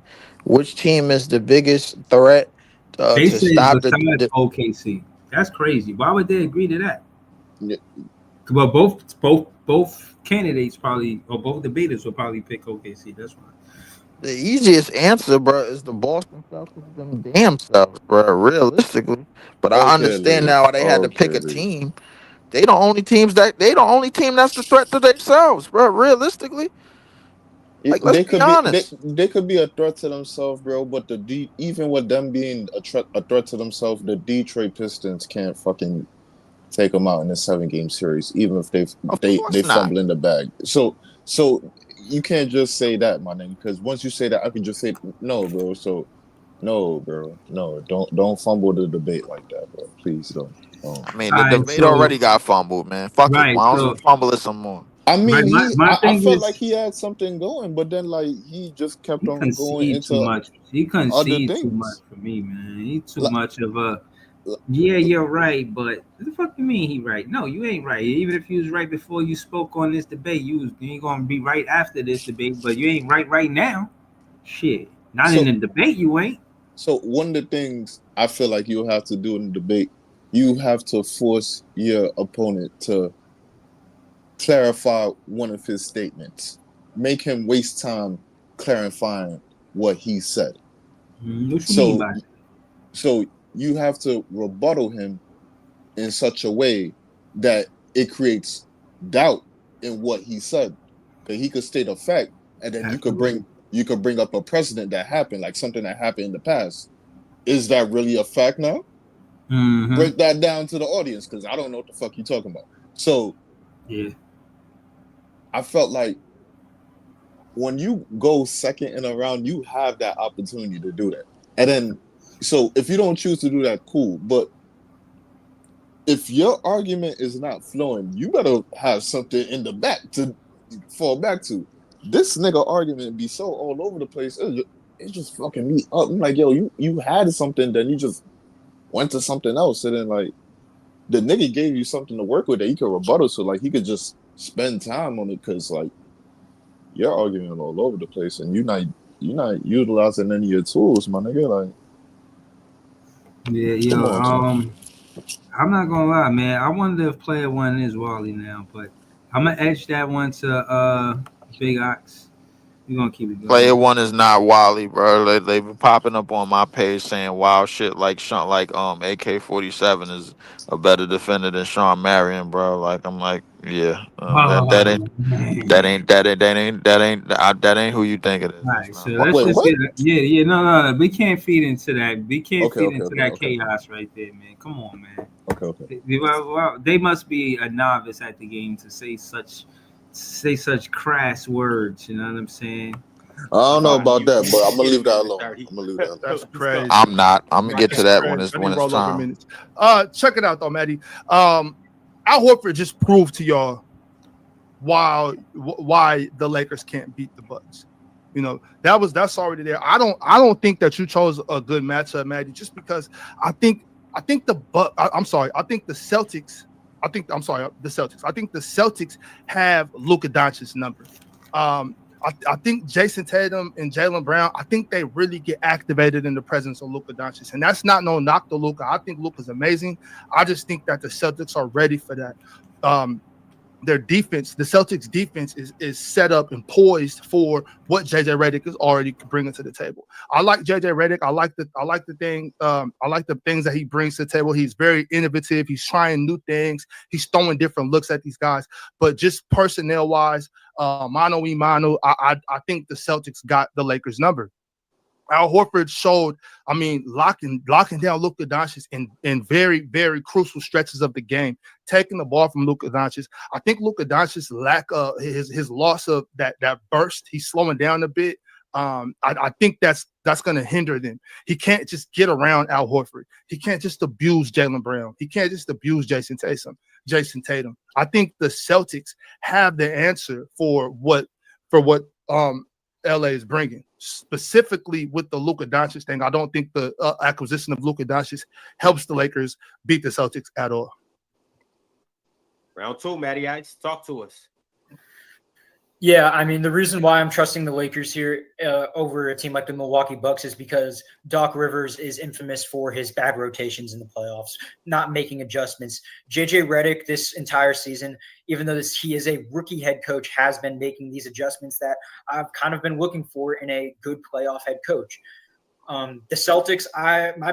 Which team is the biggest threat They to said stop besides OKC. That's crazy. Why would they agree to that? yeah, Well, both candidates probably, or both debaters will probably pick OKC. That's why. the easiest answer, bro, is the Boston Celtics them damn selves, bro. Realistically, but I okay, understand Lee. now why they had to pick Okay, a Lee. team. They the only team that's the threat to themselves, bro. Realistically, like let's They be could be honest. they could be a threat to themselves, bro. But even with them being a threat to themselves, the Detroit Pistons can't fucking take them out in a 7 game series, even if Of they course not. fumble in the bag. So you can't just say that, my nigga. Because once you say that, I can just say no, bro. So no, bro, no, don't fumble the debate like that, bro. Please don't. I mean, All the right, debate so already got fumbled, man. Fuck it. right, Why don't so you fumble it some more? I right. mean, My I thing felt like is he had something going, but then like he just kept he on going concede too into much. He other concede too much things. for me, man. He too Like, much of a. Yeah, you're right, but what the fuck you mean he right? No, you ain't right. Even if you was right before you spoke on this debate, you ain't gonna be right after this debate. But you ain't right now. Shit, not in so the debate. You ain't. so one of the things I feel like you have to do in the debate, you have to force your opponent to clarify one of his statements. Make him waste time clarifying what he said. What you mean So by that? so you have to rebuttal him in such a way that it creates doubt in what he said. Because he could state a fact, and then Absolutely. you could bring up a precedent that happened, like something that happened in the past. Is that really a fact now? Mm-hmm. Break that down to the audience, because I don't know what the fuck you talking about. So Yeah. I felt like when you go second in a round, you have that opportunity to do that. And then, so if you don't choose to do that, cool. But if your argument is not flowing, you better have something in the back to fall back to. This nigga argument be so all over the place. It's just fucking me up. I'm like, yo, you had something, then you just went to something else, and then like the nigga gave you something to work with that he could rebuttal, so like he could just spend time on it, because like you're arguing all over the place, and you're not utilizing any of your tools, my nigga. Like, Yeah, come yo. on, son. I'm not gonna lie, man. I wonder if player one is Wally now, but I'm gonna edge that one to Big Ox. We're gonna keep it going Player though. one is not Wally, bro. They've been popping up on my page saying wild shit like AK-47 is a better defender than Sean Marion, bro. Like I'm like, yeah, that Oh ain't that man. ain't that ain't that ain't that ain't that ain't who you think it is. All That's right, so not let's Wait, Wally. just what? get yeah. No. We can't feed into that. We can't Okay, feed okay, into okay, that okay, chaos right there, man. Come on, man. okay, okay. They must be a novice at the game to say such crass words. You know what I'm saying? I don't know Fine, about that, you but I'm can gonna get leave it that in the alone. 30. I'm gonna leave that alone. That's Let's go. crazy. I'm not. I'm gonna get to That's that crazy. I need when it's rollover time. minutes. Check it out though, Maddie. Al Horford just proved to y'all why the Lakers can't beat the Bucks. You know, that's already there. I don't think that you chose a good matchup, Maddie, just because I think I'm sorry. I think the Celtics. The Celtics. I think the Celtics have Luka Doncic's number. I think Jason Tatum and Jaylen Brown, I think they really get activated in the presence of Luka Doncic. And that's not no knock to Luka. I think Luka's amazing. I just think that the Celtics are ready for that. their defense, the Celtics defense is set up and poised for what JJ Redick is already bringing to the table. I like JJ Redick. I like the things that he brings to the table. He's very innovative. He's trying new things. He's throwing different looks at these guys. But just personnel wise, mano y mano, I think the Celtics got the Lakers number. Al Horford showed, locking down Luka Doncic in very, very crucial stretches of the game, taking the ball from Luka Doncic. I think Luka Doncic's lack of his loss of that burst, he's slowing down a bit. I think that's going to hinder them. He can't just get around Al Horford. He can't just abuse Jaylen Brown. He can't just abuse Jason Tatum. I think the Celtics have the answer for what LA is bringing, specifically with the Luka Doncic thing. I don't think the acquisition of Luka Doncic helps the Lakers beat the Celtics at all. Round 2, Matty Ice, talk to us. Yeah, I mean, the reason why I'm trusting the Lakers here over a team like the Milwaukee Bucks is because Doc Rivers is infamous for his bad rotations in the playoffs, not making adjustments. JJ Redick this entire season, even though he is a rookie head coach, has been making these adjustments that I've kind of been looking for in a good playoff head coach. The Celtics, my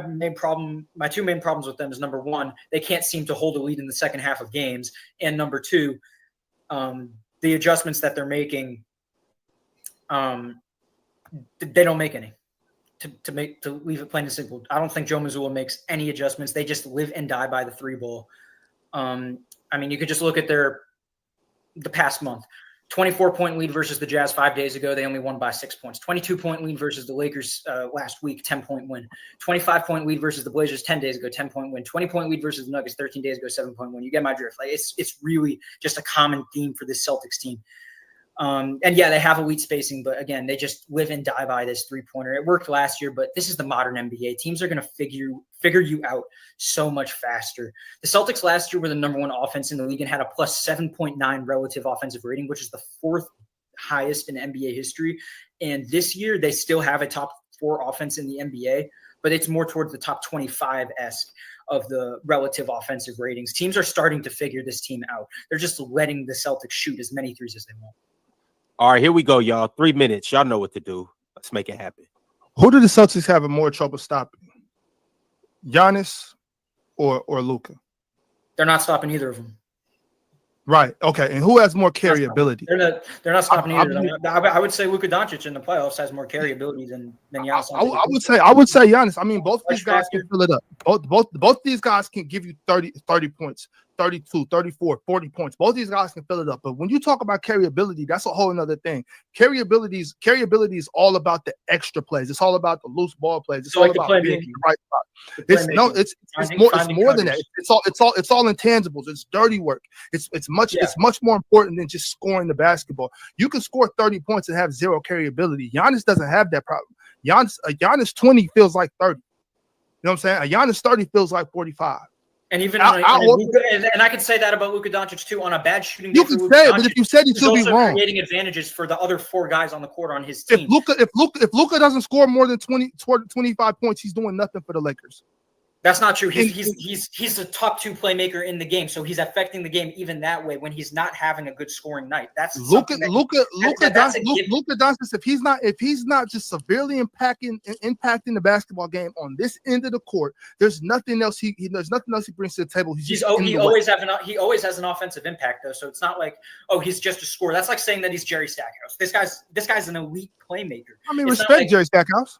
two main problems with them is, number one, they can't seem to hold a lead in the second half of games, and number two, the adjustments that they're making, they don't make any. To leave it plain and simple, I don't think Joe Mazzulla makes any adjustments. They just live and die by the three ball. You could just look at the past month. 24-point lead versus the Jazz 5 days ago. They only won by 6 points. 22-point lead versus the Lakers last week, 10-point win. 25-point lead versus the Blazers 10 days ago, 10-point win. 20-point lead versus the Nuggets 13 days ago, 7-point win. You get my drift. Like it's really just a common theme for this Celtics team. They have elite spacing, but again, they just live and die by this three-pointer. It worked last year, but this is the modern NBA. Teams are going to figure you out so much faster. The Celtics last year were the number one offense in the league and had a plus 7.9 relative offensive rating, which is the fourth highest in NBA history. And this year, they still have a top 4 offense in the NBA, but it's more towards the top 25-esque of the relative offensive ratings. Teams are starting to figure this team out. They're just letting the Celtics shoot as many threes as they want. All right, here we go, y'all. 3 minutes. Y'all know what to do. Let's make it happen. Who do the Celtics have more trouble stopping? Giannis or Luka? They're not stopping either of them. Right. Okay. And who has more carryability? They're not stopping either. I would say Luka Doncic in the playoffs has more carryability than Giannis. I would say Giannis. I mean, both these guys can fill it up. Both these guys can give you 30 points, 32, 34, 40 points. Both these guys can fill it up. But when you talk about carryability, that's a whole other thing. Carryability is all about the extra plays. It's all about the loose ball plays. It's all about being in the right spot. It's more than that. It's all intangibles. It's dirty work. It's much more important than just scoring the basketball. You can score 30 points and have zero carryability. Giannis doesn't have that problem. Giannis 20 feels like 30. You know what I'm saying? A Giannis 30 feels like 45. And even and I could say that about Luka Doncic too. On a bad shooting day, you can say it, but if you said it, you'll be wrong. Creating advantages for the other 4 guys on the court on his team. If Luka doesn't score more than 25 points, he's doing nothing for the Lakers. That's not true. He's the top 2 playmaker in the game, so he's affecting the game even that way when he's not having a good scoring night. That's Luka Doncic. If he's not just severely impacting the basketball game on this end of the court, there's nothing else he brings to the table. He always has an offensive impact though, so it's not like he's just a scorer. That's like saying that he's Jerry Stackhouse. This guy's an elite playmaker. I mean, respect Jerry Stackhouse.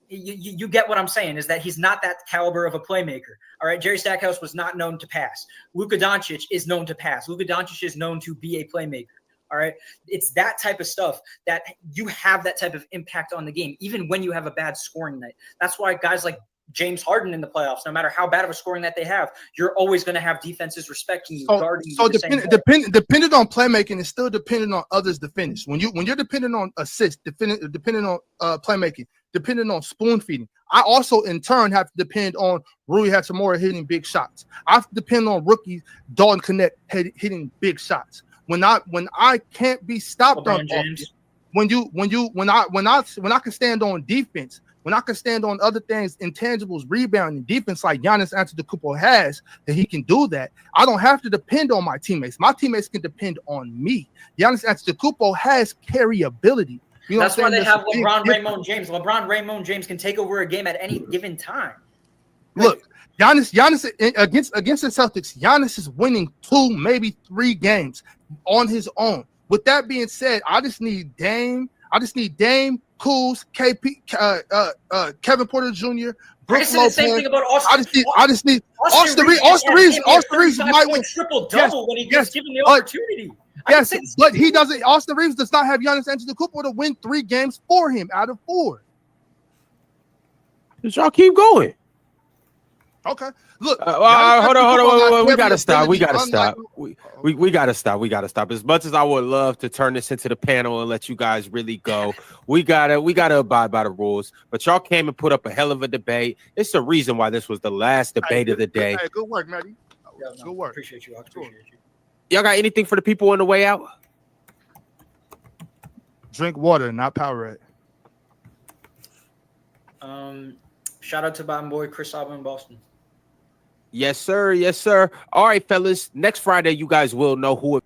You get what I'm saying, is that he's not that caliber of a playmaker. All right. Jerry Stackhouse was not known to pass. Luka Doncic is known to pass. Luka Doncic is known to be a playmaker. All right. It's that type of stuff that you have that type of impact on the game, even when you have a bad scoring night. That's why guys like James Harden in the playoffs, no matter how bad of a scoring that they have, you're always going to have defenses respecting you, guarding you. So dependent on playmaking, it's still dependent on others to finish. When you're dependent on assists, dependent on playmaking, dependent on spoon feeding. I also in turn have to depend on Rui Hachimura hitting big shots. I have to depend on rookies Dalton Connect hitting big shots. When I can't be stopped on offense, when I can stand on defense, when I can stand on other things, intangibles, rebounding, defense, like Giannis Antetokounmpo has, that he can do that. I don't have to depend on my teammates. My teammates can depend on me. Giannis Antetokounmpo has carryability. You know That's why they have LeBron difference. Raymond James. LeBron Raymond James can take over a game at any given time. Look, Giannis against the Celtics, Giannis is winning 2, maybe 3 games on his own. With that being said, I just need Dame, Kuz, KP, Kevin Porter Jr., Brook Lopez. The same thing about Austin. I just need Austin Reeves might win triple double when he gets given the opportunity. Yes, but he doesn't. Austin Reeves does not have Giannis Antetokounmpo to win 3 games for him out of 4. Y'all keep going. Okay. Look. Hold on. We gotta stop. We gotta stop. As much as I would love to turn this into the panel and let you guys really go, we gotta abide by the rules. But y'all came and put up a hell of a debate. It's the reason why this was the last debate of the day. Hey, good work, Matty. Good work. Appreciate you. I appreciate you. Y'all got anything for the people on the way out? Drink water, not Powerade. Shout out to my boy Chris Alba in Boston. Yes, sir. Yes, sir. All right, fellas. Next Friday, you guys will know who.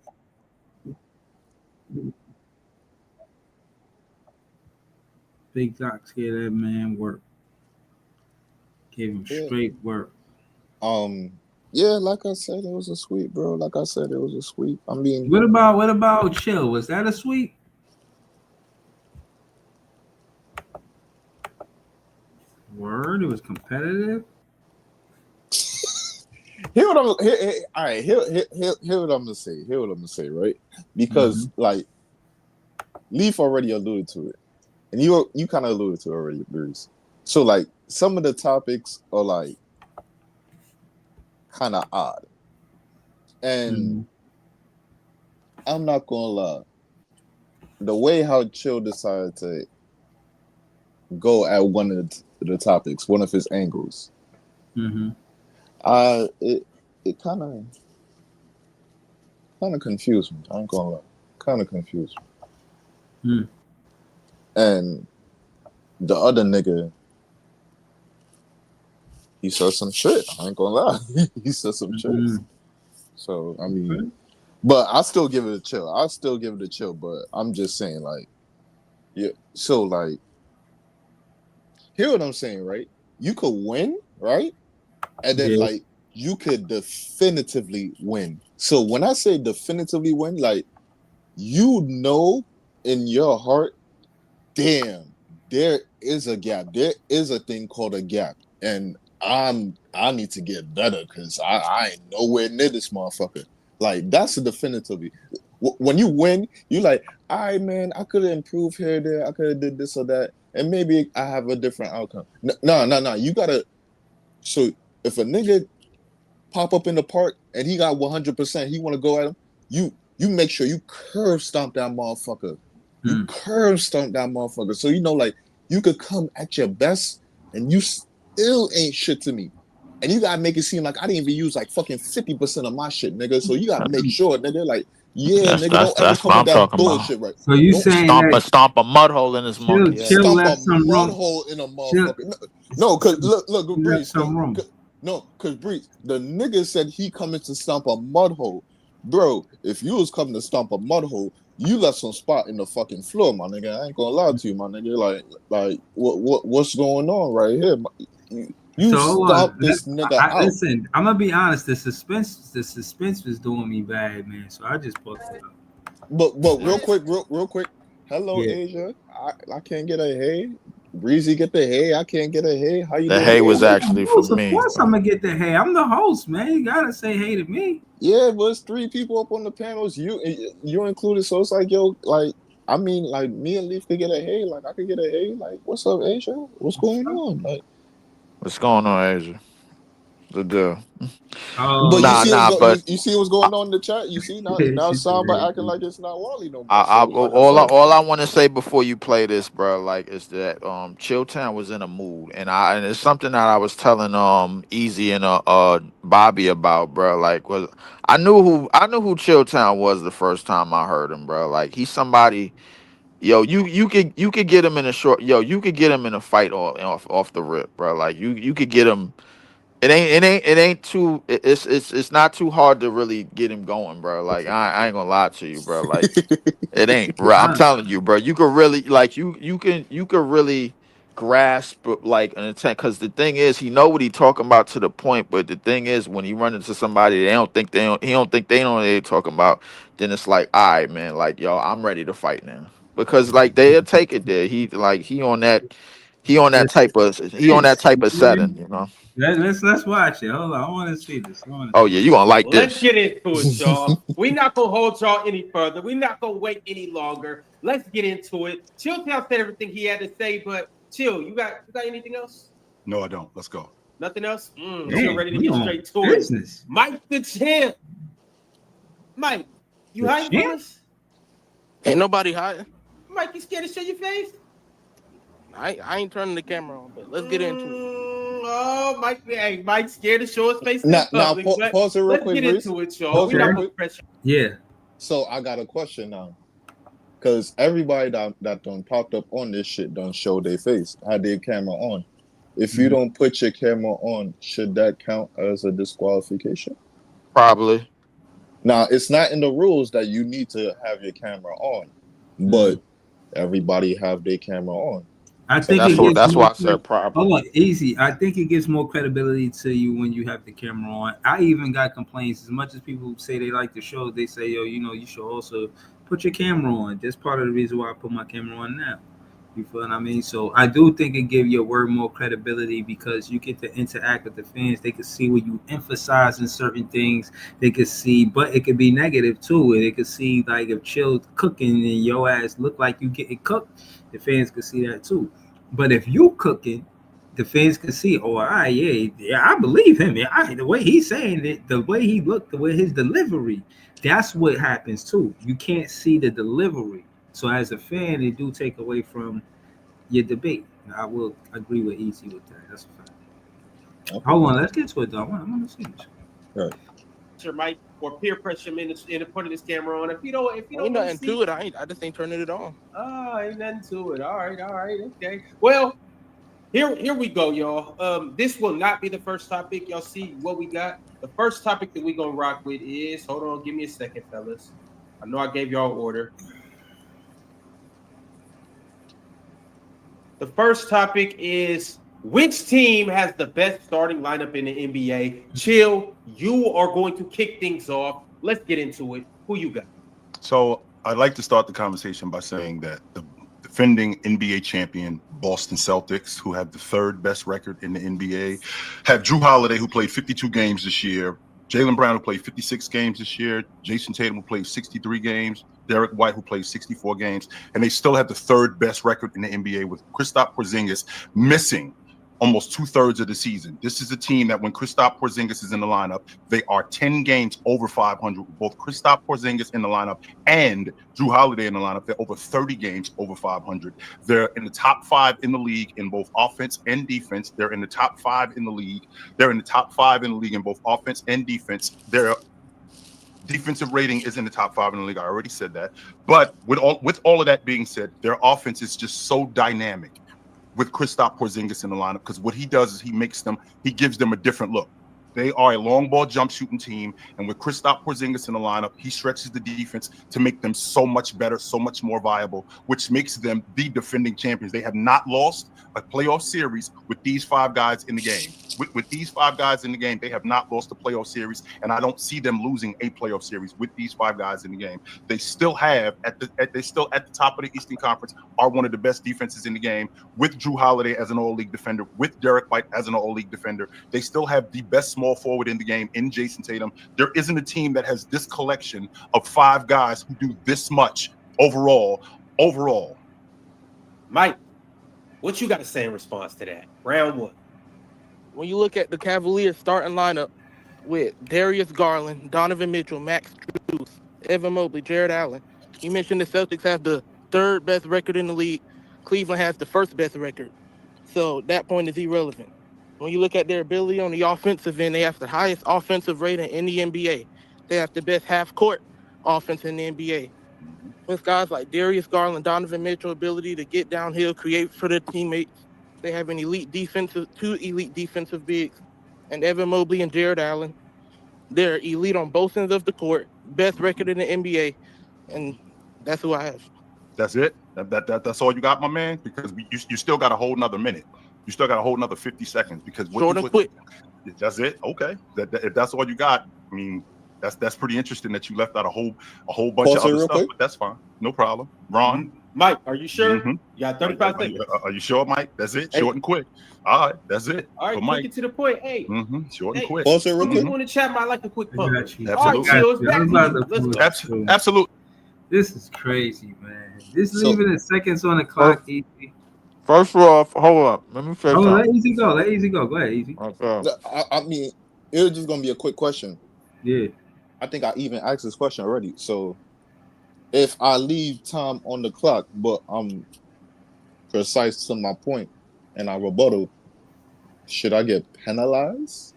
Big Docs gave that man work. Gave him straight work. Yeah, like I said, it was a sweep, bro. Like I said, it was a sweep. I mean, what about Chill? Was that a sweep? Word, it was competitive. All right. Here what I'm gonna say. Right? Because like Leaf already alluded to it, and you kind of alluded to it already, Bruce. So like some of the topics are like kind of odd, and I'm not gonna lie. The way how Chill decided to go at one of the topics, one of his angles. It kind of confused me. I ain't gonna lie, kind of confused me. And the other nigga, he said some shit. I ain't gonna lie, he said some shit. So I mean, but I still give it a chill. But I'm just saying, like, yeah. So like, hear what I'm saying, right? You could win, right? And then like you could definitively win. So when I say definitively win, like you know in your heart, damn, there is a gap. There is a thing called a gap. And I need to get better because I ain't nowhere near this motherfucker. Like that's a definitively. When you win, you like, all right, man, I could have improved here, there, I could have did this or that, and maybe I have a different outcome. No. You gotta. So if a nigga pop up in the park and he got 100%, he want to go at him. You make sure you curve stomp that motherfucker. You curve stomp that motherfucker. So you know, like you could come at your best and you still ain't shit to me. And you gotta make it seem like I didn't even use like fucking 50% of my shit, nigga. So you gotta make sure, nigga, like, yeah, nigga, don't ever come with that bullshit, right? So you saying stomp a mud hole in his monkey. Chill Stomp left a some mud room. hole in a motherfucker. No, cause look, Breeze. Cause Breeze, the nigga said he coming to stomp a mud hole. Bro, if you was coming to stomp a mud hole, you left some spot in the fucking floor, my nigga. I ain't gonna lie to you, my nigga. Like what's going on right here? You stomp this nigga out. Listen, I'm gonna be honest. The suspense was doing me bad, man. So I just put it up. But real quick. Hello, Asia. I can't get a hey. Breezy get the hey. I can't get a hey. How you doing? The hey was actually for me. Of course, I'm gonna get the hey. I'm the host, man. You gotta say hey to me. Yeah, but it's 3 people up on the panels. You included, so it's like, yo, like, I mean, like, me and Leaf could get a hey. Like, I could get a hey. Like, what's up, Asia? What's going on? Like, what's going on, Asia? The deal. But you see what's going on in the chat. You see now Samba acting like it's not Wally no more. All I want to say before you play this, bro, like, is that Chilltown was in a mood, and it's something that I was telling Easy and Bobby about, bro. Like, I knew who Chilltown was the first time I heard him, bro. Like, he's somebody Yo, you could get him in a short. Yo, you could get him in a fight off the rip, bro. Like you could get him. It ain't too. It's not too hard to really get him going, bro. Like I ain't gonna lie to you, bro. Like it ain't, bro. I'm telling you, bro. You could really like you could really grasp like an intent, because the thing is he know what he talking about to the point, but the thing is when he run into somebody he don't think they know what they talking about, then it's like, all right, man, like yo, I'm ready to fight now, because like they'll take it there. He on that type of setting, you know. Let's watch it. Hold on, I want to see this. Oh yeah, you gonna like Let's this. get into it, y'all. We not gonna hold y'all any further. We not gonna wait any longer. Let's get into it. Chill Town said everything he had to say, but Chill, you got anything else? No, I don't. Let's go. Nothing else? Damn, Ready to we get on straight to business. it. Mike the champ. Mike, you The hyped champ? for us? Ain't nobody hiding. Mike, you scared to show your face? I ain't turning the camera on, but let's get into it. Oh, Mike's scared to show his face in Now, public. pause it real Let's quick, get Reese. into it, y'all. Pause We it not real gonna quick. pressure. Yeah. So I got a question now, because everybody that done popped up on this shit done show their face, had their camera on. If you don't put your camera on, should that count as a disqualification? Probably. Now, it's not in the rules that you need to have your camera on, but everybody have their camera on. I So think it gives That's more. why I said probably. Hold on, easy. I think it gives more credibility to you when you have the camera on. I even got complaints. As much as people say they like the show, they say, yo, you should also put your camera on. That's part of the reason why I put my camera on now. You feel what I mean? So I do think it gives your word more credibility, because you get to interact with the fans. They can see what you emphasize in certain things. They can see, but it could be negative too. They could see like if Chill cooking and your ass look like you getting cooked, the fans could see that too. But if you cooking, the fans can see, oh, all right, yeah, I believe him. Yeah, the way he's saying it, the way he looked, the way his delivery, that's what happens too. You can't see the delivery. So as a fan, it do take away from your debate. I will agree with Easy with that. That's a fact. Okay. Hold on, let's get to it though. I want to see this. Right. Your mic or peer pressure him into putting his camera on. If you don't Ain't nothing to it. I just ain't turning it on. Oh, ain't nothing to it. All right, okay. Well, here we go, y'all. This will not be the first topic. Y'all see what we got. The first topic that we gonna rock with is, hold on, give me a second, fellas. I know I gave y'all order. The first topic is, which team has the best starting lineup in the NBA? Chill, you are going to kick things off. Let's get into it. Who you got? So I'd like to start the conversation by saying that the defending NBA champion Boston Celtics, who have the third best record in the NBA, have Drew Holiday, who played 52 games this year, Jaylen Brown, who played 56 games this year, Jason Tatum, who played 63 games, Derek White, who played 64 games, and they still have the third best record in the NBA with Kristaps Porzingis missing almost 2/3 of the season. This is a team that when Kristaps Porzingis is in the lineup, they are 10 games over 500 with both Kristaps Porzingis in the lineup and Drew Holiday in the lineup. They're over 30 games over 500. They're in the top 5 in the league in both offense and defense. They're in the top 5 in the league. They're in the top 5 in the league in both offense and defense. Their defensive rating is in the top 5 in the league. I already said that. But with all of that being said, their offense is just so dynamic with Kristaps Porzingis in the lineup, because what he does is he gives them a different look. They are a long ball jump shooting team, and with Kristaps Porzingis in the lineup, he stretches the defense to make them so much better, so much more viable, which makes them the defending champions. They have not lost a playoff series with these 5 guys in the game. With these 5 guys in the game, they have not lost a playoff series, and I don't see them losing a playoff series with these 5 guys in the game. They still have they still at the top of the Eastern Conference are one of the best defenses in the game, with Drew Holiday as an all-league defender, with Derek White as an all-league defender. They still have the best small forward in the game in Jason Tatum. There isn't a team that has this collection of 5 guys who do this much overall. Mike, what you got to say in response to that? Round 1. When you look at the Cavaliers starting lineup with Darius Garland, Donovan Mitchell, Max Strus, Evan Mobley, Jared Allen, you mentioned the Celtics have the third best record in the league. Cleveland has the first best record. So that point is irrelevant. When you look at their ability on the offensive end, they have the highest offensive rating in the NBA. They have the best half-court offense in the NBA. with guys like Darius Garland, Donovan Mitchell, ability to get downhill, create for their teammates. They have two elite defensive bigs, and Evan Mobley and Jared Allen. They're elite on both ends of the court, best record in the NBA, and that's who I have. That's it. That's all you got, my man. Because you still got a whole nother minute. You still got a whole nother 50 seconds. Because quick. That's it. Okay. If that's all you got, I mean, that's pretty interesting that you left out a whole bunch of other stuff. Quick. But that's fine. No problem. Ron, Mike, are you sure? Mm-hmm. You got 35 seconds. Are you sure, Mike? That's it. Short and quick. All right. That's it. All right. Mike. Get to the point. Hey. Short and quick. Pause it real quick. People in the chat might like a quick pump. Absolutely. All right, Chills, back to you. Let's go. Absolutely. This is crazy, man. This leaving the seconds on the clock, Easy. First off, hold up. Let me finish. Let Easy go. Let Easy go. Go ahead, Easy. Okay. I mean, it was just gonna be a quick question. Yeah. I think I even asked this question already. So, if I leave time on the clock, but I'm precise to my point, and I rebuttal, should I get penalized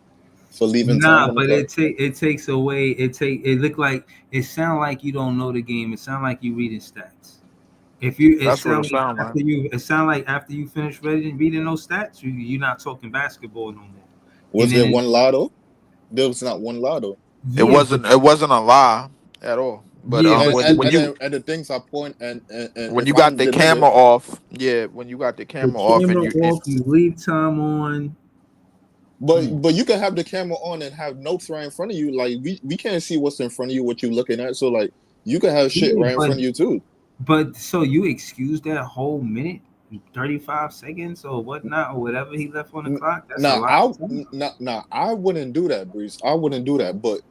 for leaving time on the clock? it takes away. It look like it sound like you don't know the game. It sound like you reading stats. It sound like after you finish reading those stats, you're not talking basketball no more. Was there one lotto? There was not one lotto. It wasn't a lie at all. But and the things I point and when you got the camera off, when you got the camera off and you leave time on. But you can have the camera on and have notes right in front of you. Like we can't see what's in front of you, what you're looking at. So like you can have shit right in front of you too. But so you excuse that whole minute, 35 seconds or whatnot, or whatever he left on the clock? That's I wouldn't do that, Breeze. I wouldn't do that. But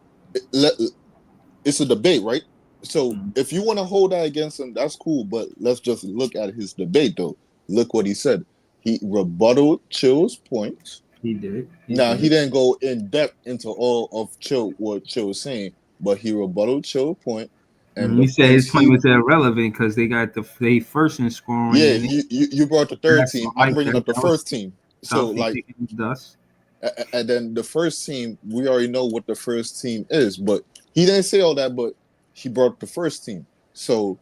it's a debate, right? So if you want to hold that against him, that's cool. But let's just look at his debate, though. Look what he said. He rebutted Chill's points. He did. He didn't go in depth into all of what Chill was saying, but he rebutted Chill's point. And he said his point was irrelevant because they got they first in scoring. Yeah, you brought the third team. I'm bringing up the first team. So like, and then the first team, we already know what the first team is, but he didn't say all that. But he brought the first team, so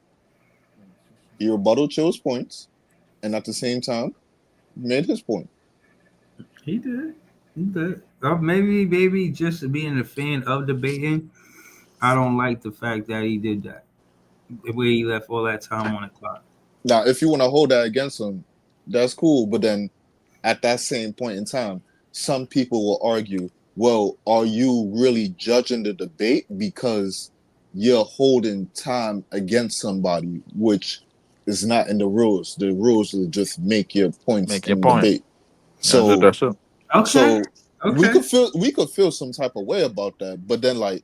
he rebutted Chill's points, and at the same time made his point. He did. Maybe just being a fan of debating, I don't like the fact that he did that. The way he left all that time on the clock. Now, if you want to hold that against him, that's cool. But then at that same point in time, some people will argue, well, are you really judging the debate because you're holding time against somebody, which is not in the rules. The rules is just make your points in the debate. So, we could feel some type of way about that. But then the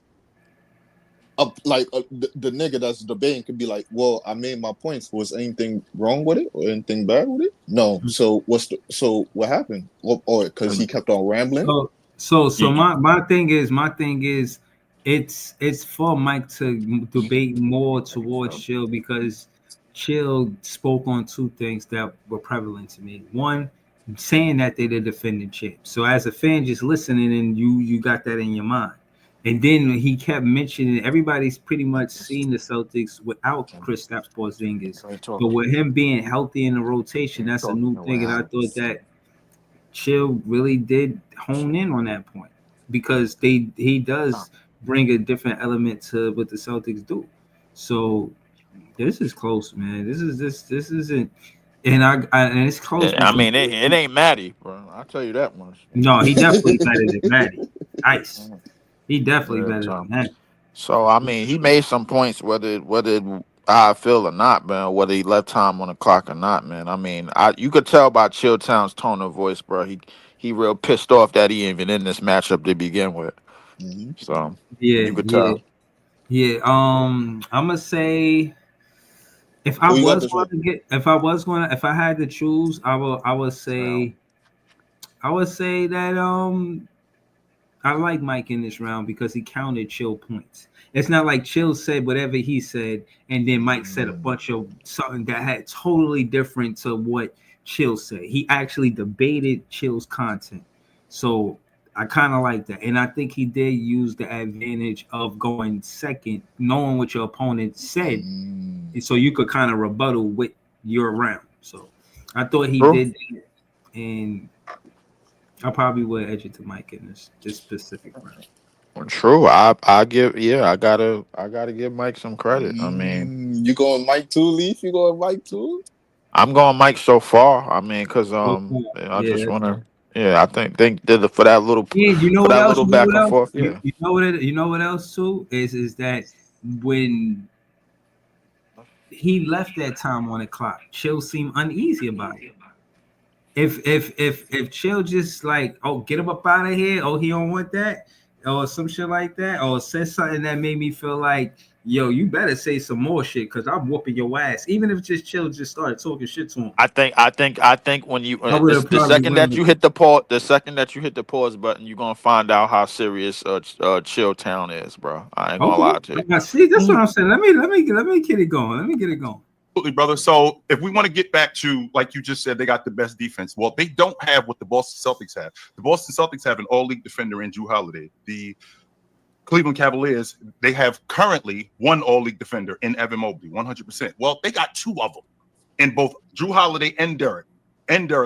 nigga that's debating could be like, well, I made my points. Was anything wrong with it or anything bad with it? No. So what happened? Or because he kept on rambling. My thing is it's for Mike to debate more towards Chill because Chill spoke on two things that were prevalent to me. One, saying that they're the defending champs. So as a fan just listening and you got that in your mind. And then he kept mentioning everybody's pretty much seen the Celtics without Kristaps Porzingis. But with him being healthy in the rotation, that's a new thing. And I thought that Chill really did hone in on that point because he does bring a different element to what the Celtics do. So this is close, man. This isn't, and it's close. Yeah, I mean, it ain't Matty, bro. I'll tell you that much. No, he definitely better than Matty. Nice. He definitely better than that. So I mean, he made some points, whether how I feel or not, man. Whether he left time on the clock or not, man. I mean, you could tell by Chilltown's tone of voice, bro. He real pissed off that he even in this matchup to begin with. Mm-hmm. So you could tell. Yeah. I'm gonna say if I had to choose, I would say that I like Mike in this round because he counted Chill points. It's not like Chill said whatever he said, and then Mike said a bunch of something that had totally different to what Chill said. He actually debated Chill's content. So I kind of like that, and I think he did use the advantage of going second, knowing what your opponent said, so you could kind of rebuttal with your round. So I thought he True. did that, and I probably would edge it to Mike in this specific round. True. I give I gotta give Mike some credit. I mean, You going Mike too, Leaf? You going Mike too? I'm going Mike so far. I mean, cause So, I yeah, just that's wanna I think that for that little yeah. You know for what that else? little You know back what and else? forth. You, Yeah. you know what? You know what else too is that when he left that time on the clock, Chill seemed uneasy about it. If Chill just like, oh, get him up out of here, oh, he don't want that, or some shit like that, or said something that made me feel like, yo, you better say some more shit because I'm whooping your ass. Even if just Chill just started talking shit to him, I think when you I would have the probably second went that with you it. hit the pause button, you're gonna find out how serious Chill Town is, bro. I ain't gonna lie to Okay, you. I see. That's what I'm saying. Let me get it going. Let me get it going. Absolutely, brother. So if we want to get back to, like you just said, they got the best defense. Well, they don't have what the Boston Celtics have. The Boston Celtics have an all-league defender in Drew Holiday. The Cleveland Cavaliers, they have currently one all-league defender in Evan Mobley, 100%. Well, they got two of them in both Drew Holiday and Derek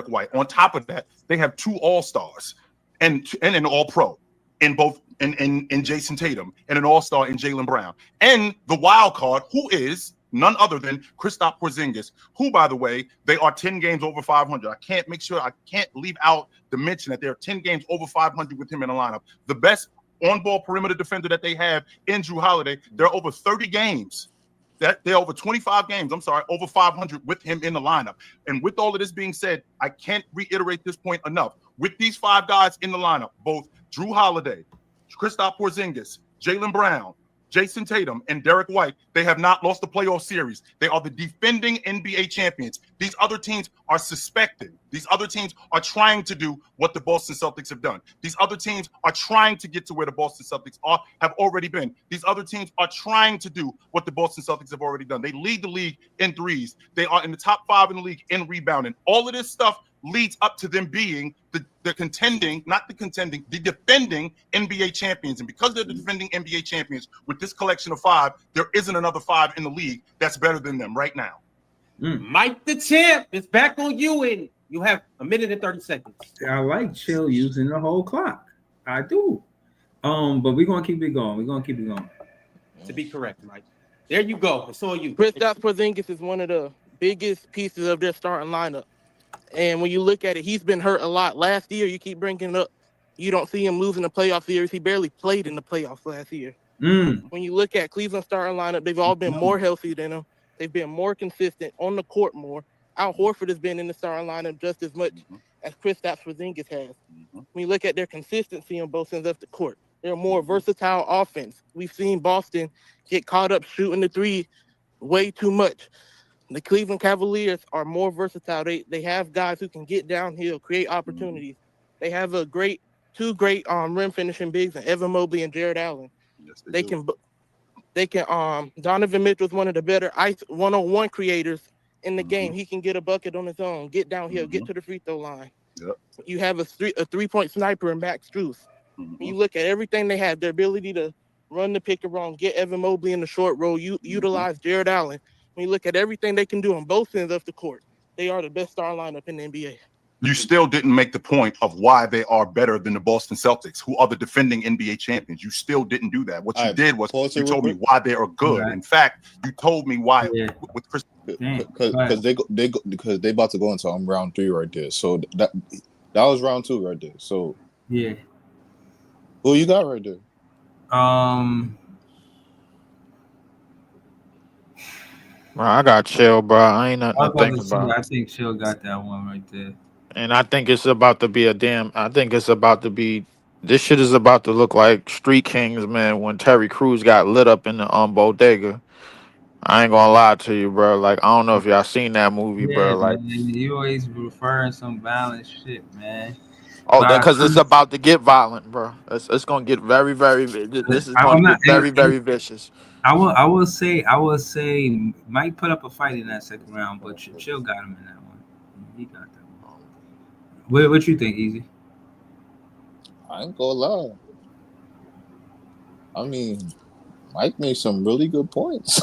White. On top of that, they have two all-stars and an all-pro in both in Jason Tatum and an all-star in Jaylen Brown. And the wild card, who is none other than Kristaps Porzingis, who, by the way, they are 10 games over 500. I can't leave out the mention that they're 10 games over 500 with him in the lineup. The best on-ball perimeter defender that they have in Drew Holiday. They're over 30 games. They're over 25 games, over 500 with him in the lineup. And with all of this being said, I can't reiterate this point enough. With these five guys in the lineup, both Drew Holiday, Kristaps Porzingis, Jaylen Brown, Jason Tatum, and Derek White, they have not lost the playoff series. They are the defending NBA champions. These other teams are suspecting. These other teams are trying to do what the Boston Celtics have done. These other teams are trying to get to where the Boston Celtics have already been. These other teams are trying to do what the Boston Celtics have already done. They lead the league in threes. They are in the top 5 in the league in rebounding. All of this stuff leads up to them being the defending NBA champions. And because they're the defending NBA champions, with this collection of 5, there isn't another 5 in the league that's better than them right now. Mike the champ is back on you, and you have a minute and 30 seconds. I like Chill using the whole clock. I do. But we're gonna keep it going. To be correct, Mike. There you go. It's on you. Kristaps Porzingis is one of the biggest pieces of their starting lineup. And when you look at it, he's been hurt a lot. Last year, you keep bringing it up. You don't see him losing the playoff series. He barely played in the playoffs last year. When you look at Cleveland's starting lineup, they've all been more healthy than him. They've been more consistent on the court more. Al Horford has been in the starting lineup just as much as Kristaps Porzingis has. When you look at their consistency on both ends of the court, they're a more versatile offense. We've seen Boston get caught up shooting the three way too much. The Cleveland Cavaliers are more versatile. They have guys who can get downhill, create opportunities. They have two great rim finishing bigs in Evan Mobley and Jared Allen. Yes, they can Donovan Mitchell's one of the better ice one-on-one creators in the game. He can get a bucket on his own, get downhill, get to the free throw line. Yep. You have a three-point sniper in Max Strus. When you look at everything they have, their ability to run the pick and roll, get Evan Mobley in the short roll, utilize Jared Allen. When you look at everything they can do on both ends of the court, they are the best star lineup in the NBA. You still didn't make the point of why they are better than the Boston Celtics, who are the defending NBA champions. You still didn't do that. What you did was you told me why they are good. Right. In fact, you told me why with Chris. Because they about to go into round 3 right there. So that was round 2 right there. So yeah, who you got right there? Bro, I got Chill, bro. I ain't nothing to think about. I think Chill got that one right there. And I think it's about to be this shit is about to look like Street Kings, man, when Terry Crews got lit up in the bodega. I ain't gonna lie to you, bro. Like, I don't know if y'all seen that movie, bro. Yeah, Like, man, you always referring some violent shit, man. because it's about to get violent, bro. It's gonna get very, very. This is gonna get very, very vicious. I will say Mike put up a fight in that second round, but Chill got him in that one. He got that one. What you think, Easy? I ain't gonna lie. I mean, Mike made some really good points.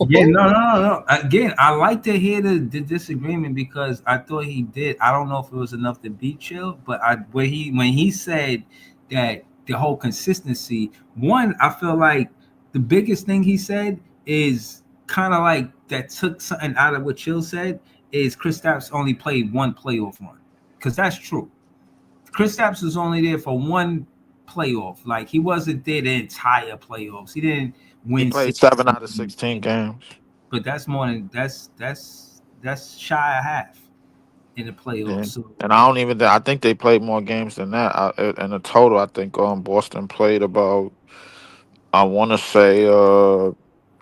Yeah, no. Again, I like to hear the disagreement because I thought he did. I don't know if it was enough to beat Chill, but when he said that the whole consistency, one, I feel like the biggest thing he said is kind of like that took something out of what Chill said is Kristaps only played one playoff run because that's true. Kristaps was only there for one playoff. Like he wasn't there the entire playoffs. He didn't He win played six. 7 out of 16 games. But that's more than that's shy of half in the playoffs. Yeah. So And I don't even. I think they played more games than that. In the total, I think Boston played about. I want to say,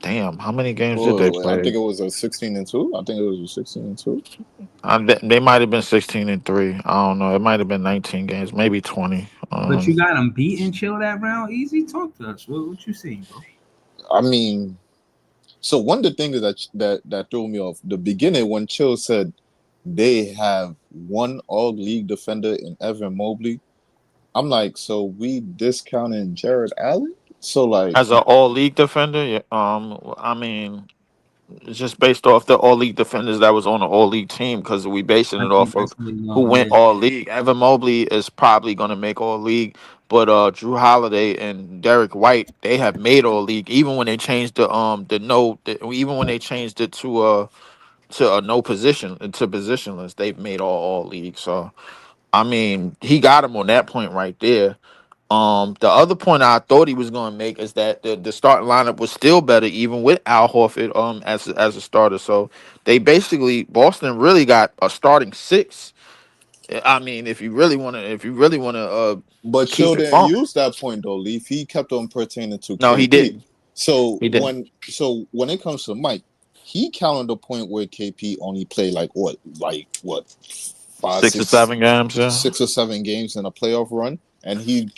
damn, how many games did they I play? think it was a 16-2. I think it was a 16-2. They might have been 16-3. I don't know. It might have been 19 games, maybe 20. but you got them beaten chill that round. Easy, talk to us. What you seeing, bro? I mean, so one of the things that threw me off the beginning when Chill said they have one all league defender in Evan Mobley. I'm like, so we discounting Jared Allen? So like, As an all league defender, yeah, I mean, it's just based off the all league defenders that was on the all league team because we basing I it think off of that's what you who know. went Yeah, all league. Evan Mobley is probably going to make all league, but Drew Holiday and Derek White they have made all league. Even when they changed even when they changed it to a no position to positionless, they've made all league. So I mean, he got him on that point right there. The other point I thought he was going to make is that the starting lineup was still better even with Al Horford as a starter. So they basically Boston really got a starting six. I mean, if you really want to but keep Chill it didn't going. use that point though, Leaf. He kept on pertaining to No, he KP. didn't. So He didn't. when it comes to Mike, he counted the point where KP only played like what five, 6 or 7 games, yeah. 6 or 7 games in a playoff run, and he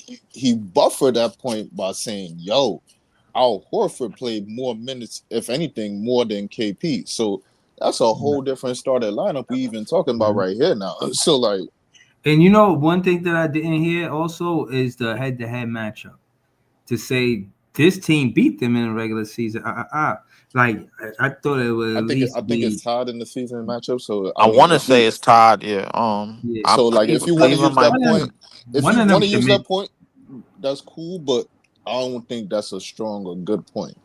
buffered that point by saying, "Yo, Al Horford played more minutes, if anything, more than KP." So that's a whole different started lineup we even talking about right here now. So like, and you know one thing that I didn't hear also is the head-to-head matchup. To say this team beat them in the regular season, like I thought it would I at think I least think it's be tied in the season matchup. So I I mean, want to if you say it's tied. Yeah. yeah. so like if you want to Cleveland use might. that point, if One you of want them to should use make. that point, that's cool. But I don't think that's a strong or good point.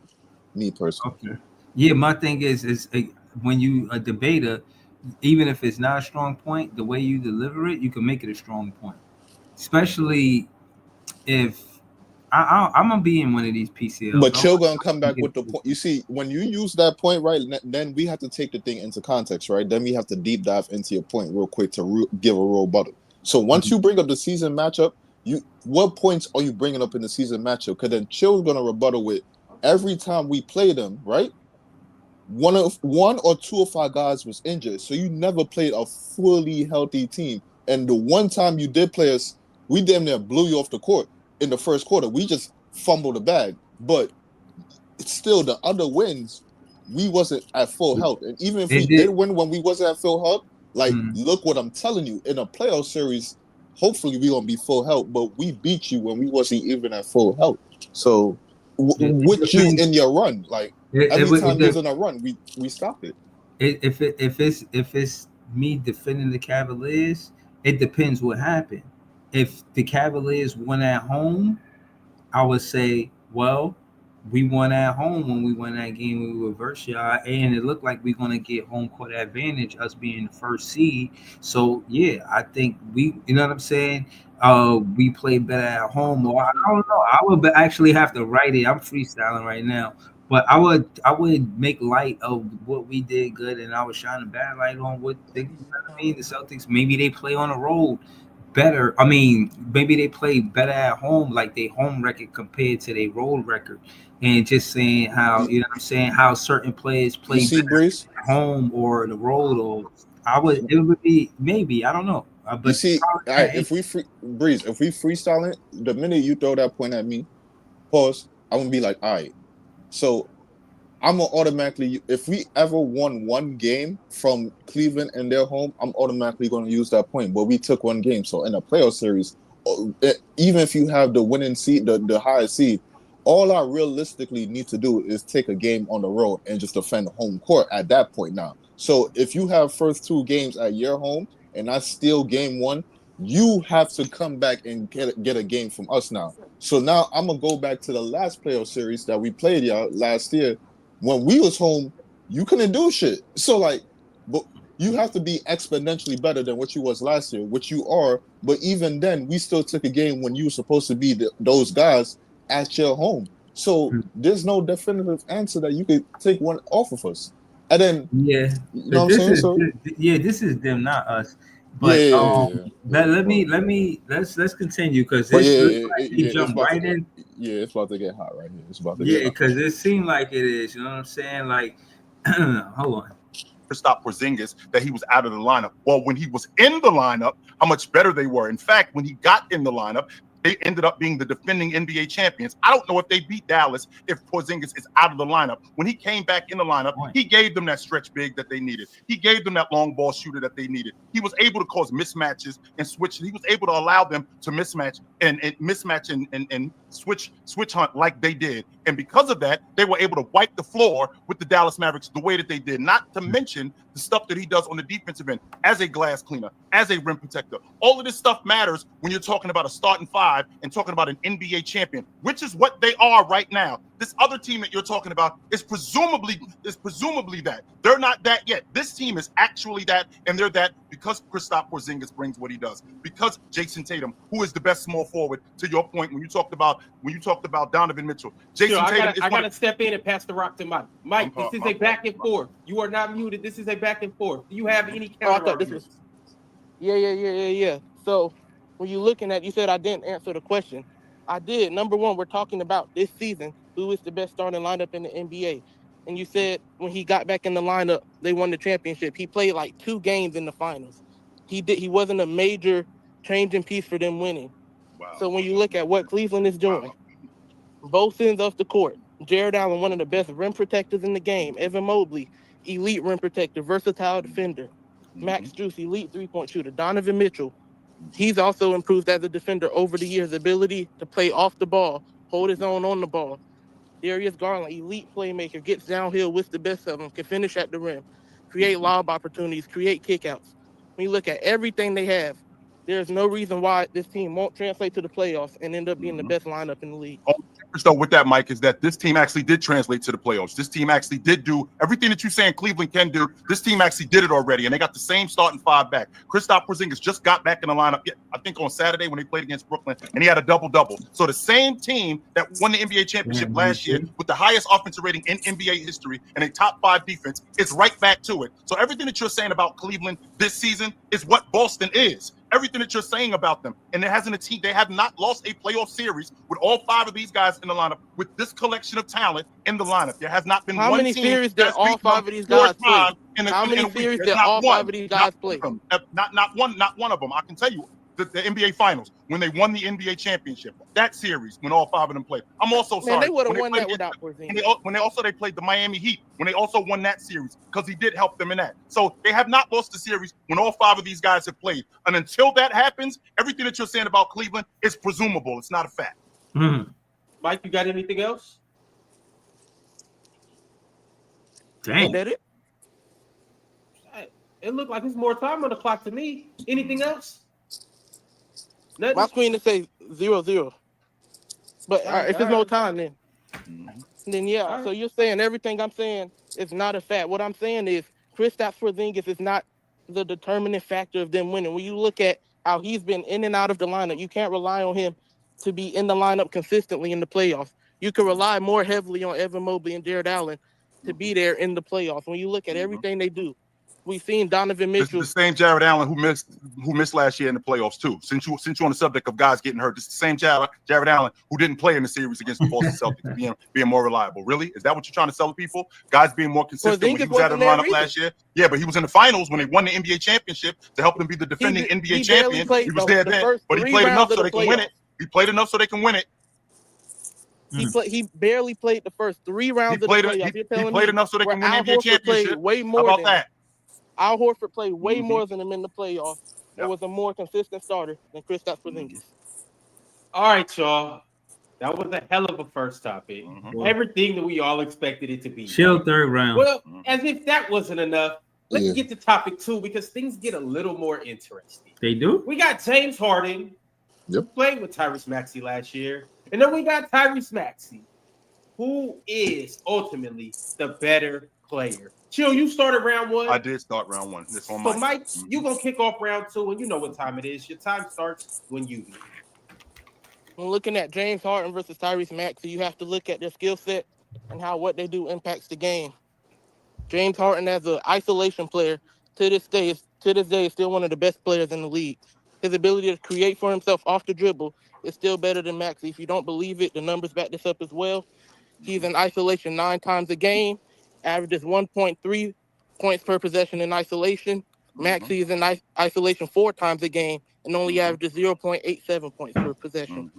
Me personally. Okay. Yeah, my thing is when you a debater, even if it's not a strong point, the way you deliver it, you can make it a strong point. Especially if I'm gonna be in one of these PCLs. But I Chill want gonna come to back get with the point. You see, when you use that point, right, then we have to take the thing into context, right? Then we have to deep dive into your point real quick to give a real rebuttal. So once you bring up the season matchup, what points are you bringing up in the season matchup? Because then Chill's gonna rebuttal with every time we play them, right? One or two of our guys was injured, so you never played a fully healthy team. And the one time you did play us, we damn near blew you off the court in the first quarter. We just fumbled the bag, but it's still the other wins. We wasn't at full health, and even if we it did did. win when we wasn't at full health, like look what I'm telling you in a playoff series. Hopefully we gonna be full health, but we beat you when we wasn't even at full health. So It with you depends. in your run, like every It time you're depends. in a run, we stop it. If it's me defending the Cavaliers, it depends what happened. If the Cavaliers won at home, I would say, well, we won at home when we won that game. We reversed y'all, and it looked like we're gonna get home court advantage, us being the first seed. So yeah, I think you know what I'm saying. We played better at home, or I don't know. I would actually have to write it. I'm freestyling right now, but I would make light of what we did good, and I would shine a bad light on what you know what I mean. The Celtics, maybe they play on the road better. I mean, maybe they play better at home, like their home record compared to their road record, and just saying how you know what I'm saying how certain players You play see, better Breeze. at home or the road, or it would be maybe I don't know, You but see, all right, if we Breeze, if we freestyle it, the minute you throw that point at me, pause. I'm gonna be like, all right. So I'm gonna automatically, if we ever won one game from Cleveland and their home, I'm automatically gonna use that point. But we took one game, so in a playoff series, even if you have the winning seed, the highest seed, all I realistically need to do is take a game on the road and just defend home court at that point now. So if you have first 2 games at your home and I steal game 1, you have to come back and get a game from us now. So now I'm gonna go back to the last playoff series that we played y'all last year. When we was home, you couldn't do shit. So like, but you have to be exponentially better than what you was last year, which you are. But even then, we still took a game when you were supposed to be those guys at your home. So there's no definitive answer that you could take one off of us. And then, Yeah, you know but what I'm saying? So this is them, not us. yeah, But yeah. let's continue because But this yeah, looks like we it's jump about to right in. it's about to get hot right here. It's about to get Yeah, hot. because it seemed like it is. You know what I'm saying? Like, hold on. Kristaps Porzingis that he was out of the lineup. Well, when he was in the lineup, how much better they were. In fact, when he got in the lineup, they ended up being the defending NBA champions. I don't know if they beat Dallas if Porzingis is out of the lineup. When he came back in the lineup, he gave them that stretch big that they needed. He gave them that long ball shooter that they needed. He was able to cause mismatches and switch. He was able to allow them to mismatch and switch hunt like they did. And because of that, they were able to wipe the floor with the Dallas Mavericks the way that they did. Not to mention the stuff that he does on the defensive end as a glass cleaner, as a rim protector. All of this stuff matters when you're talking about a starting 5 and talking about an NBA champion, which is what they are right now. This other team that you're talking about is presumably that. They're not that yet. This team is actually that, and they're that because Kristaps Porzingis brings what he does. Because Jason Tatum, who is the best small forward, to your point when you talked about Donovan Mitchell. Jason Tatum I gotta step in and pass the rock to Mike. Mike, this is a back and forth. You are not muted. This is a back and forth. Do you have any counter arguments? Yeah. So when you're looking at, you said I didn't answer the question. I did. Number one, we're talking about this season, who is the best starting lineup in the NBA. And you said when he got back in the lineup, they won the championship. He played like 2 games in the finals. He wasn't a major changing piece for them winning. Wow. So when you look at what Cleveland is doing, both ends of the court, Jared Allen, one of the best rim protectors in the game. Evan Mobley, elite rim protector, versatile defender. Max Strus, elite three-point shooter. Donovan Mitchell, he's also improved as a defender over the years. Ability to play off the ball, hold his own on the ball. Darius Garland, elite playmaker, gets downhill with the best of them, can finish at the rim, create lob opportunities, create kickouts. When you look at everything they have, there's no reason why this team won't translate to the playoffs and end up being the best lineup in the league. So with that, Mike, is that this team actually did translate to the playoffs. This team actually did do everything that you're saying Cleveland can do. This team actually did it already, and they got the same starting 5 back. Kristaps Porzingis just got back in the lineup, I think on Saturday when they played against Brooklyn, and he had a double-double. So the same team that won the NBA championship last year with the highest offensive rating in NBA history and a top 5 defense is right back to it. So everything that you're saying about Cleveland this season is what Boston is. Everything that you're saying about them, and there hasn't a team. They have not lost a playoff series with all 5 of these guys in the lineup. With this collection of talent in the lineup, there has not been How one many team series did all 5 of these 4 guys play? times in a, How many series did all 5 of these guys play? Not one of them. I can tell you the NBA Finals when they won the NBA championship. That series when all 5 of them played. I'm also sorry. Man, they would have won that without Porzingis. When they played the Miami Heat, when they also won that series because he did help them in that. So they have not lost the series when all 5 of these guys have played. And until that happens, everything that you're saying about Cleveland is presumable. It's not a fact. Mike, you got anything else? Dang. Is that it? It looked like there's more time on the clock to me. Anything else? Nothing? My screen to say 0-0. But if there's no time, then yeah. Right. So you're saying everything I'm saying is not a fact. What I'm saying is Kristaps Porzingis is not the determining factor of them winning. When you look at how he's been in and out of the lineup, you can't rely on him to be in the lineup consistently in the playoffs. You can rely more heavily on Evan Mobley and Jared Allen to be there in the playoffs. When you look at everything they do, we've seen Donovan Mitchell. This is the same Jared Allen who missed last year in the playoffs too. Since you're on the subject of guys getting hurt, this is the same Jared Allen who didn't play in the series against the Boston Celtics, being more reliable. Really, is that what you're trying to sell to people? Guys being more consistent when he was out of the lineup last year. Yeah, but he was in the finals when they won the NBA championship to help them be the defending NBA champion. He was there then, but he played enough so they can win it. He played enough so they can win it. He barely played the first 3 rounds of the playoffs. He played enough so they can win the NBA championship. Way more How about that? Al Horford played way more than him in the playoffs and was a more consistent starter than Kristaps Porzingis. All right, y'all. That was a hell of a first topic. Boy. Everything that we all expected it to be. Chill right? third round. Well, as if that wasn't enough, let's Yeah. get to topic 2 because things get a little more interesting. They do? We got James Harden, Yep. who played with Tyrese Maxey last year. And then we got Tyrese Maxey, who is ultimately the better player. Chill, you started round 1. I did start round 1. This on So, Mike. Mike, you're going to kick off round 2, and you know what time it is. Your time starts when you do. When looking at James Harden versus Tyrese Maxey, you have to look at their skill set and how what they do impacts the game. James Harden, as an isolation player, to this day is still one of the best players in the league. His ability to create for himself off the dribble is still better than Maxey. If you don't believe it, the numbers back this up as well. He's in isolation 9 times a game, averages 1.3 points per possession in isolation. Maxey is in isolation 4 times a game and only averages 0.87 points per possession.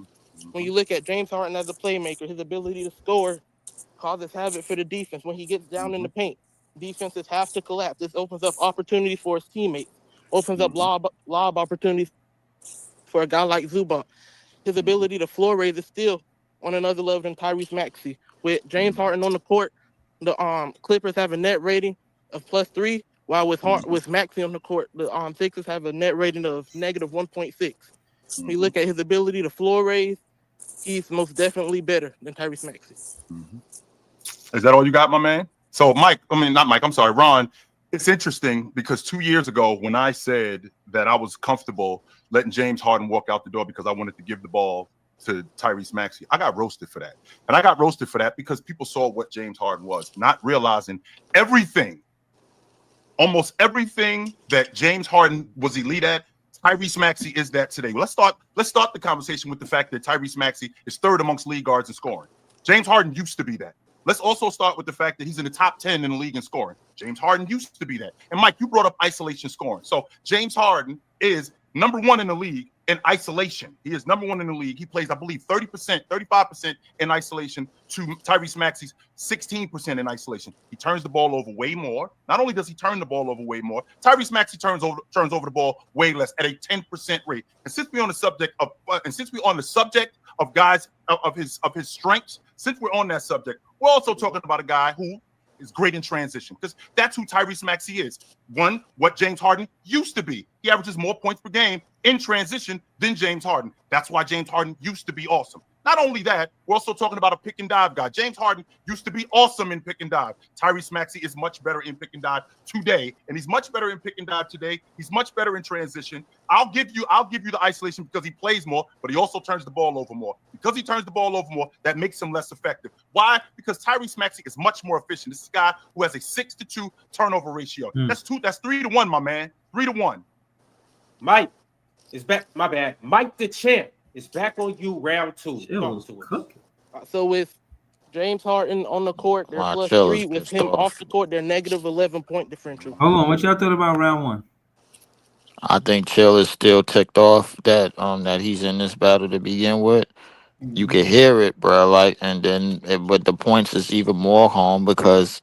When you look at James Harden as a playmaker, his ability to score causes havoc for the defense. When he gets down in the paint, defenses have to collapse. This opens up opportunities for his teammates, opens up lob opportunities for a guy like Zubac. His ability to floor raise is still on another level than Tyrese Maxey. With James Harden on the court, the Clippers have a net rating of +3, while with Maxey on the court, the Sixers have a net rating of -1.6. When you look at his ability to floor raise, he's most definitely better than Tyrese Maxey. Is that all you got, my man? So, not Mike, I'm sorry, Ron. It's interesting because 2 years ago, when I said that I was comfortable letting James Harden walk out the door because I wanted to give the ball to Tyrese Maxey, I got roasted for that. And I got roasted for that because people saw what James Harden was, not realizing almost everything that James Harden was elite at, Tyrese Maxey is that today. Let's start the conversation with the fact that Tyrese Maxey is 3rd amongst league guards in scoring. James Harden used to be that. Let's also start with the fact that he's in the top 10 in the league in scoring. James Harden used to be that. And Mike, you brought up isolation scoring. So James Harden is number 1 in the league in isolation. He is number 1 in the league. He plays, I believe, 30%, 35% in isolation to Tyrese Maxey's 16% in isolation. He turns the ball over way more. Not only does he turn the ball over way more, Tyrese Maxey turns over the ball way less at a 10% rate. And since we're on the subject of guys of his strengths, since we're on that subject, we're also talking about a guy who is great in transition because that's who Tyrese Maxey is. One, what James Harden used to be. He averages more points per game in transition than James Harden. That's why James Harden used to be awesome. Not only that, we're also talking about a pick and dive guy. James Harden used to be awesome in pick and dive. Tyrese Maxey is much better in pick and dive today, and he's much better in pick and dive today. He's much better in transition. I'll give you the isolation because he plays more, but he also turns the ball over more. Because he turns the ball over more, that makes him less effective. Why? Because Tyrese Maxey is much more efficient. This is a guy who has a 6-to-2 turnover ratio. That's 3-to-1, my man. 3-to-1. Mike is back. My bad. Mike the champ is back on you round 2. Talk to us. So with James Harden on the court, they're +3. With him off the court, they're -11 point differential. Hold on, what y'all thought about round 1? I think Chill is still ticked off that he's in this battle to begin with. You can hear it, bro. But the points is even more home because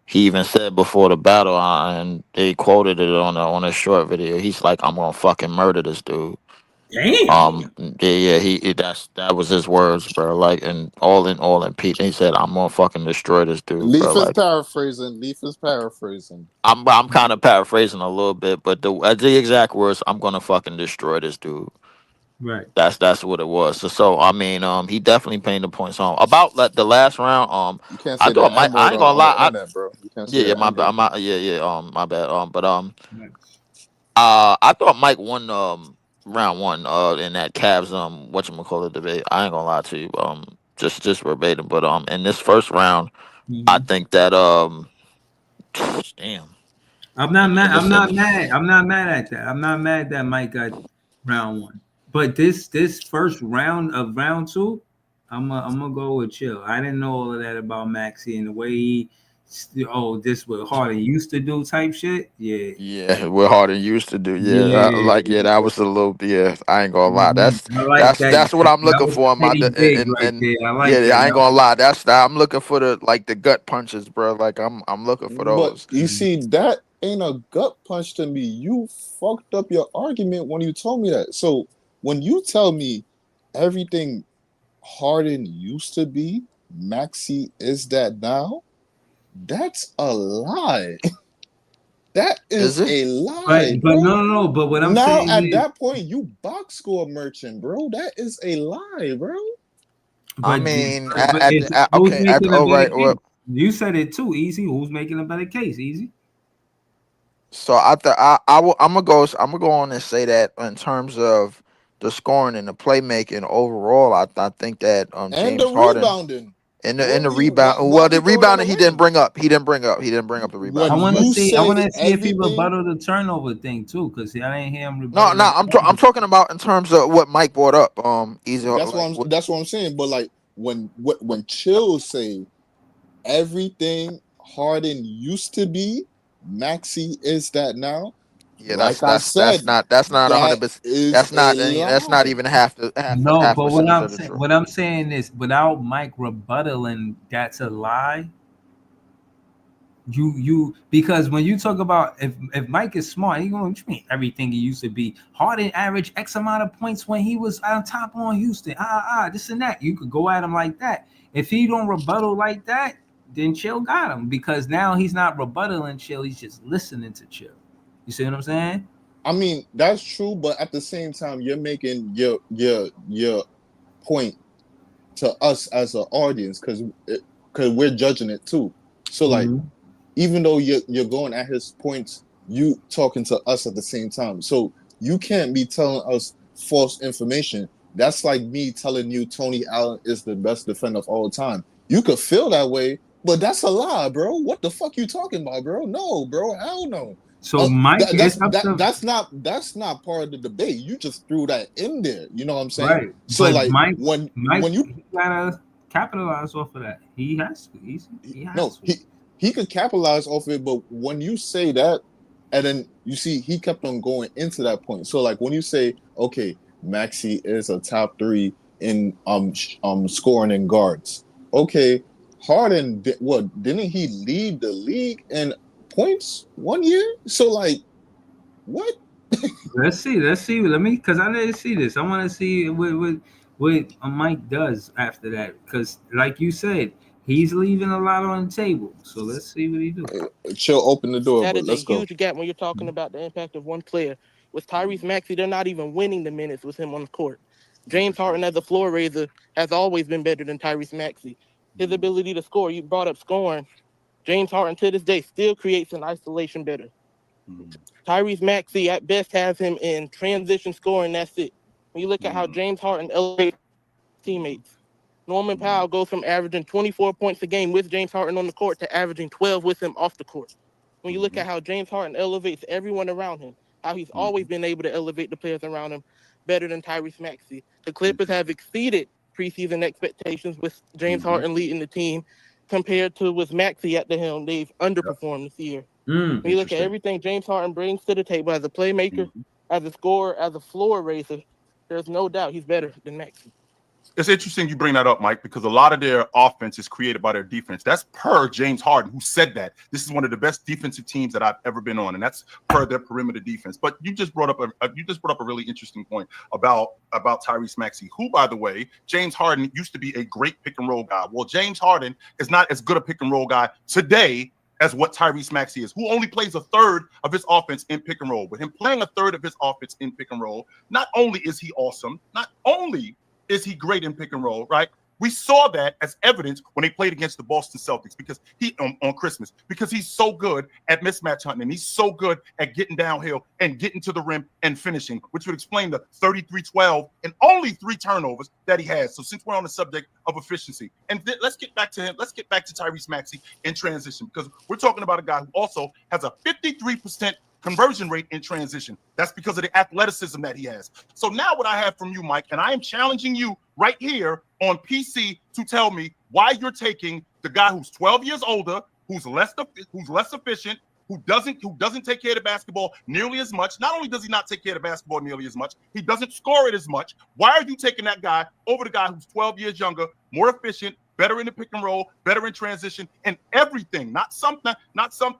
he even said before the battle, and they quoted it on a short video. He's like, "I'm gonna fucking murder this dude." Damn. That was his words, bro. Like, and all in Pete, he said, "I'm gonna fucking destroy this dude." Leaf bro. is paraphrasing. I'm kind of paraphrasing a little bit, but the exact words, "I'm gonna fucking destroy this dude." Right. That's what it was. So I mean, he definitely paid the points home. About the last round, you can't I say thought that I ain't gonna on the lie. internet, bro. You can't say that. My bad. My bad. I thought Mike won round 1 in that Cavs whatchamacallit debate. I ain't gonna lie to you. Just verbatim. But in this first round, I think that damn. I'm not mad. I'm not mad at that. I'm not mad that Mike got round 1. But this first round of round 2, I'm gonna go with Chill. I didn't know all of that about Maxey and the way he. This what Harden used to do type shit. Yeah, what Harden used to do. Yeah. That was a little. Yeah, I ain't gonna lie. I like that. That's what I'm That looking was for in my. pretty big right there. I like that. I ain't gonna lie. I'm looking for the gut punches, bro. Like I'm looking for But those. you see, that ain't a gut punch to me. You fucked up your argument when you told me that. So when you tell me everything Harden used to be, Maxey is that now. That's a lie. That is a lie, But bro. no. But what I'm Now saying at is, that point, you box score merchant, bro. That is a lie, bro. I but mean, it's who's okay, making a all better right. case? Well, You said it too, Easy. Who's making a better case, Easy? so I'm gonna go on and say that in terms of the scoring and the playmaking overall, I think that And the James Harden rebounding. in the Why, rebound. why Well, the we throwing in the rebounding he didn't wing? bring up. He didn't bring up. He didn't bring up the I When rebounding. want to you But see. I want say to see if he everything, rebuttal the turnover thing too, because I didn't hear him no, rebuttal no, that. I'm talking about in terms of what Mike brought up. Easy like that's what I'm saying. But like when Chill say everything Harden used to be, Maxey is that now. yeah, Like I said, that's not that 100%. is a That's not lie. even half the No, half but percentage of the truth. what I'm saying is, without Mike rebuttaling, that's a lie. You because when you talk about if Mike is smart, he going, what you mean everything he used to be? Harden averaged X amount of points when he was on top on Houston. This and that. You could go at him like that. If he don't rebuttal like that, then Chill got him because now he's not rebuttaling Chill. He's just listening to Chill. You see what I'm saying? I mean, that's true, but at the same time, you're making your point to us as an audience because we're judging it too. So like, Mhm. even though you're going at his points, you talking to us at the same time. So you can't be telling us false information. That's like me telling you Tony Allen is the best defender of all time. You could feel that way, but that's a lie, bro. What the fuck you talking about, bro? No, bro, hell no. So Mike, it's up to That's not part of the debate. You just threw that in there. You know what I'm saying? right, So but like Mike, when you he gotta capitalize off of that. He has to. He no, has to. he could capitalize off it, but when you say that, and then you see he kept on going into that point. So like when you say, okay, Maxey is a top 3 in scoring and guards. Okay, Harden what didn't he lead the league in points 1 year? So like what? Let's see. Let's see. Let me, because I didn't see this. I want to see what Mike does after that. Because, like you said, he's leaving a lot on the table. So let's see what he do. Chill, open the door, That but is a let's go. huge gap when you're talking about the impact of one player. With Tyrese Maxey, they're not even winning the minutes with him on the court. James Harden, as a floor raiser, has always been better than Tyrese Maxey. His ability to score, you brought up scoring. James Harden, to this day, still creates an isolation better. Tyrese Maxey, at best, has him in transition scoring. That's it. When you look at how James Harden elevates teammates, Norman Powell goes from averaging 24 points a game with James Harden on the court to averaging 12 with him off the court. When you look at how James Harden elevates everyone around him, how he's always been able to elevate the players around him better than Tyrese Maxey. The Clippers have exceeded preseason expectations with James Harden leading the team compared to with Maxey at the helm. They've underperformed this year. When you look at everything James Harden brings to the table as a playmaker, as a scorer, as a floor raiser, there's no doubt he's better than Maxey. It's interesting you bring that up, Mike, because a lot of their offense is created by their defense. That's per James Harden, who said that. This is one of the best defensive teams that I've ever been on, and that's per their perimeter defense. But you just brought up a really interesting point about Tyrese Maxey, who, by the way, James Harden used to be a great pick and roll guy. Well, James Harden is not as good a pick and roll guy today as what Tyrese Maxey is, who only plays a third of his offense in pick and roll. With him playing a third of his offense in pick and roll, not only is he awesome, not only is he great in pick and roll, right? We saw that as evidence when they played against the Boston Celtics because he on Christmas, because he's so good at mismatch hunting and he's so good at getting downhill and getting to the rim and finishing, which would explain the 33-12 and only 3 turnovers that he has. So since we're on the subject of efficiency, and let's get back to him. Let's get back to Tyrese Maxey in transition because we're talking about a guy who also has a 53% conversion rate in transition. That's because of the athleticism that he has. So now what I have from you, Mike, and I am challenging you right here on PC to tell me why you're taking the guy who's 12 years older, who's less efficient, who doesn't take care of the basketball nearly as much. Not only does he not take care of the basketball nearly as much, he doesn't score it as much. Why are you taking that guy over the guy who's 12 years younger, more efficient, better in the pick and roll, better in transition, and everything, not some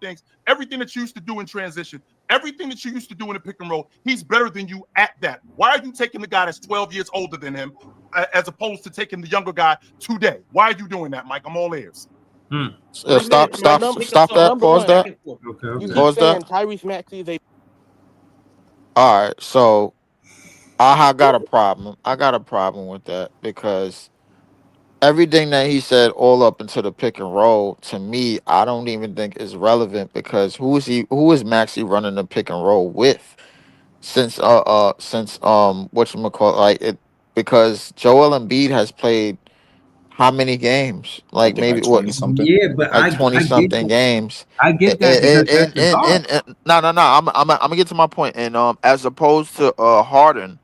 things, everything that you used to do in transition, everything that you used to do in the pick and roll, he's better than you at that. Why are you taking the guy that's 12 years older than him as opposed to taking the younger guy today? Why are you doing that, Mike? I'm all ears. Stop that. Pause that. You keep Pause saying that. Tyrese Maxey is a All right, so I got a problem. I got a problem with that because everything that he said all up into the pick and roll, to me, I don't even think is relevant because who is Maxie running the pick and roll with? Since whatchamacallit, like it, because Joel Embiid has played how many games? I Like think maybe like what, 20 something. Yeah, but like I 20 get something that. games. I get that because that's his guard. No, I'm gonna get to my point. And as opposed to Harden,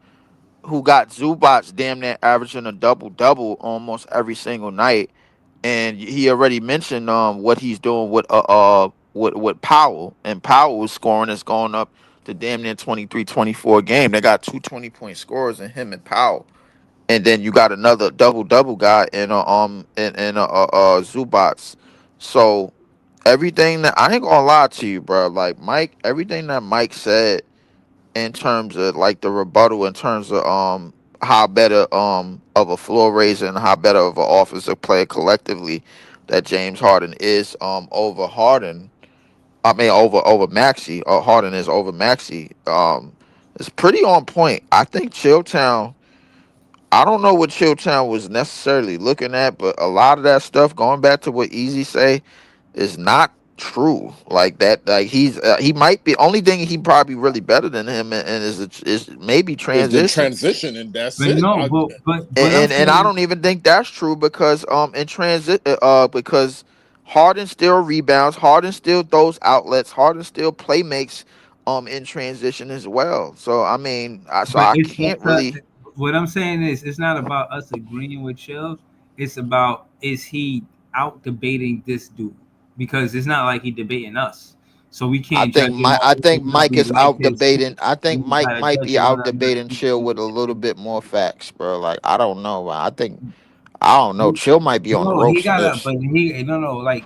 who got Zubats damn near averaging a double double almost every single night, and he already mentioned what he's doing with Powell, and Powell's scoring is going up to damn near 23, 24 a game. They got 2 20-point scorers in him and Powell, and then you got another double double guy in Zubats. So everything that, I ain't gonna lie to you, bro, like Mike, everything that Mike said in terms of like the rebuttal, in terms of how better of a floor raiser and how better of an offensive player collectively that James Harden is over Harden. I mean over Maxey. Harden is over Maxey. It's pretty on point. I think Chilltown. I don't know what Chilltown was necessarily looking at, but a lot of that stuff, going back to what Easy say, is not true. Like that, like he might be, only thing he probably really better than him and is maybe Is the transition. transition, and that's But it. no, but I'm And I saying, don't even think that's true because in transit because Harden still rebounds, Harden still throws outlets, Harden still play makes in transition as well. So I mean, but I it's can't really. what I'm saying is it's not about us agreeing with Chills. It's about, is he out debating this dude? Because it's not like he debating us, so we can't judge him I off of think because Mike we is like out his debating. tweet. I think We Mike gotta might judge be him out on debating Chill with a little bit more facts, bro. Like I don't know. I think I don't know. Chill might be on the No, he ropes in got up, this. but he no. Like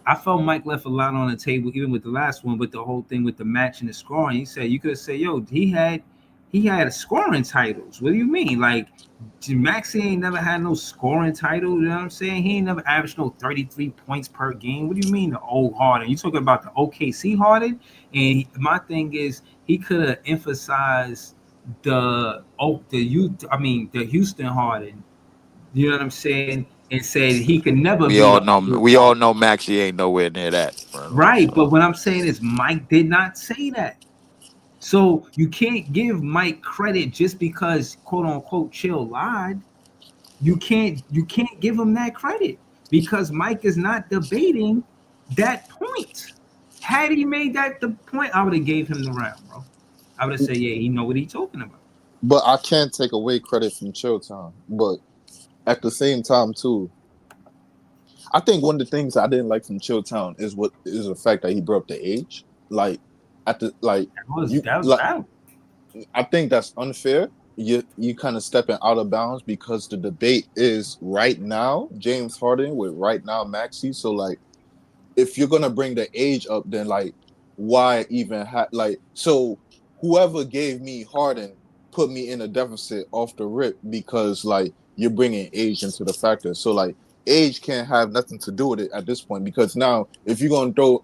I felt Mike left a lot on the table, even with the last one, with the whole thing with the match and the scoring. He said you could say, "Yo, he had scoring titles." What do you mean? Like Maxie ain't never had no scoring title. You know what I'm saying? He ain't never averaged no 33 points per game. What do you mean the old Harden? You talking about the OKC Harden? And my thing is, he could have emphasized the Houston Harden. You know what I'm saying? And said he could never We be all the know. old We all Harden. know Maxie ain't nowhere near that, bro. Right. But So what I'm saying is Mike did not say that. So you can't give Mike credit just because quote unquote Chill lied. You can't give him that credit because Mike is not debating that point. Had he made that the point, I would have gave him the round, bro. I would have said, yeah, he know what he's talking about. But I can't take away credit from Chilltown. But at the same time, too, I think one of the things I didn't like from Chilltown is the fact that he brought up the age. Like at the like you That was like valid. I think that's unfair. You kind of stepping out of bounds because the debate is right now James Harden with right now Maxi. So like if you're gonna bring the age up, then like why even like so whoever gave me Harden put me in a deficit off the rip because like you're bringing age into the factor. So like age can't have nothing to do with it at this point because now if you're gonna throw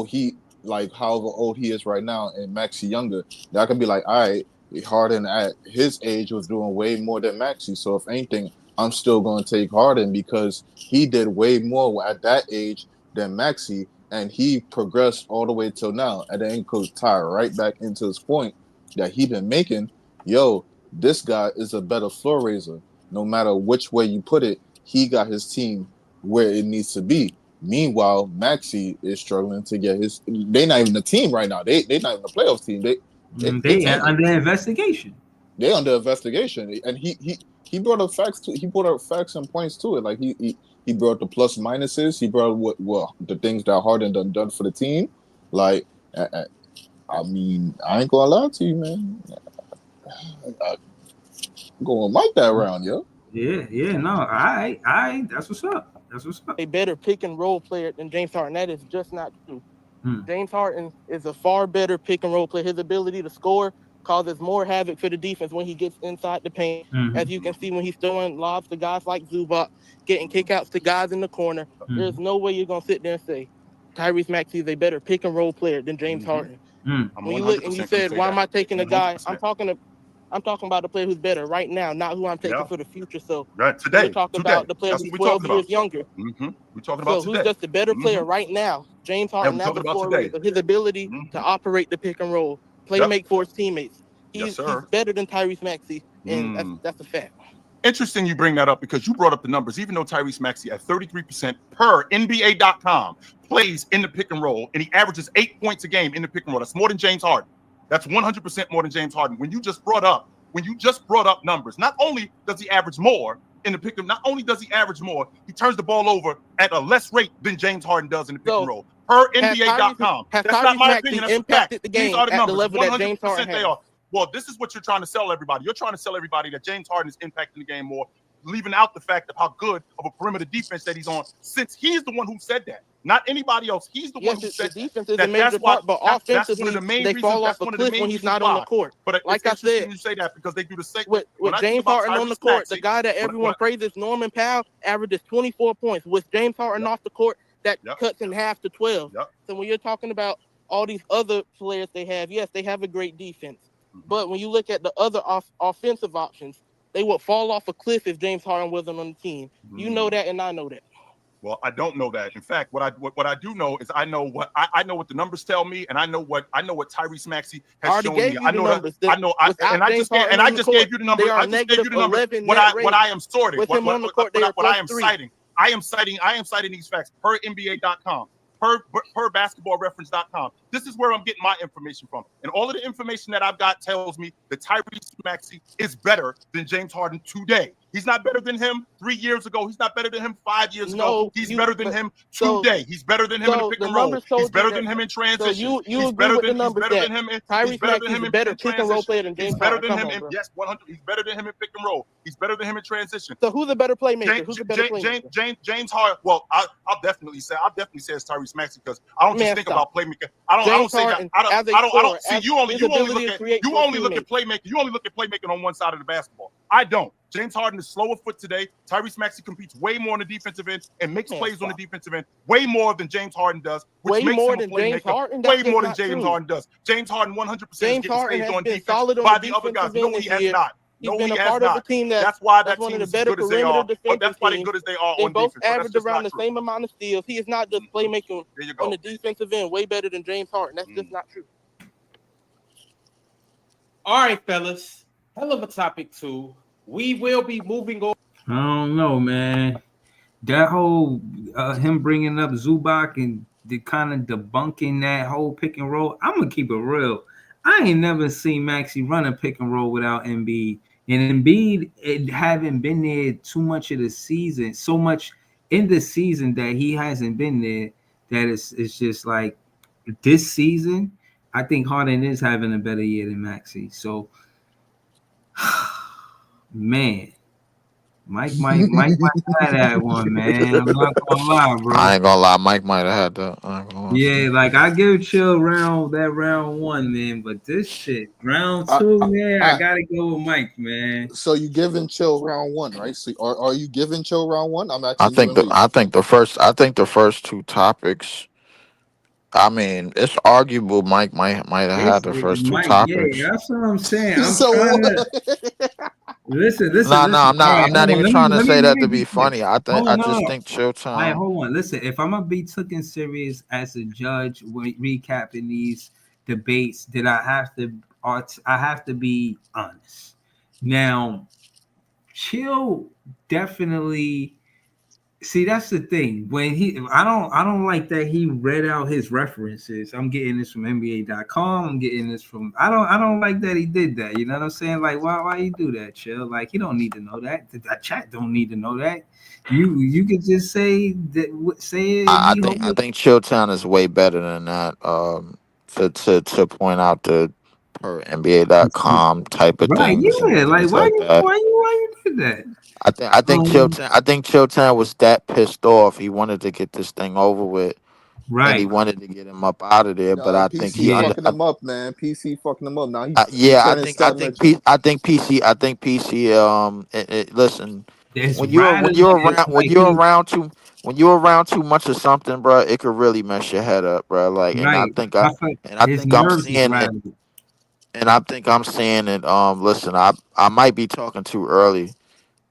he like however old he is right now and Maxi younger, that can be like all right. Harden at his age was doing way more than Maxi. So if anything, I'm still going to take Harden because he did way more at that age than Maxi, and he progressed all the way till now. And then could tie right back into his point that he been making. Yo, this guy is a better floor raiser. No matter which way you put it, he got his team where it needs to be. Meanwhile, Maxi is struggling to get his. They not even a team right now. They not even a playoff team. They They tanking. under investigation. They under investigation, and he brought up facts to he brought up facts and points to it. Like he brought the plus minuses. He brought what the things that Harden done for the team. Like I mean, I ain't gonna lie to you, man. I'm going Mike that round, yo. Yeah, no, I, that's what's up. That's what's up. a better pick and roll player than James Harden. That is just not true. Hmm. James Harden is a far better pick and roll player. His ability to score causes more havoc for the defense when he gets inside the paint. As you can see, when he's throwing lobs to guys like Zubac, getting kickouts to guys in the corner, there's no way you're gonna sit there and say Tyrese Maxey is a better pick and roll player than James Harden. When you look and you said, why am I taking a guy? I'm talking about the player who's better right now, not who I'm taking for the future. So today, we're talking about the player that's who's what we're talking 12 years about. younger. We're talking about So who's today. just a better player right now? James Harden has a floor rate, but his ability to operate the pick and roll, make for his teammaits. He's better than Tyrese Maxey, and that's a fact. Interesting you bring that up because you brought up the numbers. Even though Tyrese Maxey at 33% per NBA.com plays in the pick and roll, and he averages 8 points a game in the pick and roll. That's more than James Harden. That's 100% more than James Harden. When you just brought up numbers, not only does he average more in the pick and not only does he average more, he turns the ball over at a less rate than James Harden does in the pick and roll. Per NBA.com. That's not my opinion. That's a fact. These are the numbers. 100% they are. Well, this is what you're trying to sell everybody. You're trying to sell everybody that James Harden is impacting the game more, leaving out the fact of how good of a perimeter defense that he's on, since he's the one who said that, not anybody else. He's the one who said the defense is a major part, but offensively, they fall off a cliff when he's not on the court. But like I said, you say that because they do the same. With James Harden on the court, the guy that everyone praises, Norman Powell, averages 24 points. With James Harden off the court, that cuts in half to 12. So when you're talking about all these other players they have, yes, they have a great defense. But when you look at the other offensive options, they would fall off a cliff if James Harden wasn't on the team. You know that, and I know that. Well, I don't know that. In fact, what I do know is I know what the numbers tell me, and I know what Tyrese Maxey has shown me. I know that. I just gave you the numbers. I just gave you the numbers. What I am sorting. What I am citing. I am citing these facts per NBA.com. Per basketballreference.com. This is where I'm getting my information from. And all of the information that I've got tells me that Tyrese Maxey is better than James Harden today. He's not better than him 3 years ago. He's not better than him 5 years ago. He's better than him today. He's better than him in the pick and roll. He's better than him in transition. He's better than him. Tyrese Maxey is a better pick and roll player than James Harden. He's better than him in 100. He's better than him in pick and roll. He's better than him in transition. So who's a better playmaker? James Harden. Well, I'll definitely say it's Tyrese Maxey because I don't just think about playmaker. I don't say that. I don't see you only look at playmaking. You only look at playmaking on one side of the basketball. I don't. James Harden is slower foot today. Tyrese Maxey competes way more on the defensive end and makes plays on the defensive end way more than James Harden does. Way more than James Harden. Way more than James Harden does. James Harden 100% is getting staged on defense by the other guys. No, he has not. He's been a part of a team that's why that one team of the is better as good as they are. But that's why they're good as they are they on both defense. average around the same amount of steals. He is not just playmaking on the defensive end way better than James Harden. That's just not true. All right, fellas. Hell of a topic too. We will be moving on. I don't know, man. That whole him bringing up Zubac and the kind of debunking that whole pick and roll. I'm gonna keep it real. I ain't never seen Maxey run a pick and roll without Embiid. And Embiid, it haven't been there too much of the season, so much in the season that he hasn't been there. That it's just like this season. I think Harden is having a better year than Maxey. So, man, Mike might have that one, man. I'm not gonna lie, bro. I ain't gonna lie, Mike might have had that. Yeah, like I give Chill round 1, man, but this shit round 2, man, I gotta go with Mike, man. So you giving Chill round 1, right? So are you giving Chill round 1? I'm actually. I think the first two topics. I mean, it's arguable. Mike might have had the first two topics. Yeah, that's what I'm saying. I'm trying to listen. I'm not even trying to say that to be funny. I just think Chill time. All right, hold on. Listen, if I'm gonna be taken serious as a judge when recapping these debates, then I have to be honest. Now, Chill definitely. See, that's the thing. When I don't like that he read out his references. I'm getting this from NBA.com. I'm getting this from. I don't like that he did that. You know what I'm saying? Like, why you do that, Chill? Like, he don't need to know that. The chat don't need to know that. You could just say that. Say it. I think Chilltown is way better than that. To point out the per NBA.com type of things. Yeah, like why you did that? I think Chilltown was that pissed off. He wanted to get this thing over with, and he Right. wanted to get him up out of there. But I think he PC under. fucking him up, man. PC fucking him up. Now he Yeah, turning savage. I think PC. I think PC. Listen, There's when you're when riders you're that around like he when you're around too much of something, bro, it could really mess your head up, bro. Like, right. I feel I his think I'm nerves is seeing it, rattled. and I think I'm seeing it. Listen, I might be talking too early,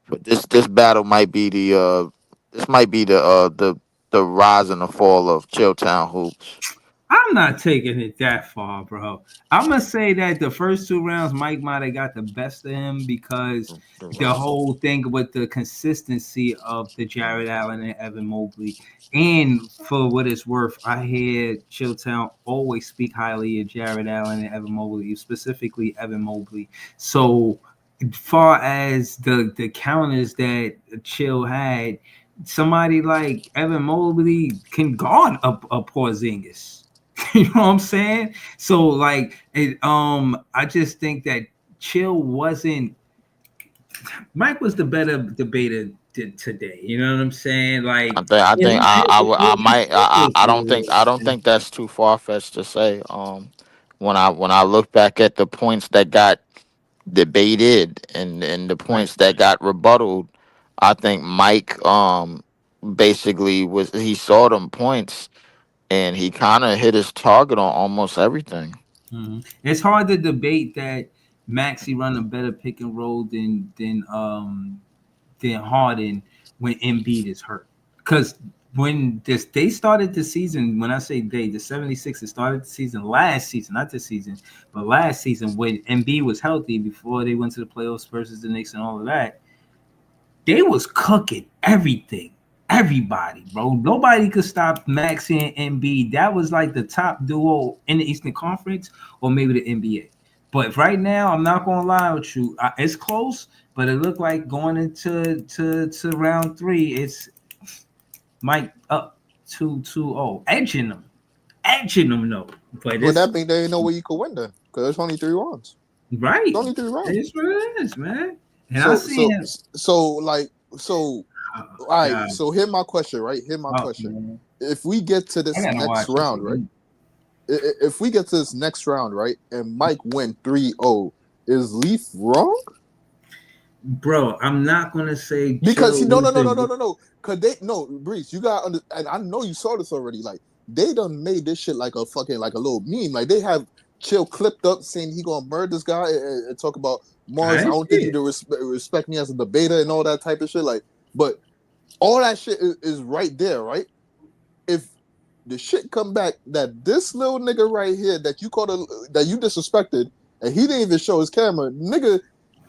but this battle might be this might be the rise and the fall of Chilltown hoops. I'm not taking it that far, bro. I'm gonna say that the first 2 rounds, Mike might have got the best of him because the whole thing with the consistency of the Jared Allen and Evan Mobley, and for what it's worth, I hear Chilltown always speak highly of Jared Allen and Evan Mobley, specifically Evan Mobley. So, far as the counters that Chill had, somebody like Evan Mobley can guard a Porzingis. You know what I'm saying? So like I just think that Chill wasn't Mike was the better debater today. You know what I'm saying? Like I think I might I don't listen, think that's too far fetched to say. When I look back at the points that got debated and the right. points that got rebutted, I think Mike basically he saw them points and he kind of hit his target on almost everything. It's hard to debate that Maxi run a better pick and roll than Harden when Embiid is hurt. Because when they started the season, when I say they, the 76ers started the season last season, not this season, but last season when Embiid was healthy before they went to the playoffs versus the Knicks and all of that, they was cooking everything. Everybody, bro. Nobody could stop Maxi and Embiid. That was like the top duo in the Eastern Conference or maybe the NBA. But right now, I'm not gonna lie with you. It's close, but it looked like going into to round 3, it's Mike up 2-0, edging them though. But Well, it's that means there ain't no way you could win then, because it's only 3 rounds. right. It's only 3 rounds. It's what it is, man. And I So see so him. so like so. Oh, All right. God. So here's my question, right? Here's my Oh, question. man. If we get to I this gotta next watch this round, right? again. If we get to this next round, right, and Mike win 3-0, is Leaf wrong? Bro, I'm not gonna say Because Chill he no was no no no no the no no. Cause they no Breeze, you got under and I know you saw this already. Like they done made this shit like a fucking like a little meme. Like they have Chill clipped up saying he gonna murder this guy and talk about I Mars. I didn't don't see think you it. to respect me as a debater and all that type of shit. Like, but all that shit is right there, right? If the shit come back that this little nigga right here that you called that you disrespected and he didn't even show his camera, nigga.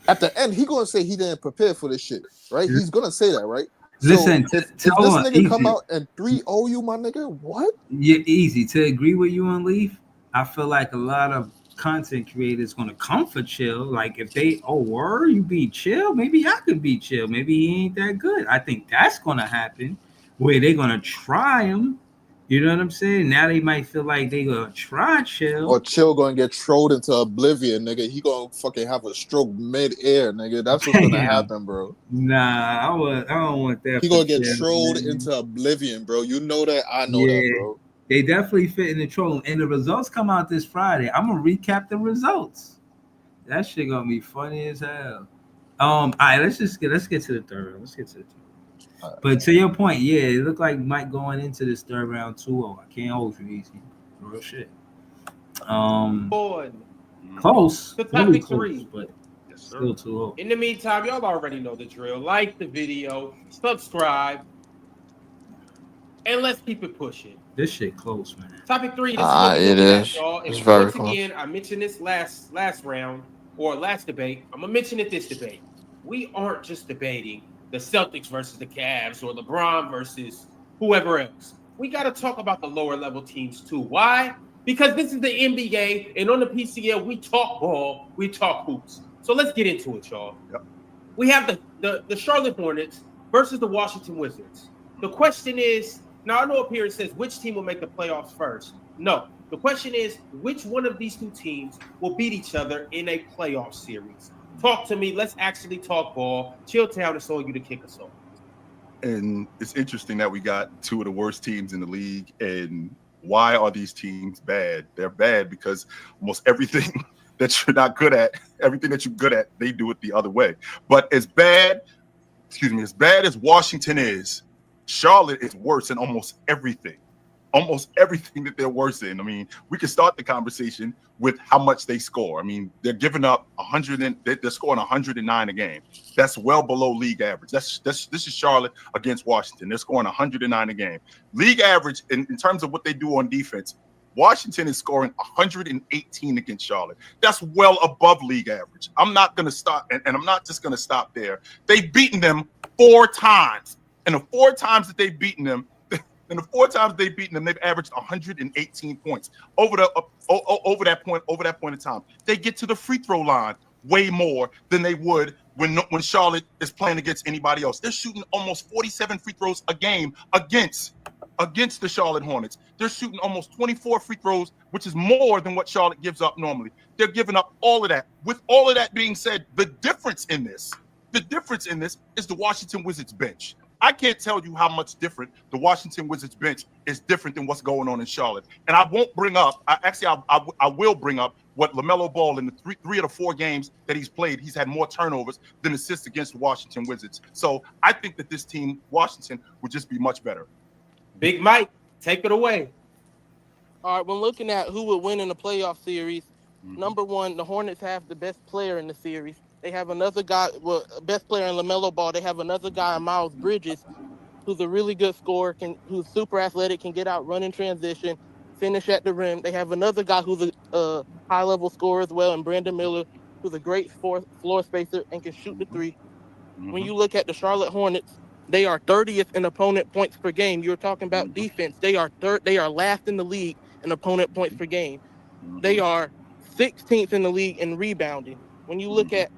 At the end, he gonna say he didn't prepare for this shit, right? He's gonna say that, right? So Listen, if hold this on, nigga come easy. out and 3-0 you, my nigga, what? Yeah, easy to agree with you on Leaf. I feel like a lot of content creators gonna come for Chill. Like if they, oh, word, you be Chill, maybe I could be Chill. Maybe he ain't that good. I think that's gonna happen. Where they gonna try him. You know what I'm saying? Now they might feel like they gonna try Or Chill. Chill gonna get trolled into oblivion, nigga. He gonna fucking have a stroke mid-air, nigga. That's what's gonna Damn. happen, bro. Nah, I don't want that He for gonna get Chill, trolled man. into oblivion, bro. You know that, I know that, Yeah, bro. they definitely fit in the troll. And the results come out this Friday. I'm gonna recap the results. That shit gonna be funny as hell. All right, let's get to the third round. Let's get to the third. But to your point, yeah, it looked like Mike going into this third round 2-0. I can't hold you easy. Real shit. On Close. to Really topic close, 3. but still 2-0. In the meantime, y'all already know the drill. Like the video, subscribe, and let's keep it pushing. This shit close, man. Topic 3, this is what we're It looking at, is. y'all. It's And very once close. again, I mentioned this last round or last debate. I'm gonna mention it this debate. We aren't just debating the Celtics versus the Cavs or LeBron versus whoever else. We got to talk about the lower level teams too. Why? Because this is the NBA, and on the PCL, we talk ball, we talk hoops. So let's get into it, y'all. Yep. We have the Charlotte Hornets versus the Washington Wizards. The question is, now I know up here it says which team will make the playoffs first. No, the question is which one of these two teams will beat each other in a playoff series. Talk to me. Let's actually talk ball. Chilltown is on you to kick us off. And it's interesting that we got two of the worst teams in the league. And why are these teams bad? They're bad because almost everything that you're not good at, everything that you're good at, they do it the other way. But as bad as Washington is, Charlotte is worse in almost everything. Almost everything that they're worse in. I mean, we can start the conversation with how much they score. I mean, they're giving up 100 and they're scoring 109 a game. That's well below league average. This is Charlotte against Washington. They're scoring 109 a game. League average in terms of what they do on defense, Washington is scoring 118 against Charlotte. That's well above league average. I'm not going to stop, and I'm not just going to stop there. They've beaten them 4 times. And the 4 times that they've beaten them, they've averaged 118 points over that point in time. They get to the free throw line way more than they would when Charlotte is playing against anybody else. They're shooting almost 47 free throws a game against the Charlotte Hornets. They're shooting almost 24 free throws, which is more than what Charlotte gives up normally. They're giving up all of that. With all of that being said, the difference in this is the Washington Wizards bench. I can't tell you how much different the Washington Wizards bench is different than what's going on in Charlotte. And I won't bring up, I will bring up what LaMelo Ball in the three of the 4 games that he's played, he's had more turnovers than assists against the Washington Wizards. So I think that this team, Washington, would just be much better. Big Mike, take it away. All right, when looking at who would win in the playoff series, number one, the Hornets have the best player in the series. They have another guy, best player in LaMelo Ball. They have another guy, Miles Bridges, who's a really good scorer, who's super athletic, can get out, run in transition, finish at the rim. They have another guy who's a high-level scorer as well, and Brandon Miller, who's a great floor spacer and can shoot the 3. When you look at the Charlotte Hornets, they are 30th in opponent points per game. You're talking about defense. They are last in the league in opponent points per game. They are 16th in the league in rebounding. When you look at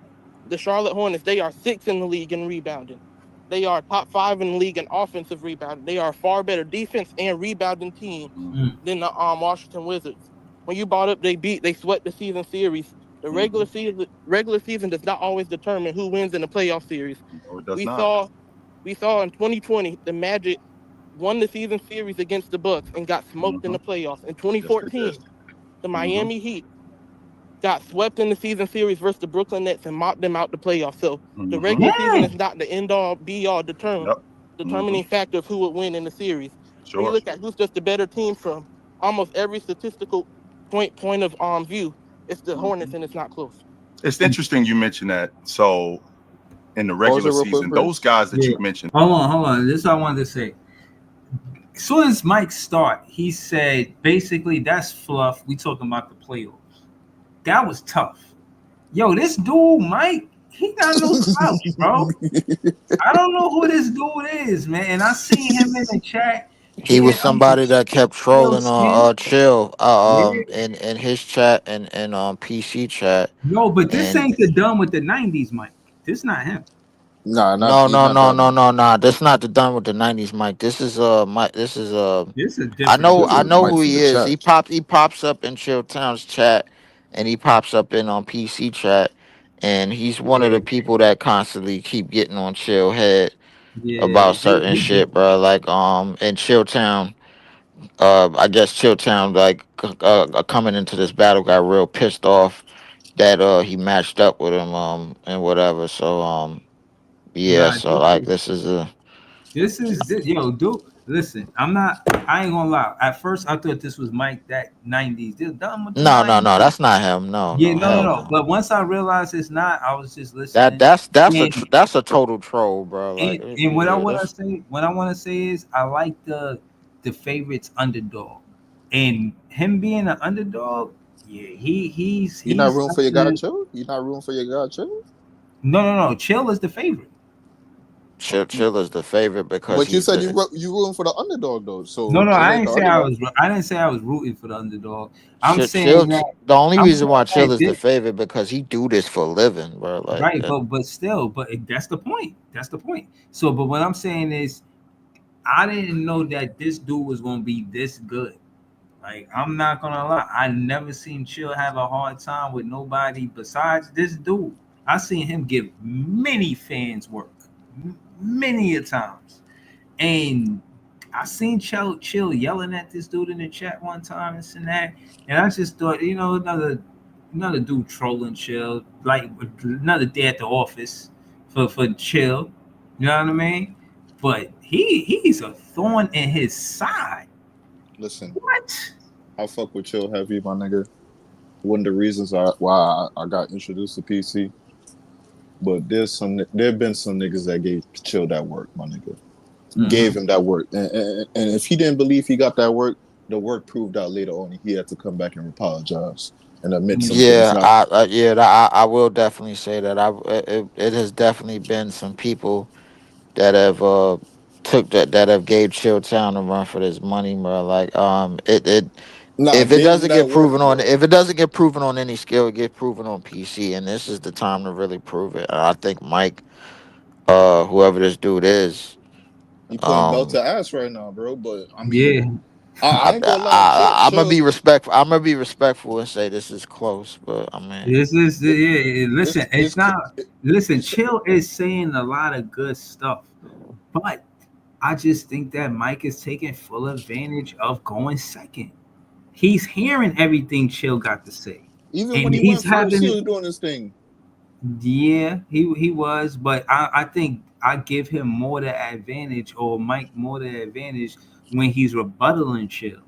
the Charlotte Hornets, they are 6th in the league in rebounding. They are top 5 in the league in offensive rebounding. They are a far better defense and rebounding team than the Washington Wizards. When you brought up they swept the season series. The regular season does not always determine who wins in the playoff series. No, it does not. We saw in 2020 the Magic won the season series against the Bucks and got smoked in the playoffs. In 2014, the Miami Heat got swept in the season series versus the Brooklyn Nets and mopped them out the playoffs. So the regular season is not the end-all, be-all determining factor of who would win in the series. Sure. When you look at who's just a better team from almost every statistical point of view, it's the Hornets, and it's not close. It's interesting you mentioned that. So in the regular season, those guys that you mentioned. Hold on. This is what I wanted to say. As soon as Mike start, he said basically that's fluff. We talking about the playoffs. That was tough. Yo, this dude, Mike, he got no slouch, bro. I don't know who this dude is, man. And I seen him in the chat. He was somebody that kept trolling on Chill in his chat and PC chat. No, but this ain't the done with the 90s, Mike. This not him. No. This is not the done with the 90s, Mike. This is Mike. This is different. I know who he is. Chat. He pops up in Chill Town's chat, and he pops up in on PC chat, and he's one of the people that constantly keep getting on Chill head about certain shit, bro. Like in Chill Town, I guess Chill Town coming into this battle got real pissed off that he matched up with him and whatever. So yeah, so like this is yo, dude. Listen, I ain't gonna lie. At first, I thought this was Mike that 90s. This done with the 90s. No, that's not him. No. But once I realized it's not, I was just listening. That's a total troll, bro. Like, and what I want to say is I like the favorites underdog, and him being an underdog. Yeah, he's not rooting for your guy Chill. You're not rooting for your guy Chill. No. Chill is the favorite. Chill is the favorite because. But you said you rooting for the underdog though. So no, I didn't say I was. I didn't say I was rooting for the underdog. I'm saying that the only reason why Chill is the favorite because he do this for a living, bro. Like, right, but still, that's the point. That's the point. So, but what I'm saying is, I didn't know that this dude was gonna be this good. Like, I'm not gonna lie, I never seen Chill have a hard time with nobody besides this dude. I seen him give many fans work. Many a times. And I seen Chill yelling at this dude in the chat one time and that, and I just thought, another dude trolling Chill, like another day at the office for Chill. You know what I mean? But he's a thorn in his side. Listen, What? I fuck with Chill heavy, my nigga. One of the reasons why I got introduced to PC. But there have been some niggas that gave Chill that work, my nigga. Gave him that work, and if he didn't believe he got that work, the work proved out later on. He had to come back and apologize and admit some things. Yeah, Now, I will definitely say that it has definitely been some people that have that have gave Chilltown a run for this money, bro. Like it nah, if it gave him doesn't get that work, proven on bro. if it doesn't get proven on any skill, it get proven on PC, and this is the time to really prove it. And I think Mike, whoever this dude is, He putting belt um, to ass right now, bro. But I mean, Yeah. I ain't gonna lie, I'm gonna chill. be respectful. I'm gonna be respectful and say this is close, but I mean, This is It, yeah. Listen, it's it's not. it, Listen, Chill is saying a lot of good stuff, but I just think that Mike is taking full advantage of going second. He's hearing everything Chill got to say, even when and he he's went first, he having was doing his thing. yeah, he was, but I think I give him more the advantage, or Mike more the advantage when he's rebuttaling Chill,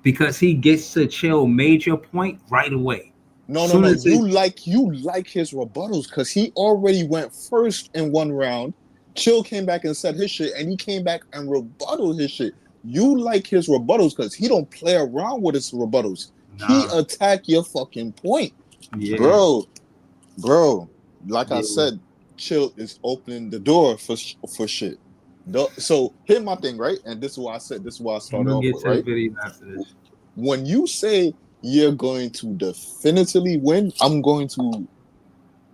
because he gets to Chill major point right away. No, no, Soon no. as it You like his rebuttals because he already went first in one round. Chill came back and said his shit, and he came back and rebutted his shit. You like his rebuttals because he don't play around with his rebuttals. He nah, attack your fucking point, yeah, bro. Like I yeah. said, Chill is opening the door for shit. So here's my thing, right? And this is why I said this is why I I'm started gonna off get with, to the right? video after this. When you say you're going to definitively win, I'm going to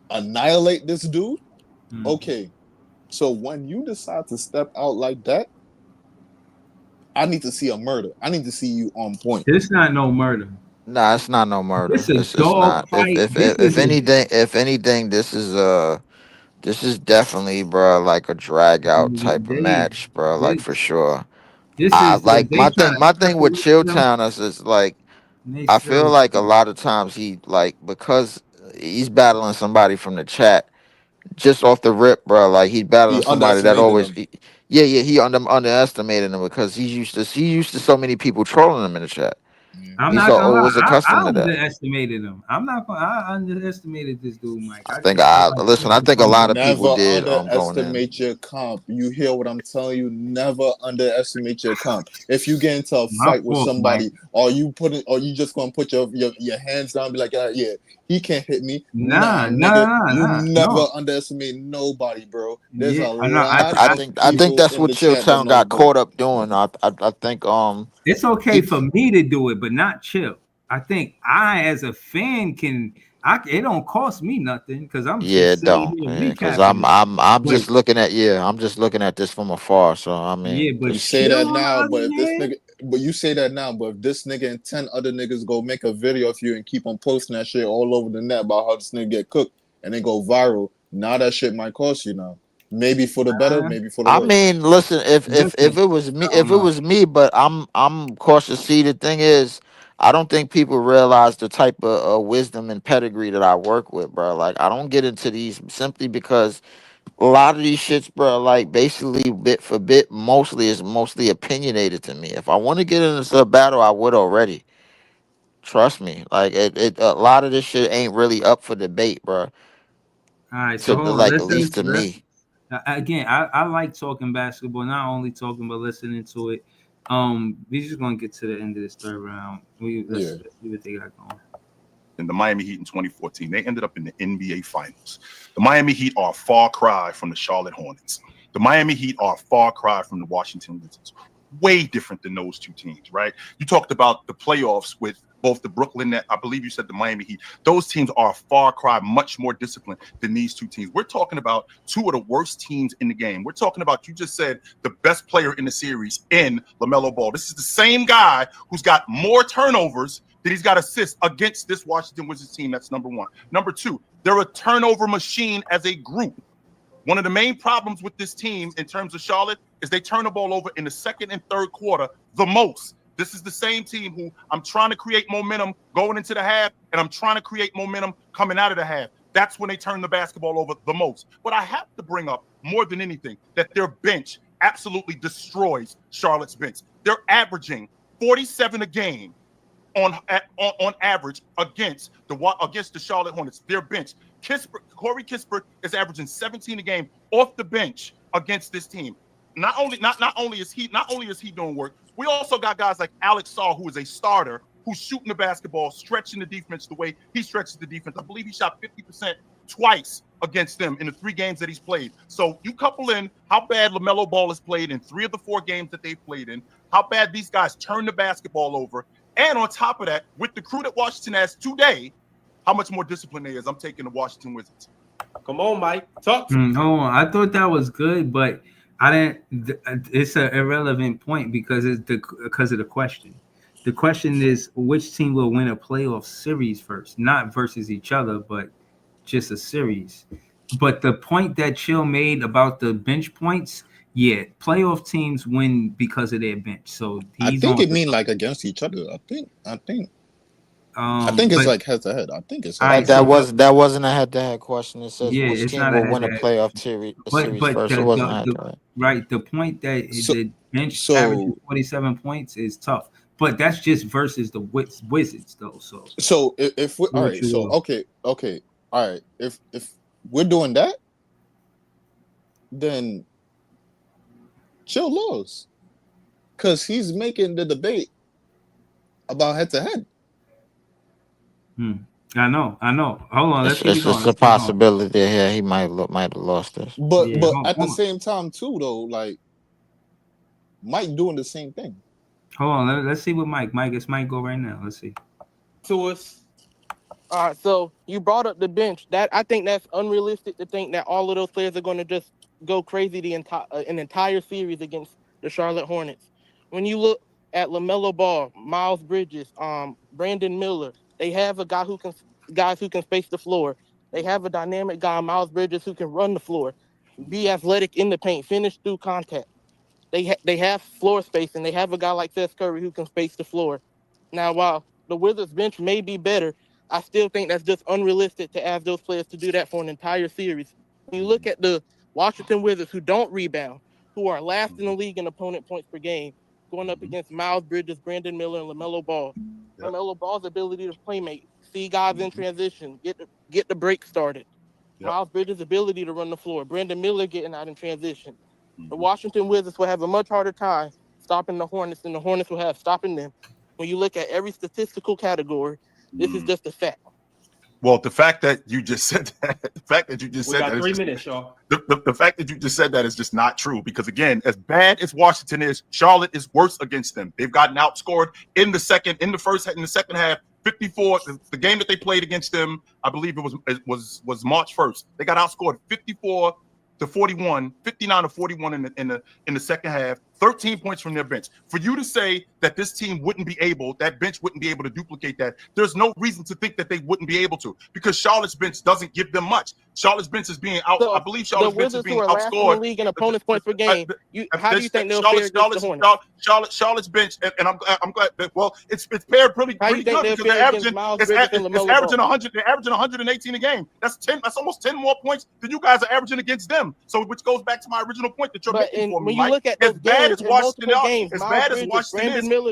annihilate this dude. Mhm. Okay, so when you decide to step out like that, I need to see a murder. I need to see you on point. This not no murder. nah, it's not no murder. This a It's dog not. fight. This is a If anything, this is definitely, bro, like a drag out type of they match, bro. Like this, for sure. this I is like they trying to my thing with separate them. Chilltown is like And they I feel still like a lot of times he like because he's battling somebody from the chat just off the rip, bro. Like he's battling He somebody that underestimated always, him. yeah, he underestimated him because he's used to so many people trolling him in the chat. Yeah. I'm He's not gonna lie. always accustomed I to that. underestimated him. I'm not gonna. I underestimated this dude, Mike. I I think just felt I like he listen. I was think a gonna lot do. of people Never did going in. underestimate your comp. You hear what I'm telling you? Never underestimate your comp. If you get into a My fight with fault, Mike. somebody, or you just gonna put your hands down, and be like, yeah, he can't hit me. Nah, Nah, nigga, nah, nah, you nah. never No. underestimate nobody, bro. There's Yeah, a I know. lot of I think people that's in what the chat that Chilltown knows got better. caught up doing. I think It's okay he for me to do it, but not Chill. I think I, as a fan, can. It don't cost me nothing because I'm yeah, just it sitting don't, here yeah, because recapping it. I'm But just looking at I'm just looking at this from afar. So I yeah, mean, You but say Chill that on the now, but if other this hand, nigga, but you say that now, but if this nigga and 10 other niggas go make a video of you and keep on posting that shit all over the net about how this nigga get cooked and then go viral, now that shit might cost you now. Maybe for the better, maybe for the I worse. mean, listen, if listen, it was me, I don't know. but I'm cautious. See, the thing is, I don't think people realize the type of wisdom and pedigree that I work with, bro. Like, I don't get into these simply because a lot of these shits, bro, like basically bit for bit, mostly opinionated to me. If I want to get into a battle, I would already. Trust me. Like it a lot of this shit ain't really up for debate, bro. All right, so To hold on. like at least to Let's me. again. I like talking basketball, not only talking but listening to it. We're just gonna get to the end of this third round. Yeah. Let's see what they got going. And the Miami Heat in 2014, they ended up in the NBA Finals. The Miami Heat are a far cry from the Charlotte Hornets. The Miami Heat are a far cry from the Washington Wizards. Way different than those two teams, right? You talked about the playoffs with both the Brooklyn Nets, I believe you said the Miami Heat. Those teams are a far cry, much more disciplined than these two teams. We're talking about two of the worst teams in the game. We're talking about, you just said, the best player in the series in LaMelo Ball. This is the same guy who's got more turnovers than he's got assists against this Washington Wizards team. That's number one. Number two, they're a turnover machine as a group. One of the main problems with this team in terms of Charlotte is they turn the ball over in the second and third quarter the most. This is the same team who I'm trying to create momentum going into the half, and I'm trying to create momentum coming out of the half. That's when they turn the basketball over the most. But I have to bring up more than anything that their bench absolutely destroys Charlotte's bench. They're averaging 47 a game on average against the Charlotte Hornets. Their bench. Corey Kispert is averaging 17 a game off the bench against this team. Not only is he doing work, we also got guys like Alex Saw, who is a starter, who's shooting the basketball, stretching the defense the way he stretches the defense. I believe he shot 50% twice against them in the 3 games that he's played. So you couple in how bad LaMelo Ball has played in 3 of the 4 games that they've played in, how bad these guys turn the basketball over, and on top of that, with the crew that Washington has today, how much more discipline there is. I'm taking the Washington Wizards. Come on, Mike. Talk to me. Hold on. I thought that was good, but I didn't. It's an irrelevant point because of the question. The question is which team will win a playoff series first, not versus each other, but just a series. But the point that Chill made about the bench points, yeah, playoff teams win because of their bench. So I think it mean like against each other. I think it's like head to head. I think it's that wasn't a head to head question. It says which team will win a playoff series first. It wasn't head to head. Right. The point that the bench averaging 47 points is tough, but that's just versus the Wizards though. So if we all right, so okay, all right. If we're doing that, then Chill lows, because he's making the debate about head to head. I know. Hold on, it's just a possibility. Yeah, he might have lost this. But at the same time too, though, like Mike doing the same thing. Hold on, let's see what Mike. It's Mike go right now. Let's see. To us. All right, so you brought up the bench. That I think that's unrealistic to think that all of those players are going to just go crazy an entire series against the Charlotte Hornets. When you look at LaMelo Ball, Miles Bridges, Brandon Miller, they have a guys who can space the floor. They have a dynamic guy, Miles Bridges, who can run the floor, be athletic in the paint, finish through contact. They have floor space, and they have a guy like Seth Curry who can space the floor. Now, while the Wizards bench may be better, I still think that's just unrealistic to ask those players to do that for an entire series. When you look at the Washington Wizards, who don't rebound, who are last in the league in opponent points per game, going up against Miles Bridges, Brandon Miller, and LaMelo Ball. Yep. LaMelo Ball's ability to playmate, see guys in transition, get the break started. Yep. Miles Bridges' ability to run the floor. Brandon Miller getting out in transition. The Washington Wizards will have a much harder time stopping the Hornets than the Hornets will have stopping them. When you look at every statistical category, this is just a fact. Well, the fact that you just said that, we got 3 minutes, y'all. The fact that you just said that is just not true, because again, as bad as Washington is, Charlotte is worse against them. They've gotten outscored in the second half, 54. The game that they played against them, I believe it was March 1st. They got outscored 54 to 41, 59 to 41 in the second half. 13 points from their bench. For you to say that this team that bench wouldn't be able to duplicate that, there's no reason to think that they wouldn't be able to, because Charlotte's bench doesn't give them much. Charlotte's bench is being out. So I believe Charlotte's bench is being outscored. The Wizards, who are last in the league in opponents points per game, how do you think they'll fare against the Hornets? Charlotte's bench, and I'm glad that, well, it's paired pretty good, because they're averaging 100. They're averaging 118 a game. That's almost 10 more points than you guys are averaging against them. So which goes back to my original point that you're making for me, Mike. Look at as bad as Washington is,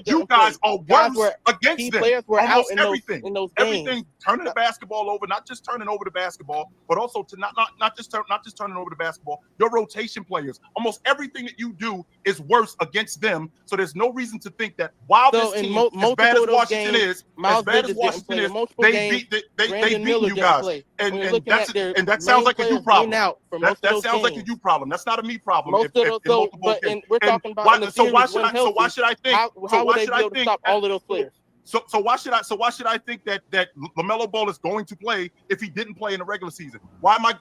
you guys are worse against them. Almost everything. Everything, turning the basketball over, not just turning over the basketball, but also to not just turning over the basketball. Your rotation players, almost everything that you do is worse against them. So there's no reason to think that while this team, as bad as Washington is, they beat you guys, and that sounds like a you problem. That sounds like a you problem. That's not a me problem. We're talking about so why should I think? How would they be able to stop all of those players? So why should I think that LaMelo Ball is going to play if he didn't play in the regular season? Why am I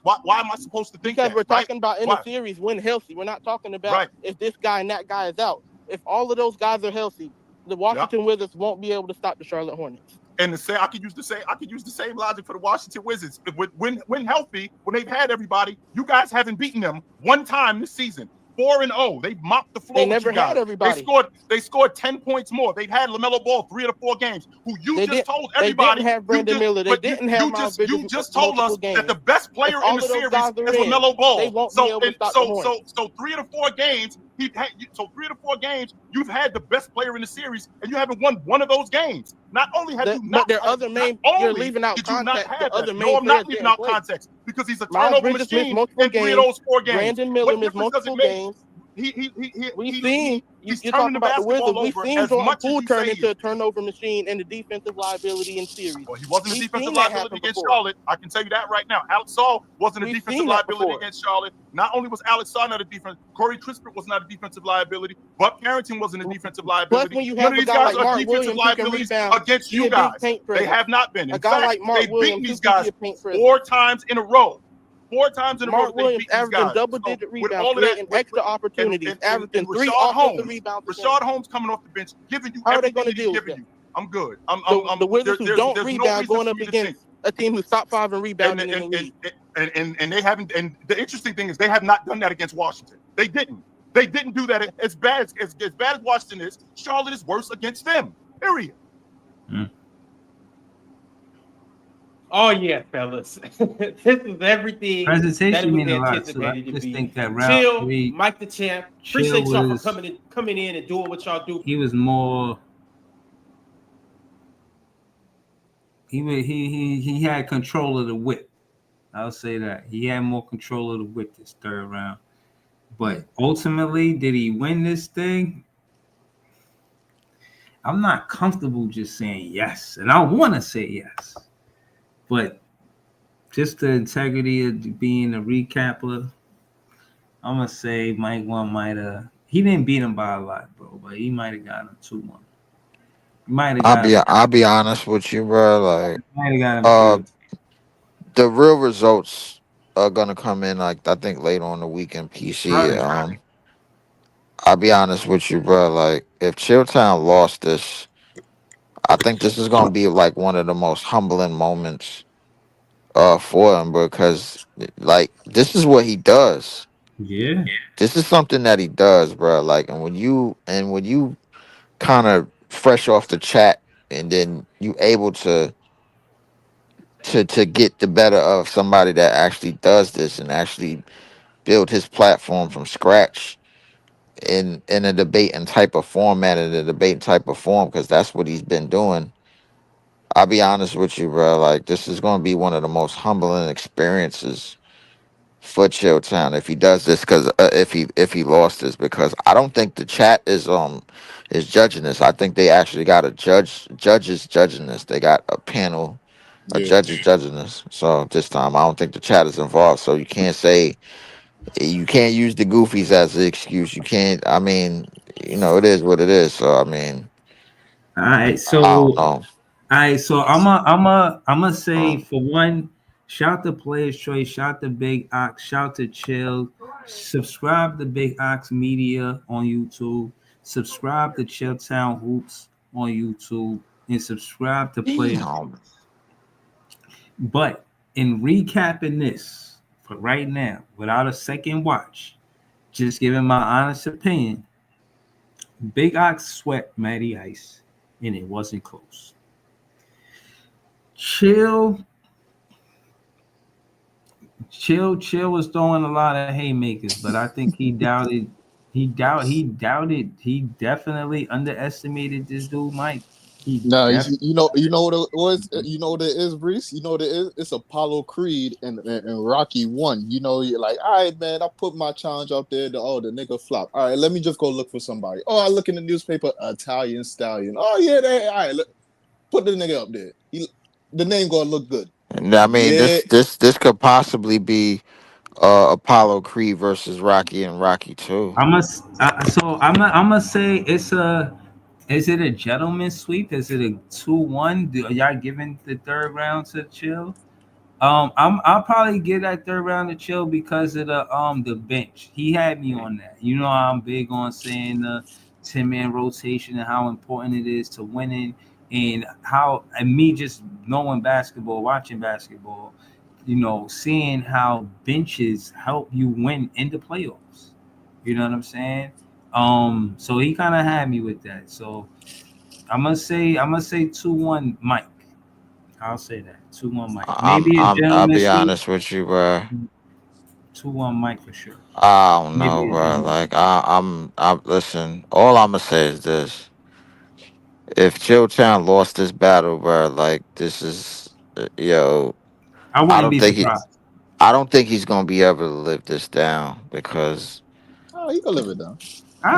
supposed to think that? Because we're talking about in a series when healthy. We're not talking about if this guy and that guy is out. If all of those guys are healthy, the Washington Wizards won't be able to stop the Charlotte Hornets. And I could use the same logic for the Washington Wizards. When healthy, when they've had everybody, you guys haven't beaten them one time this season. 4-0. They mopped the floor. They with never you guys. had everybody. They scored 10 points more. They've had LaMelo Ball 3 of the 4 games. Who you just told They everybody. didn't have Brandon Miller. They didn't have Miles Bridges. You just told us that the best player in all the of those series guys is are in, LaMelo Ball. they won't be able to stop the Hornets. So 3 of the 4 games. So 3 of the 4 games, you've had the best player in the series, and you haven't won one of those games. Not only have you not, but their other main, you're leaving out context. The other main I'm not players leaving didn't out play. context because he's a Miles turnover Bridges missed machine multiple in 3 games. of those 4 games. Brandon Miller What missed difference does it multiple make? games. He's You're turning talking the about the Wizards. basketball We've over seen as Jordan much as Poole you turn say into a turnover machine and a defensive liability in series. Well, he wasn't a defensive seen that liability happen against before. Charlotte. I can tell you that right now. Alex Saul wasn't a We've defensive seen that liability before. against Charlotte. Not only was Alex Saul not a defense, Corey Trispett was not a defensive liability. Buck Carrington wasn't a defensive liability. Plus, when you None have of a these guy guys like are Mark defensive Williams who can liabilities rebound, against be you a big guys. paint They presence. have not been. A In guy fact, like Mark they've beaten Williams these who can guys be a paint presence. 4 times in a row. 4 times in a row Mark they Williams beat these averaging guys. double-digit With rebounds, all of that, creating extra opportunities, averaging 3 Rashad offensive Holmes, rebounds a game. Rashad Holmes coming off the bench, giving you How are they everything going to that he's deal with giving that? you. I'm good. The Wizards who don't there's no rebound reason going for up me to think. against a team who's top 5 in rebounding in the league. And they haven't. And the interesting thing is they have not done that against Washington. They didn't. They didn't do that. As bad as Washington is, Charlotte is worse against them. Period. Oh yeah, fellas. This is everything that Presentation was mean a lot too. I anticipated to just be. think that Chill, Ralph Mike the Champ. Chill Appreciate y'all was- for coming in and doing what y'all do. He was more. He had control of the whip. I'll say that he had more control of the whip this third round. But ultimately, did he win this thing? I'm not comfortable just saying yes, and I want to say yes, but just the integrity of being a recapper, I'm gonna say Mike one might have. He didn't beat him by a lot, bro, but he might have got him 2-1. Might have got him. I'll be honest with you, bro. Like, Might have got him. the real results are gonna come in, like, I think later on the week in PC. Right. I'll be honest with you, bro. Like, if Chilltown lost this, I think this is gonna be like one of the most humbling moments for him, because like this is what he does. Yeah. This is something that he does, bro. Like, and when you kind of fresh off the chat, and then you able to get the better of somebody that actually does this and actually build his platform from scratch in a debating type of format, in a debating type of form, because that's what he's been doing. I'll be honest with you, bro. Like, this is going to be one of the most humbling experiences for Chilltown if he does this, because if he lost this, because I don't think the chat is judging this. I think they actually got a judges judging this. They got a panel of judges judging this. So this time, I don't think the chat is involved. So you can't use the goofies as an excuse. You can't. I mean, it is what it is. So I mean, All right, I don't know. All right, so I'm say for one, shout to Players Choice, shout to Big Ox, shout to Chill, subscribe to Big Ox Media on YouTube, subscribe to Chilltown Hoops on YouTube, and subscribe to Players. But in recapping this for right now, without a second watch, just giving my honest opinion, Big Ox swept Matty Ice, and it wasn't close. Chill was throwing a lot of haymakers, but I think he definitely underestimated this dude, Mike. You know what it was. You know what it is, Brees. You know what it is. It's Apollo Creed and Rocky 1. You're like, all right, man. I put my challenge out there. The nigga flop. All right, let me just go look for somebody. Oh, I look in the newspaper. Italian Stallion. Oh yeah, all right. Put the nigga up there. The name gonna look good. And I mean, this could possibly be Apollo Creed versus Rocky and Rocky 2. I'm gonna say it's a. Is it a gentleman sweep? Is it a 2-1? Are y'all giving the third round to Chill? I'll probably give that third round to Chill because of the bench. He had me on that. You know I'm big on saying the 10-man rotation and how important it is to winning, and me just knowing basketball, watching basketball, seeing how benches help you win in the playoffs. You know what I'm saying? So he kind of had me with that. So I'm gonna say 2-1 Mike. I'll say that 2-1 Mike. Maybe a I'll gentleman be sweep. honest with you, bro. 2-1 Mike for sure. I don't know, Maybe a bro. gentleman. Like I'm listen. All I'm gonna say is this: if Chilltown lost this battle, bro, like this is, yo, I I wouldn't don't be think he, surprised. I don't think he's gonna be able to live this down because Oh, he can live it down.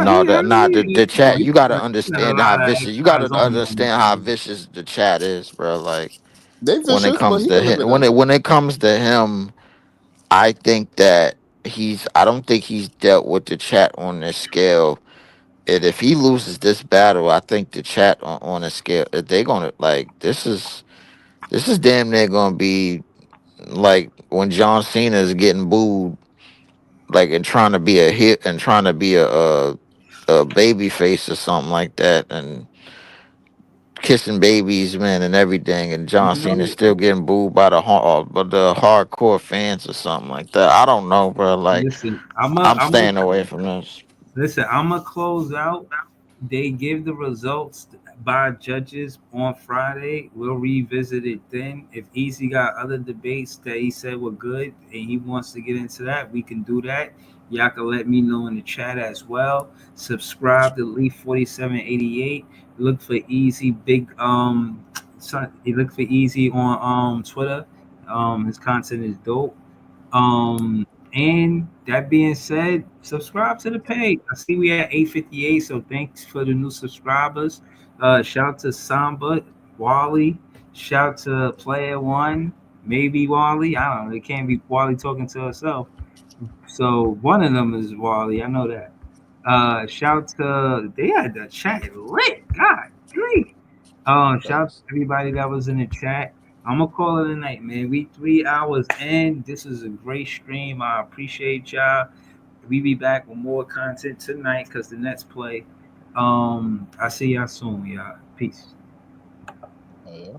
no, the No, chat. he You gotta got a understand how lot of vicious. You gotta extras on understand how him. vicious the chat is, bro. Like They when it vicious, but comes he to can live him, it down. when it comes to him, I think that I don't think he's dealt with the chat on this scale. And if he loses this battle, I think the chat on a scale, they're gonna like this is damn near gonna be like when John Cena is getting booed, like and trying to be a hit and trying to be a baby face or something like that, and kissing babies, man, and everything, and John You Cena know, still getting booed by but the hardcore fans or something like that. I don't know, bro. Like listen, I'm staying away from this. I'm gonna close out. They give the results by judges on Friday. We'll revisit it then. If Easy got other debates that he said were good and he wants to get into that, we can do that. Y'all can let me know in the chat as well. Subscribe to Leaf 4788. Look for Easy Big you look for Easy on Twitter. His content is dope. And that being said, subscribe to the page. I see we at 858, so thanks for the new subscribers. Shout to Samba, Wally. Shout to Player One, maybe Wally. I don't know. It can't be Wally talking to herself. So one of them is Wally. I know that. Shout to they had the chat lit. God, grief. Shout out to Thanks. everybody that was in the chat. I'm gonna call it a night, man. We 3 hours in. This is a great stream. I appreciate y'all. We be back with more content tonight because the Nets play. I see y'all soon, y'all. Peace. Oh, yeah.